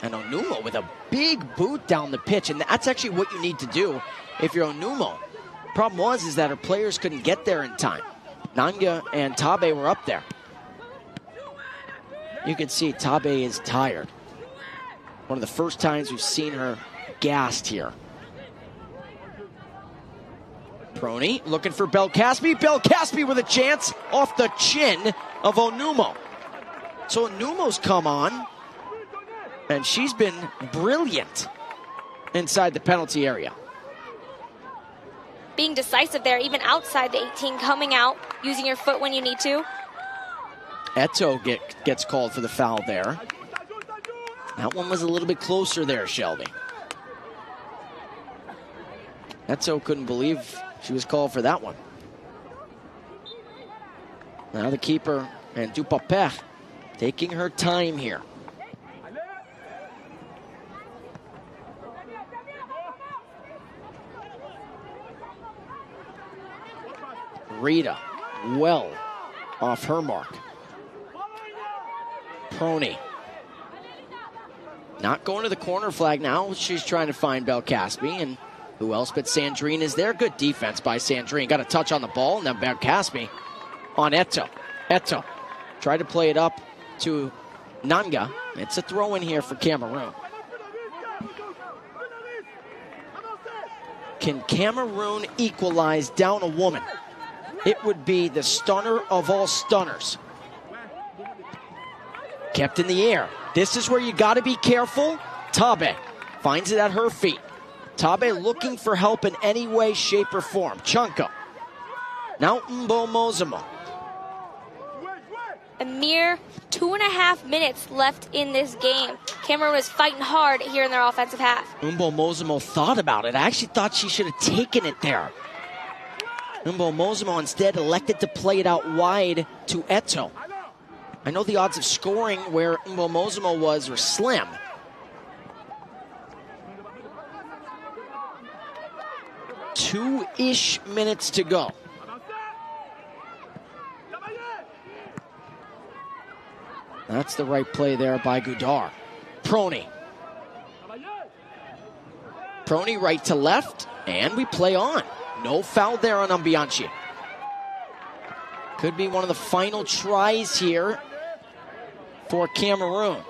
And Onumo with a big boot down the pitch. And that's actually what you need to do if you're Onumo. Problem was that her players couldn't get there in time. Nanga and Tabe were up there. You can see Tabe is tired. One of the first times we've seen her gassed here. Prony looking for Belkacemi. Belkacemi with a chance off the chin of Onumo. So Onumo's come on, and she's been brilliant inside the penalty area. Being decisive there, even outside the 18, coming out, using your foot when you need to. Eto gets called for the foul there. That one was a little bit closer there, Shelby. Eto couldn't believe she was called for that one. Now the keeper and Dupapech taking her time here. Rita well off her mark. Prony. Not going to the corner flag now. She's trying to find Belkacemi, and who else but Sandrine is there? Good defense by Sandrine. Got a touch on the ball, and then Belkacemi on Eto. Eto tried to play it up to Nanga. It's a throw in here for Cameroon. Can Cameroon equalize down a woman? It would be the stunner of all stunners. Kept in the air. This is where you got to be careful. Tabe finds it at her feet. Tabe looking for help in any way, shape, or form. Chunko. Now Mbomozamo. A mere 2.5 minutes left in this game. Cameroon is fighting hard here in their offensive half. Mbomozamo thought about it. I actually thought she should have taken it there. Mbomozamo instead elected to play it out wide to Eto. I know the odds of scoring where Mbomozamo was were slim. Two-ish minutes to go. That's the right play there by Goudart. Prony. Prony right to left, and we play on. No foul there on Ambianchi. Could be one of the final tries here for Cameroon.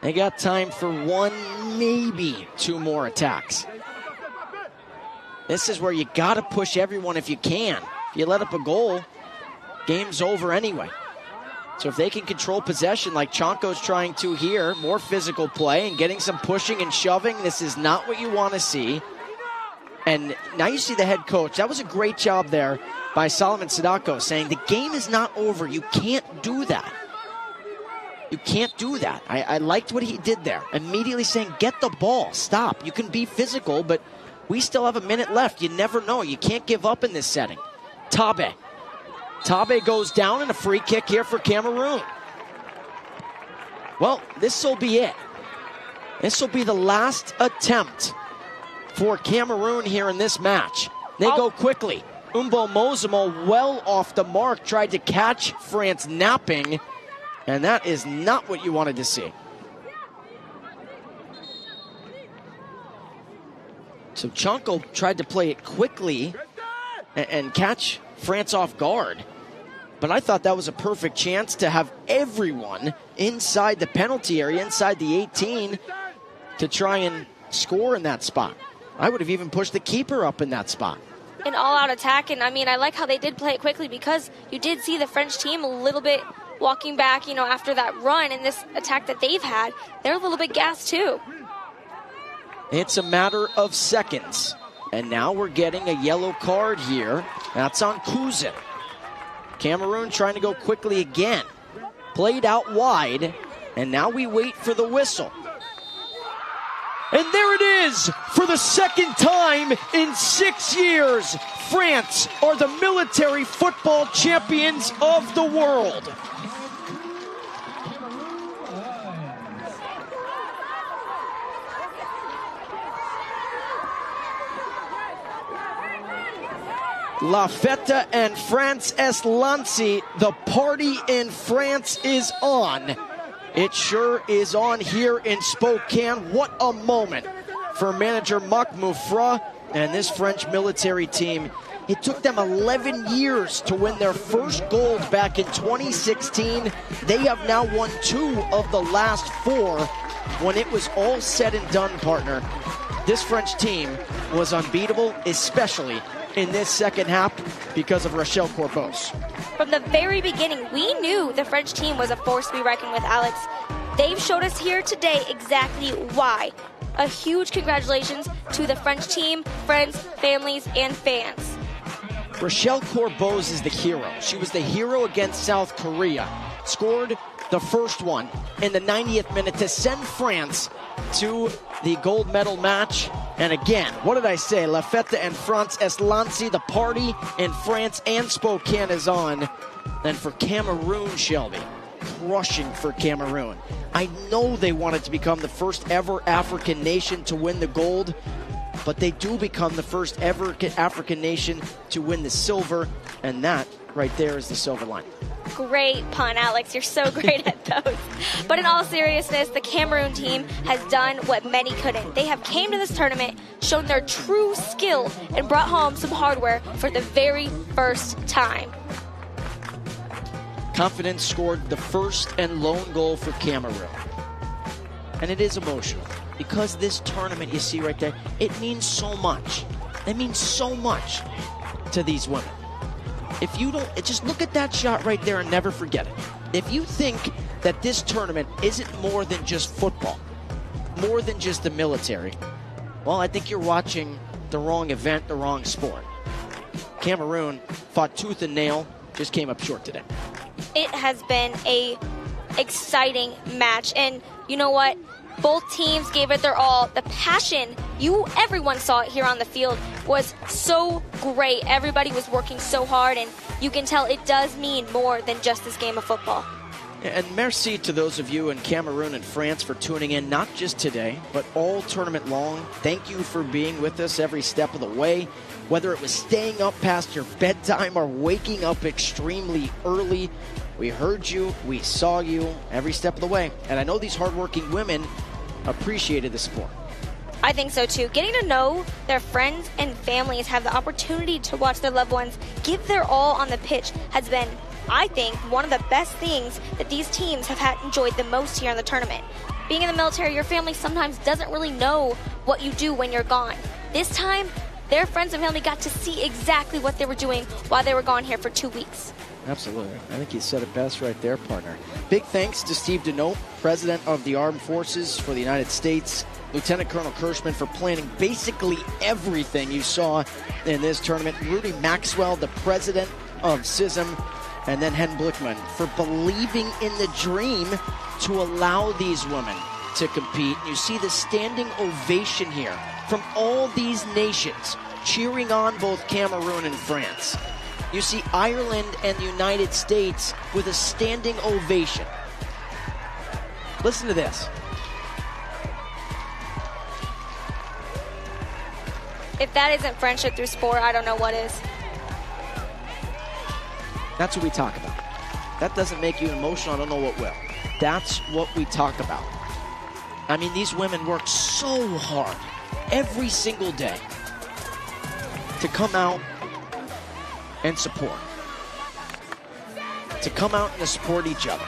They got time for one, maybe two more attacks. This is where you got to push everyone if you can. If you let up a goal, game's over anyway. So if they can control possession like Chonko's trying to here, more physical play and getting some pushing and shoving, this is not what you want to see. And now you see the head coach. That was a great job there by Solomon Sadako saying the game is not over. You can't do that. You can't do that. I liked what he did there. Immediately saying, get the ball. Stop. You can be physical, but we still have a minute left. You never know. You can't give up in this setting. Tabe. Tabe goes down and a free kick here for Cameroon. Well, this will be it. This will be the last attempt for Cameroon here in this match. They go quickly. Mbomozamo well off the mark, tried to catch France napping, and that is not what you wanted to see. So Chonko tried to play it quickly and catch France off guard. But I thought that was a perfect chance to have everyone inside the penalty area, inside the 18, to try and score in that spot. I would have even pushed the keeper up in that spot. An all-out attack, and I mean, I like how they did play it quickly because you did see the French team a little bit walking back, you know, after that run and this attack that they've had. They're a little bit gassed too. It's a matter of seconds. And now we're getting a yellow card here. That's on Kuzin. Cameroon trying to go quickly again. Played out wide, and now we wait for the whistle. And there it is, for the second time in 6 years, France are the military football champions of the world. La Fête en France est lancée. The party in France is on. It sure is on here in Spokane. What a moment for manager Marc Moufra and this French military team. It took them 11 years to win their first gold back in 2016. They have now won 2 of the last 4. When it was all said and done, partner, this French team was unbeatable, especially in this second half because of Rachel Corbos. From the very beginning, we knew the French team was a force to be reckoned with, Alex. They've showed us here today exactly why. A huge congratulations to the French team, friends, families, and fans. Rachel Corbos is the hero. She was the hero against South Korea. Scored the first one in the 90th minute to send France to the gold medal match. And again, what did I say? La Fête en France est lancée. The party in France and Spokane is on. And for Cameroon, Shelby, crushing for Cameroon. I know they wanted to become the first ever African nation to win the gold, but they do become the first ever African nation to win the silver, and that right there is the silver line. Great pun, Alex. You're so great at those. But in all seriousness, the Cameroon team has done what many couldn't. They have came to this tournament, shown their true skill, and brought home some hardware for the very first time. Confidence scored the first and lone goal for Cameroon. And it is emotional because this tournament, you see right there, it means so much. It means so much to these women. If you don't, just look at that shot right there and never forget it. If you think that this tournament isn't more than just football, more than just the military, well, I think you're watching the wrong event, the wrong sport. Cameroon fought tooth and nail, just came up short today. It has been a exciting match, and you know what? Both teams gave it their all. The passion, everyone saw it here on the field, was so great. Everybody was working so hard, and you can tell it does mean more than just this game of football. And merci to those of you in Cameroon and France for tuning in, not just today, but all tournament long. Thank you for being with us every step of the way, whether it was staying up past your bedtime or waking up extremely early. We heard you, we saw you every step of the way. And I know these hardworking women appreciated the sport. I think so too. Getting to know their friends and families, have the opportunity to watch their loved ones give their all on the pitch has been, I think, one of the best things that these teams have enjoyed the most here in the tournament. Being in the military, your family sometimes doesn't really know what you do when you're gone. This time, their friends and family got to see exactly what they were doing while they were gone here for 2 weeks. Absolutely. I think you said it best right there, partner. Big thanks to Steve Deneau, President of the Armed Forces for the United States, Lieutenant Colonel Kirschman for planning basically everything you saw in this tournament, Rudy Maxwell, the President of CISM, and then Hen Blickman for believing in the dream to allow these women to compete. You see the standing ovation here from all these nations cheering on both Cameroon and France. You see Ireland and the United States with a standing ovation. Listen to this. If that isn't friendship through sport, I don't know what is. That's what we talk about. That doesn't make you emotional, I don't know what will. That's what we talk about. I mean, these women work so hard every single day. to come out and support. To come out and to support each other.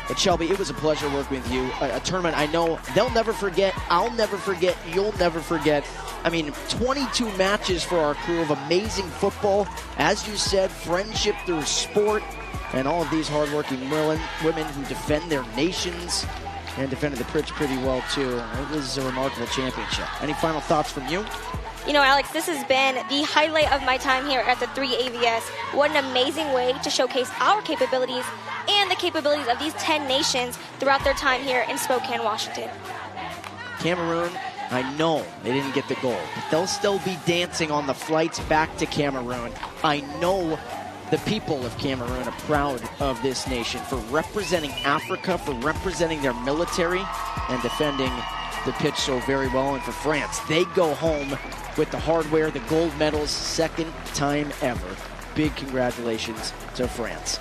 And Shelby, it was a pleasure working with you. A tournament I know they'll never forget, I'll never forget, you'll never forget. I mean, 22 matches for our crew of amazing football. As you said, friendship through sport, and all of these hardworking women who defend their nations and defended the pitch pretty well, too. It was a remarkable championship. Any final thoughts from you? You know, Alex, this has been the highlight of my time here at the 3AVS. What an amazing way to showcase our capabilities and the capabilities of these 10 nations throughout their time here in Spokane, Washington. Cameroon, I know they didn't get the gold, but they'll still be dancing on the flights back to Cameroon. I know the people of Cameroon are proud of this nation for representing Africa, for representing their military and defending the pitch so very well. And for France, they go home with the hardware, the gold medals, second time ever. Big congratulations to France.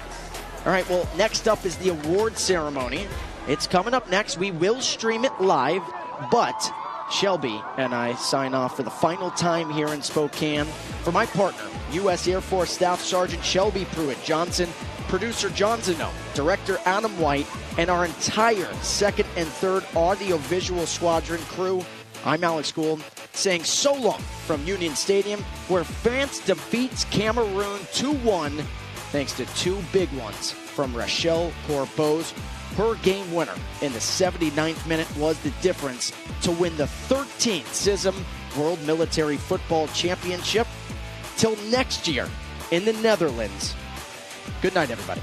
All right, well, next up is the award ceremony. It's coming up next. We will stream it live, but Shelby and I sign off for the final time here in Spokane. For my partner, U.S. Air Force Staff Sergeant Shelby Pruitt-Johnson, producer John Zeno, director Adam White, and our entire second and third audio-visual squadron crew, I'm Alex Gould, saying so long from Union Stadium, where France defeats Cameroon 2-1, thanks to two big ones from Rachel Corbeau's. Her game winner in the 79th minute was the difference to win the 13th CISM World Military Football Championship. Till next year in the Netherlands. Good night, everybody.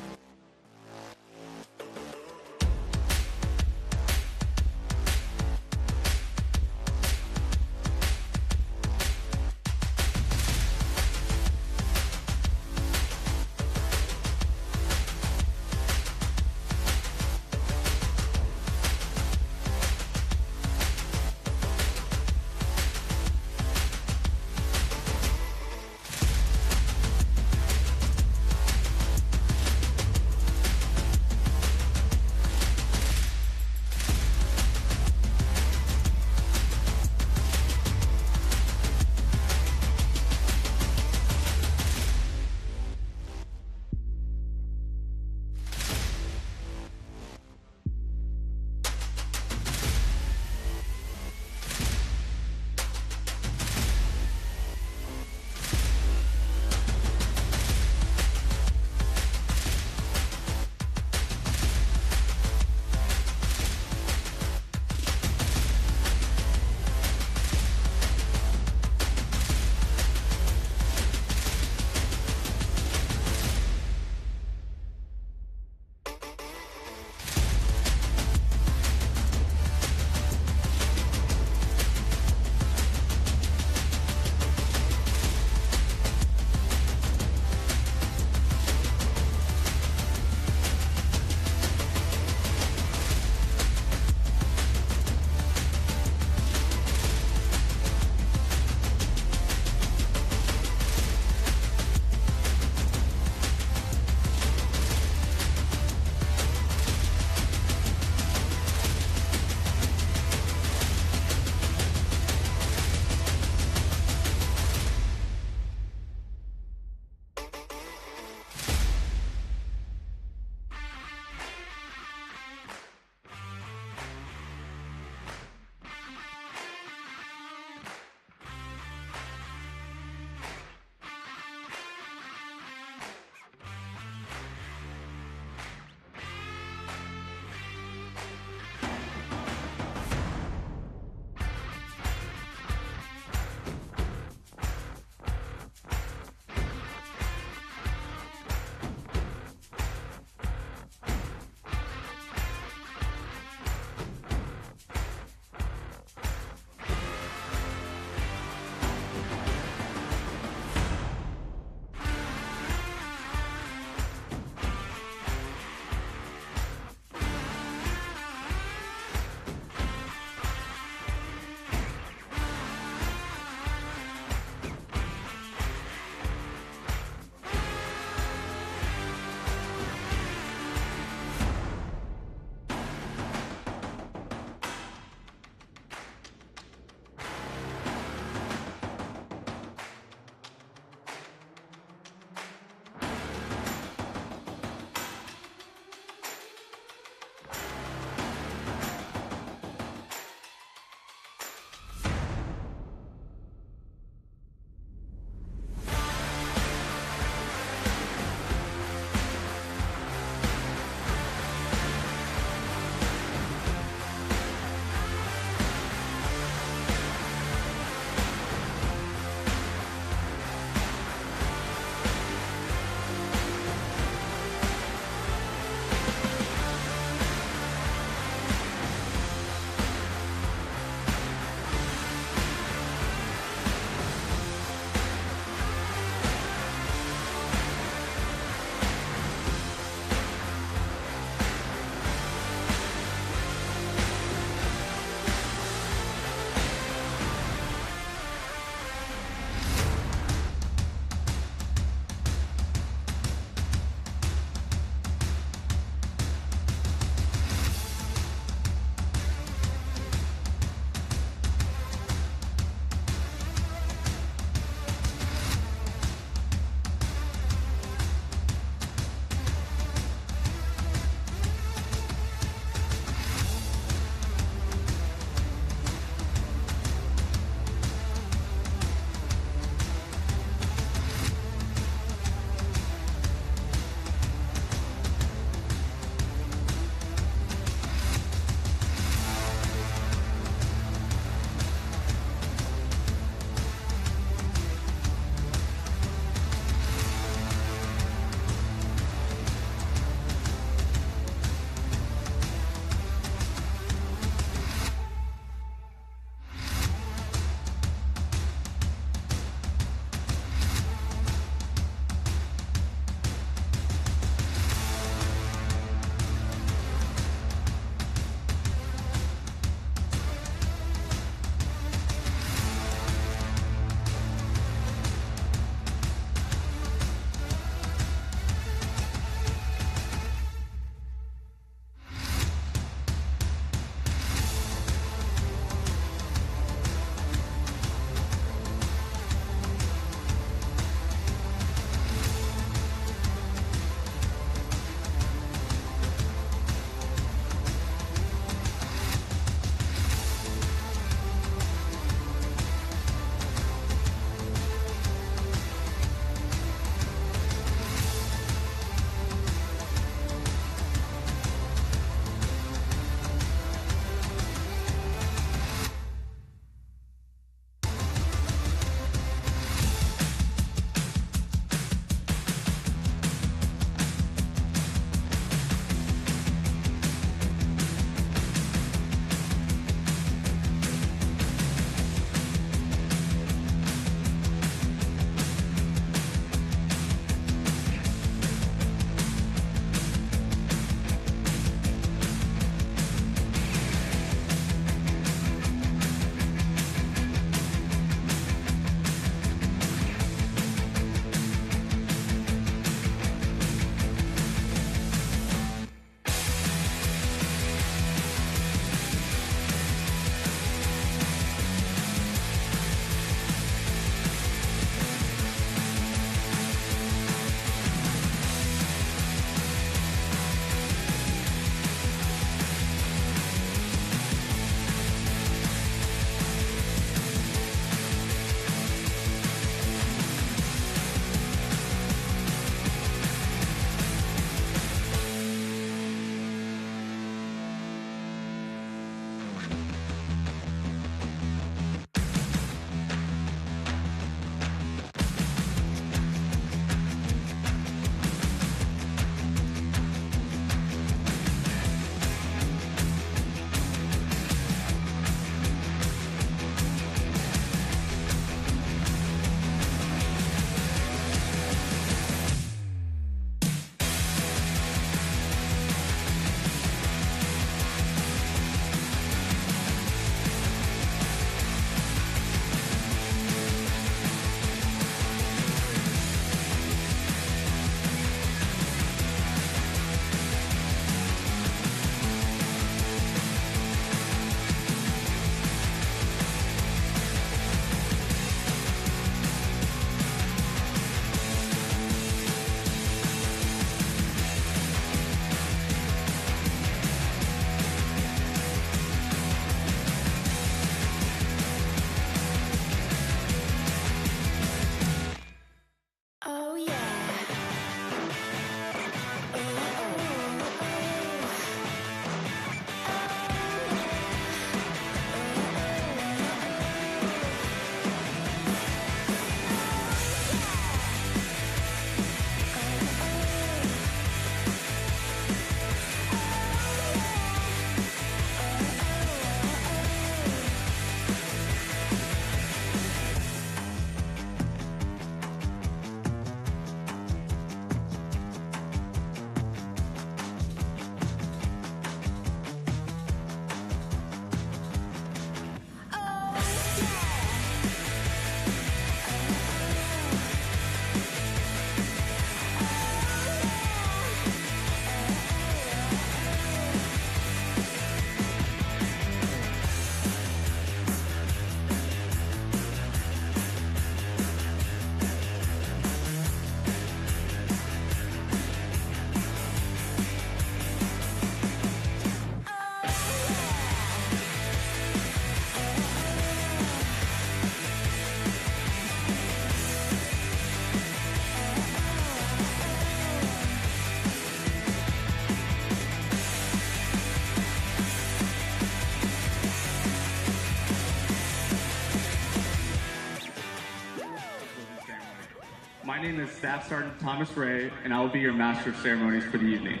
My name is Staff Sergeant Thomas Ray, and I will be your Master of Ceremonies for the evening.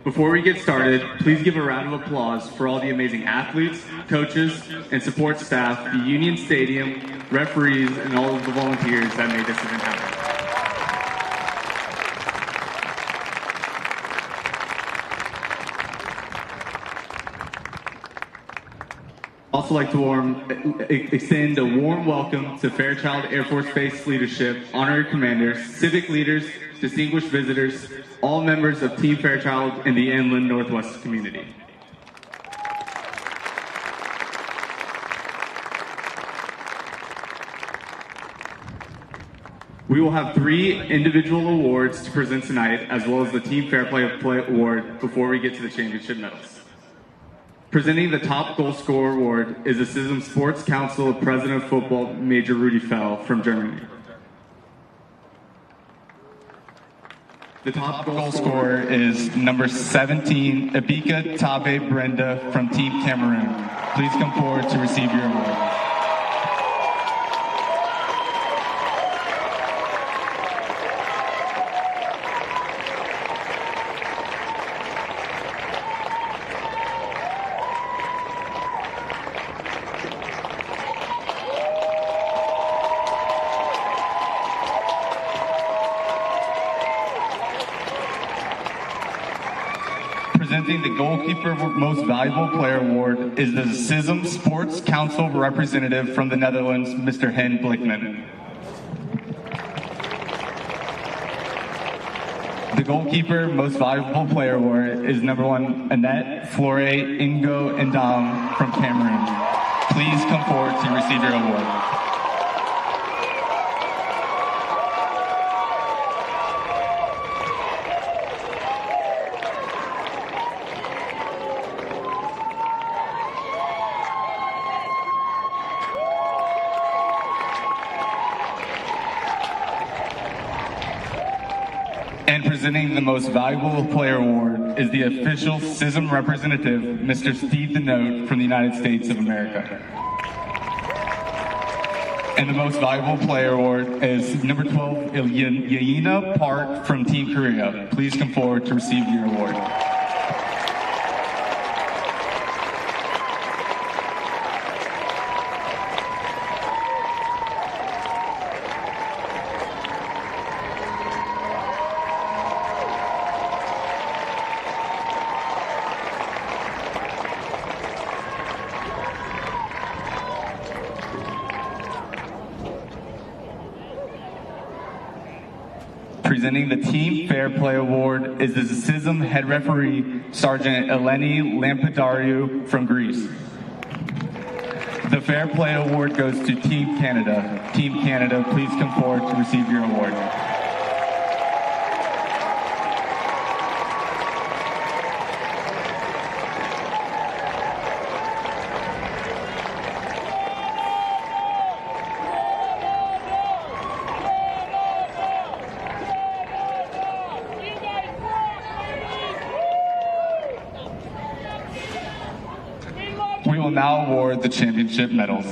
Before we get started, please give a round of applause for all the amazing athletes, coaches, and support staff, the Union Stadium, referees, and all of the volunteers that made this event happen. Also like to extend a warm welcome to Fairchild Air Force Base leadership, honorary commanders, civic leaders, distinguished visitors, all members of Team Fairchild in the inland Northwest community. We will have 3 individual awards to present tonight, as well as the Team Fair Play Award before we get to the championship medals. Presenting the top goal scorer award is the CISM Sports Council President of Football, Major Rudy Fell from Germany. The top goal scorer is number 17, Abika Tabe Brenda from Team Cameroon. Please come forward to receive your award. Presenting the Goalkeeper Most Valuable Player Award is the CISM Sports Council representative from the Netherlands, Mr. Hen Blickman. The Goalkeeper Most Valuable Player Award is number 1, Annette Flore Ingo Ndam from Cameroon. Please come forward to receive your award. And presenting the Most Valuable Player Award is the official CISM representative, Mr. Steve Denote from the United States of America. And the Most Valuable Player Award is number 12, Yaina Park from Team Korea. Please come forward to receive your award. Presenting the Team Fair Play Award is the CISM head referee, Sergeant Eleni Lampidariou from Greece. The Fair Play Award goes to Team Canada. Team Canada, please come forward to receive your award. We will now award the championship medals.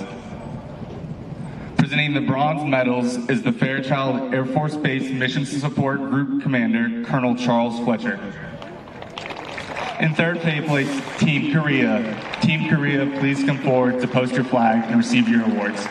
Presenting the bronze medals is the Fairchild Air Force Base Mission Support Group Commander, Colonel Charles Fletcher. In third place, Team Korea. Team Korea, please come forward to post your flag and receive your awards.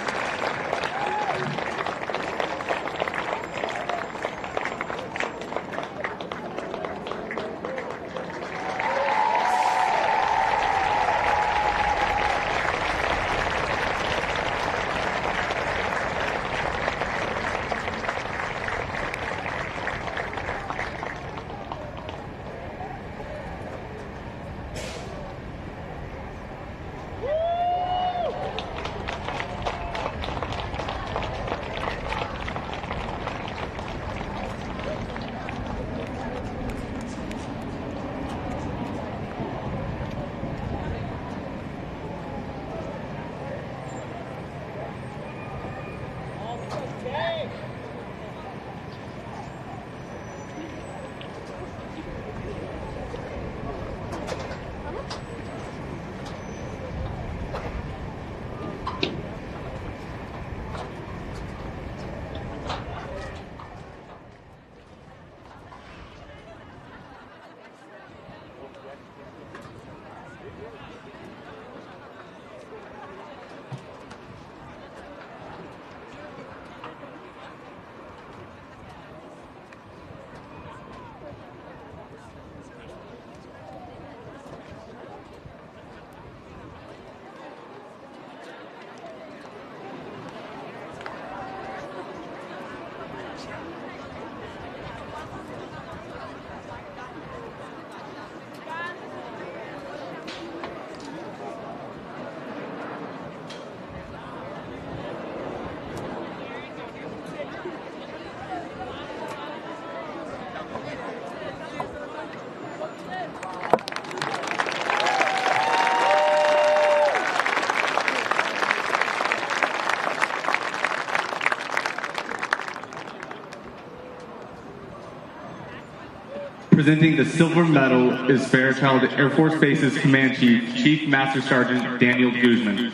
Presenting the silver medal is Fairchild Air Force Base's Command Chief, Chief Master Sergeant Daniel Guzman.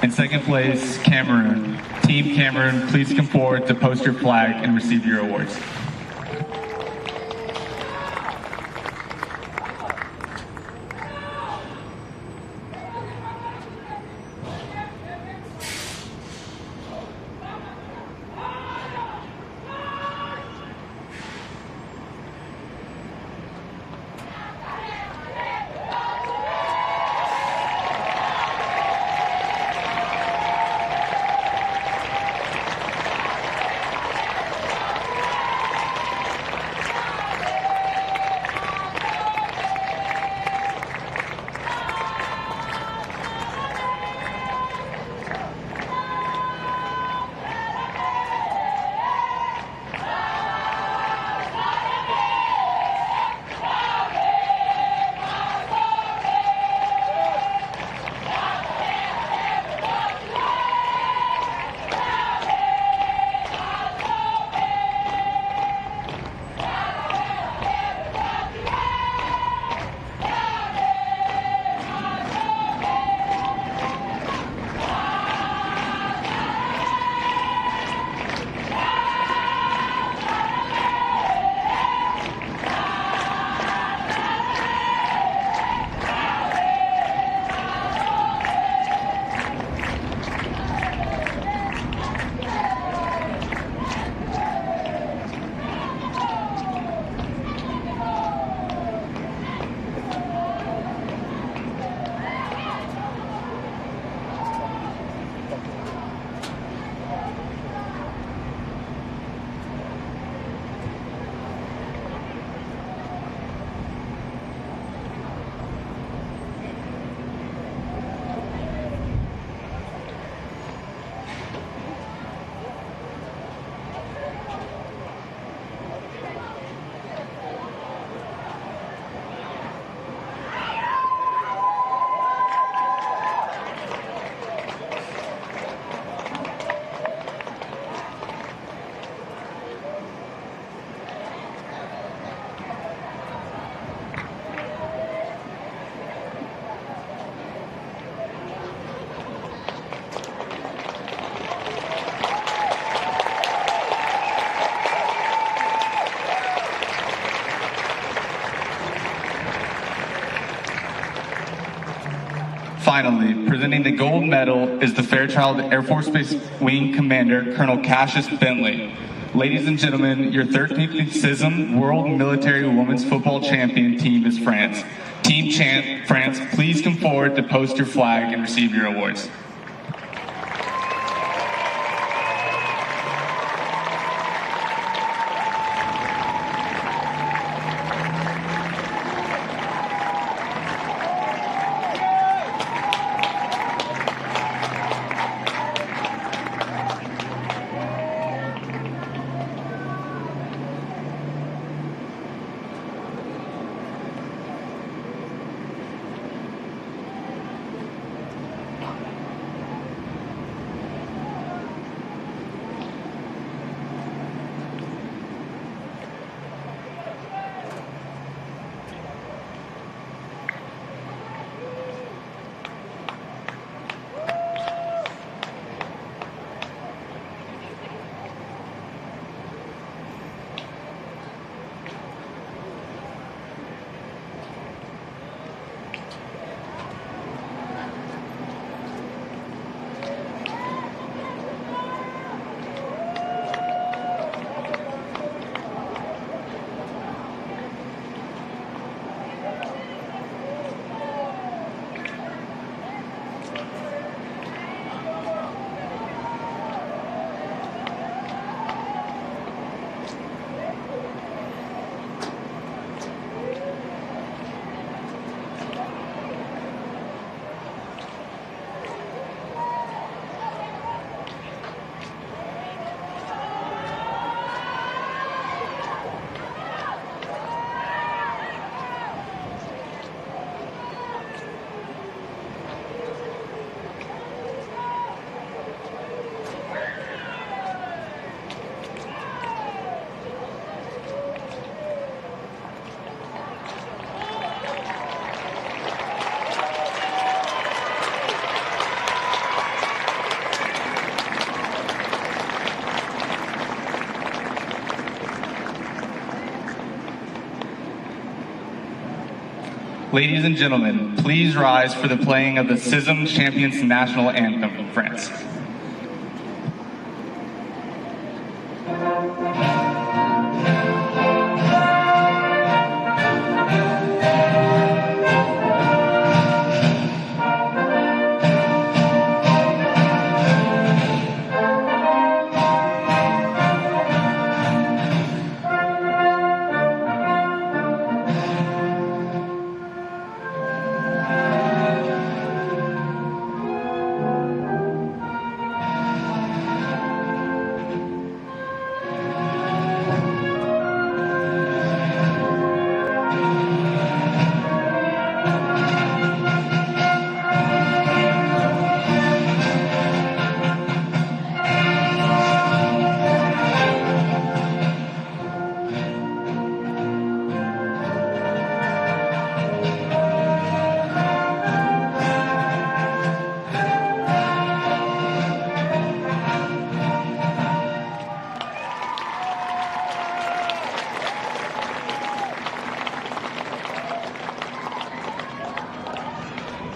In second place, Cameroon. Team Cameroon, please come forward to post your flag and receive your awards. Finally, presenting the gold medal is the Fairchild Air Force Base Wing Commander, Colonel Cassius Bentley. Ladies and gentlemen, your 13th CISM World Military Women's Football Champion team is France. Team France, please come forward to post your flag and receive your awards. Ladies and gentlemen, please rise for the playing of the CISM Champions National Anthem in France.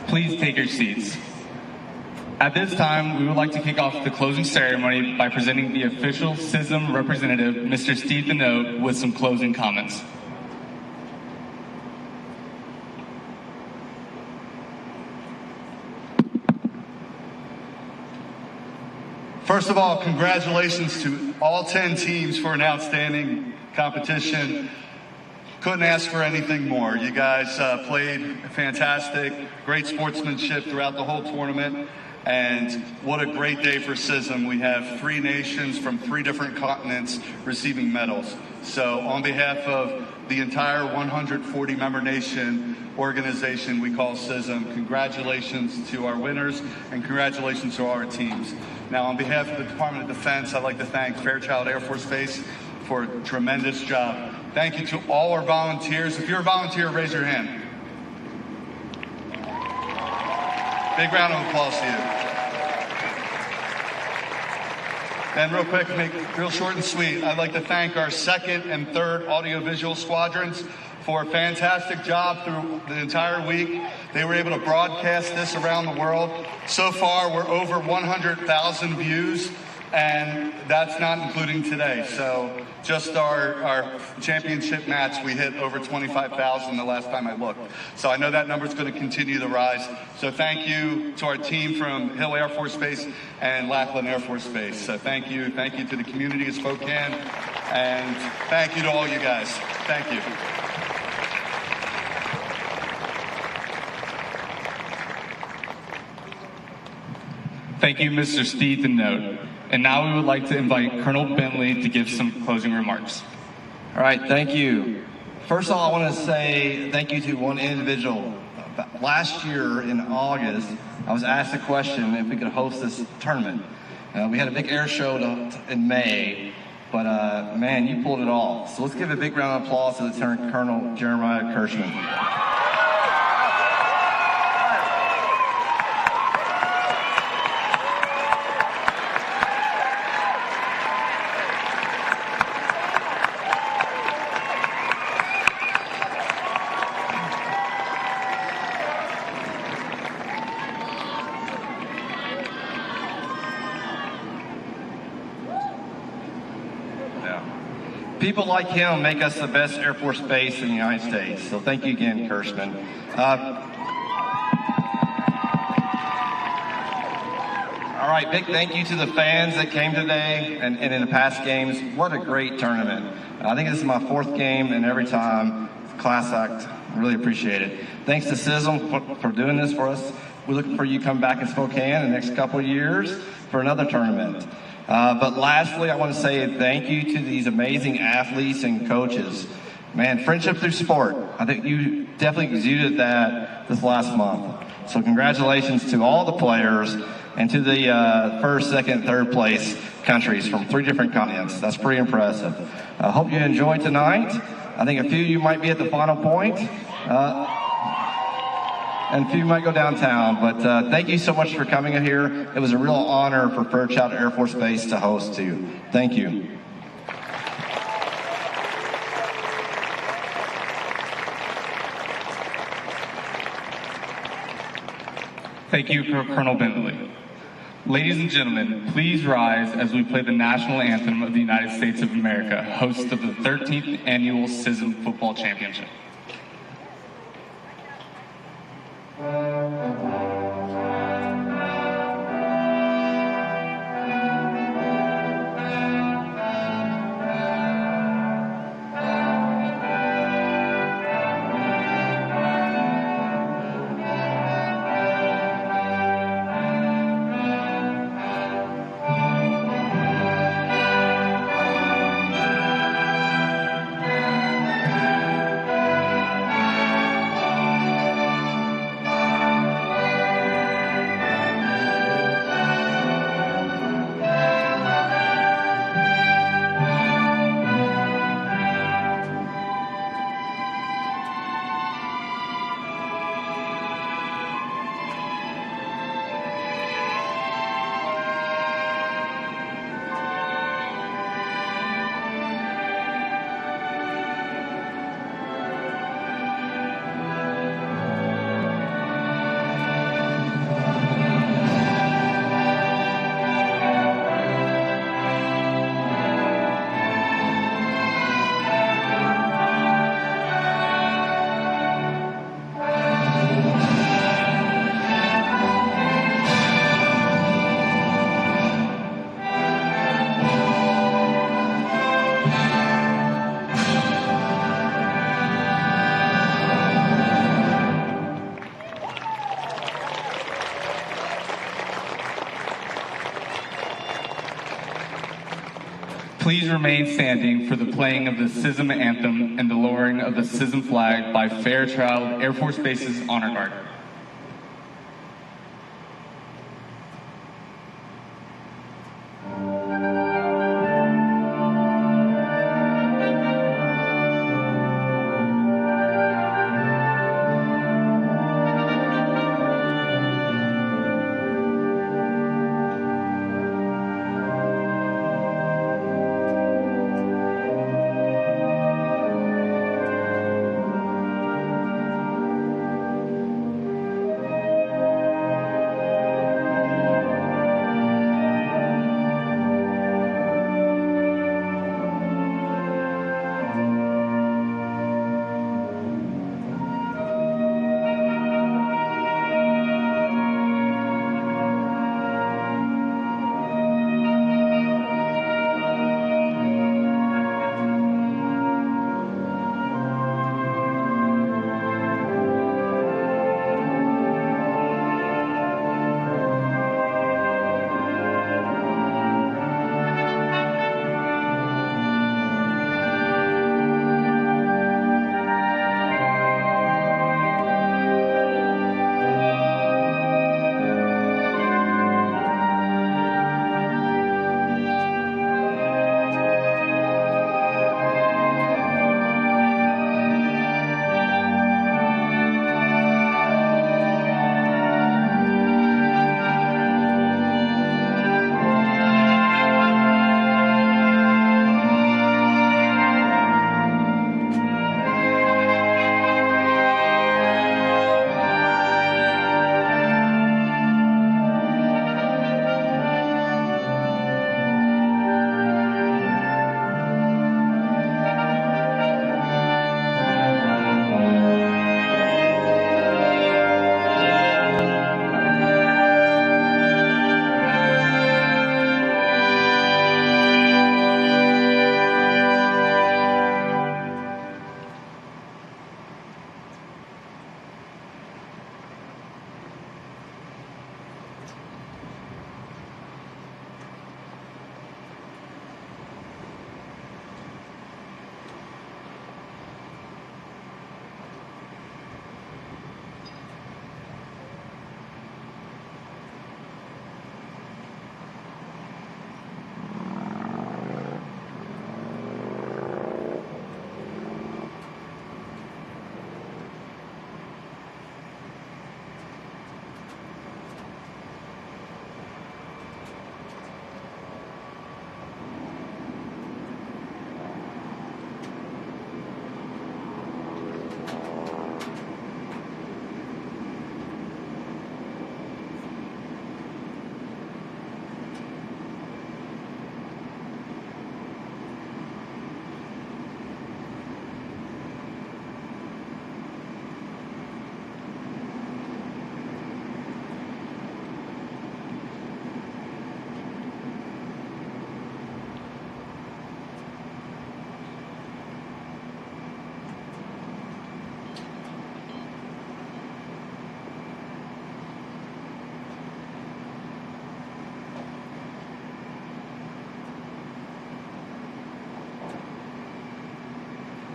Please take your seats. At this time, we would like to kick off the closing ceremony by presenting the official CISM representative, Mr. Steve Deneau, with some closing comments. First of all, congratulations to all 10 teams for an outstanding competition. Couldn't ask for anything more. You guys played fantastic, great sportsmanship throughout the whole tournament, and what a great day for CISM. We have 3 nations from 3 different continents receiving medals. So on behalf of the entire 140-member nation organization we call CISM, congratulations to our winners and congratulations to our teams. Now, on behalf of the Department of Defense, I'd like to thank Fairchild Air Force Base for a tremendous job. Thank you to all our volunteers. If you're a volunteer, raise your hand. Big round of applause to you. And real quick, make it real short and sweet, I'd like to thank our 2nd and 3rd audiovisual squadrons for a fantastic job through the entire week. They were able to broadcast this around the world. So far, we're over 100,000 views, and that's not including today. So just our championship match, we hit over 25,000 the last time I looked. So I know that number is going to continue to rise. So thank you to our team from Hill Air Force Base and Lackland Air Force Base. So thank you to the community of Spokane, and thank you to all you guys. Thank you. Thank you, Mr. Steve Deneau. And now we would like to invite Colonel Bentley to give some closing remarks. All right, thank you. First of all, I want to say thank you to one individual. Last year in August, I was asked a question if we could host this tournament. We had a big air show in May, but man, you pulled it off. So let's give a big round of applause to Lieutenant Colonel Jeremiah Kirschman. People like him make us the best Air Force base in the United States. So thank you again, Kirschman. All right, big thank you to the fans that came today and in the past games. What a great tournament. I think this is my 4th game, and every time, class act. Really appreciate it. Thanks to CISM for doing this for us. We're looking for you to come back in Spokane in the next couple of years for another tournament. But lastly, I want to say thank you to these amazing athletes and coaches. Man, friendship through sport. I think you definitely exuded that this last month. So congratulations to all the players and to the 1st, 2nd, 3rd place countries from 3 different continents. That's pretty impressive. I hope you enjoyed tonight. I think a few of you might be at the final point. And a few might go downtown, but thank you so much for coming in here. It was a real honor for Fairchild Air Force Base to host you. Thank you. Thank you, Colonel Bentley. Ladies and gentlemen, please rise as we play the national anthem of the United States of America, host of the 13th Annual CISM Football Championship. Please remain standing for the playing of the CISM anthem and the lowering of the CISM flag by Fairchild Air Force Base's Honor Guard.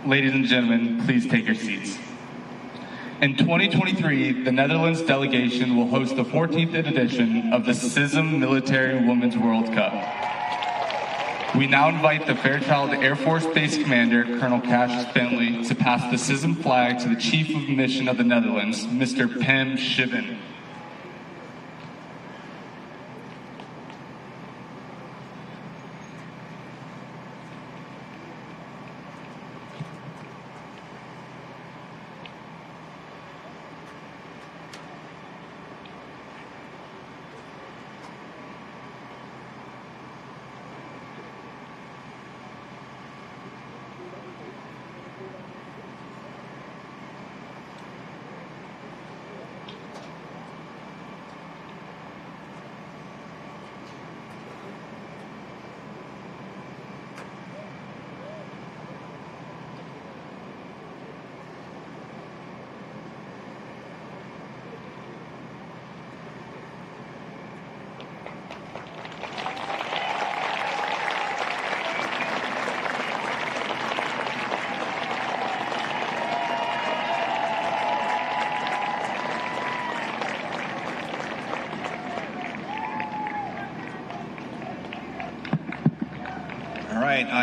Ladies and gentlemen, please take your seats. In 2023, the Netherlands delegation will host the 14th edition of the CISM Military Women's World Cup. We now invite the Fairchild Air Force Base Commander, Colonel Cassius Bentley, to pass the CISM flag to the Chief of Mission of the Netherlands, Mr. Pim Shiven.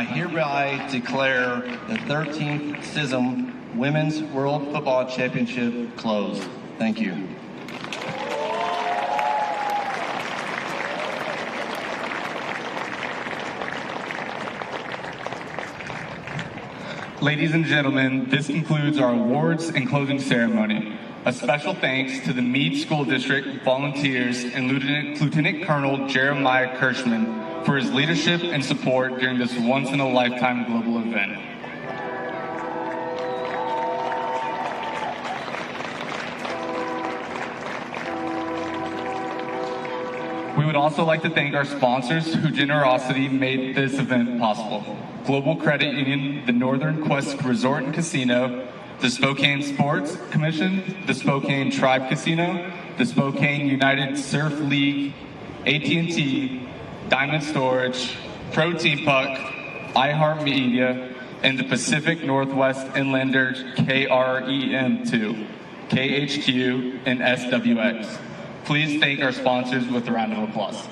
I hereby declare the 13th CISM Women's World Football Championship closed. Thank you. Ladies and gentlemen, this concludes our awards and closing ceremony. A special thanks to the Meade School District volunteers and Lieutenant Colonel Jeremiah Kirschman for his leadership and support during this once-in-a-lifetime global event. We would also like to thank our sponsors whose generosity made this event possible. Global Credit Union, the Northern Quest Resort and Casino, the Spokane Sports Commission, the Spokane Tribe Casino, the Spokane United Surf League, AT&T, Diamond Storage, Protein Puck, iHeartMedia, and the Pacific Northwest Inlander KREM2, KHQ, and SWX. Please thank our sponsors with a round of applause.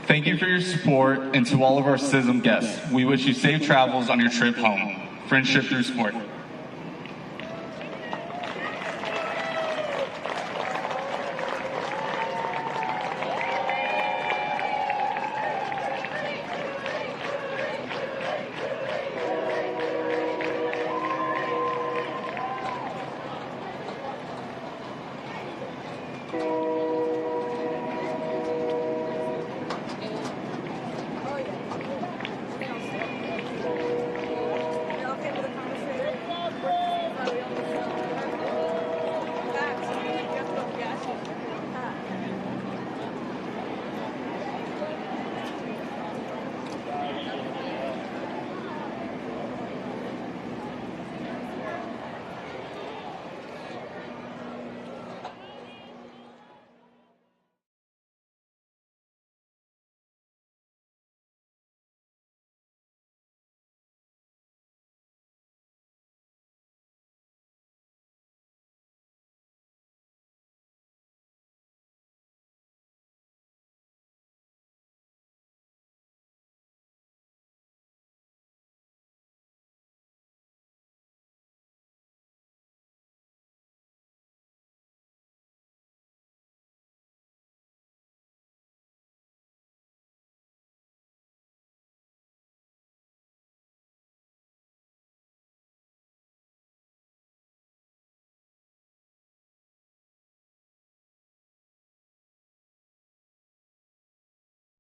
Thank you for your support, and to all of our CISM guests, we wish you safe travels on your trip home. Friendship through sport.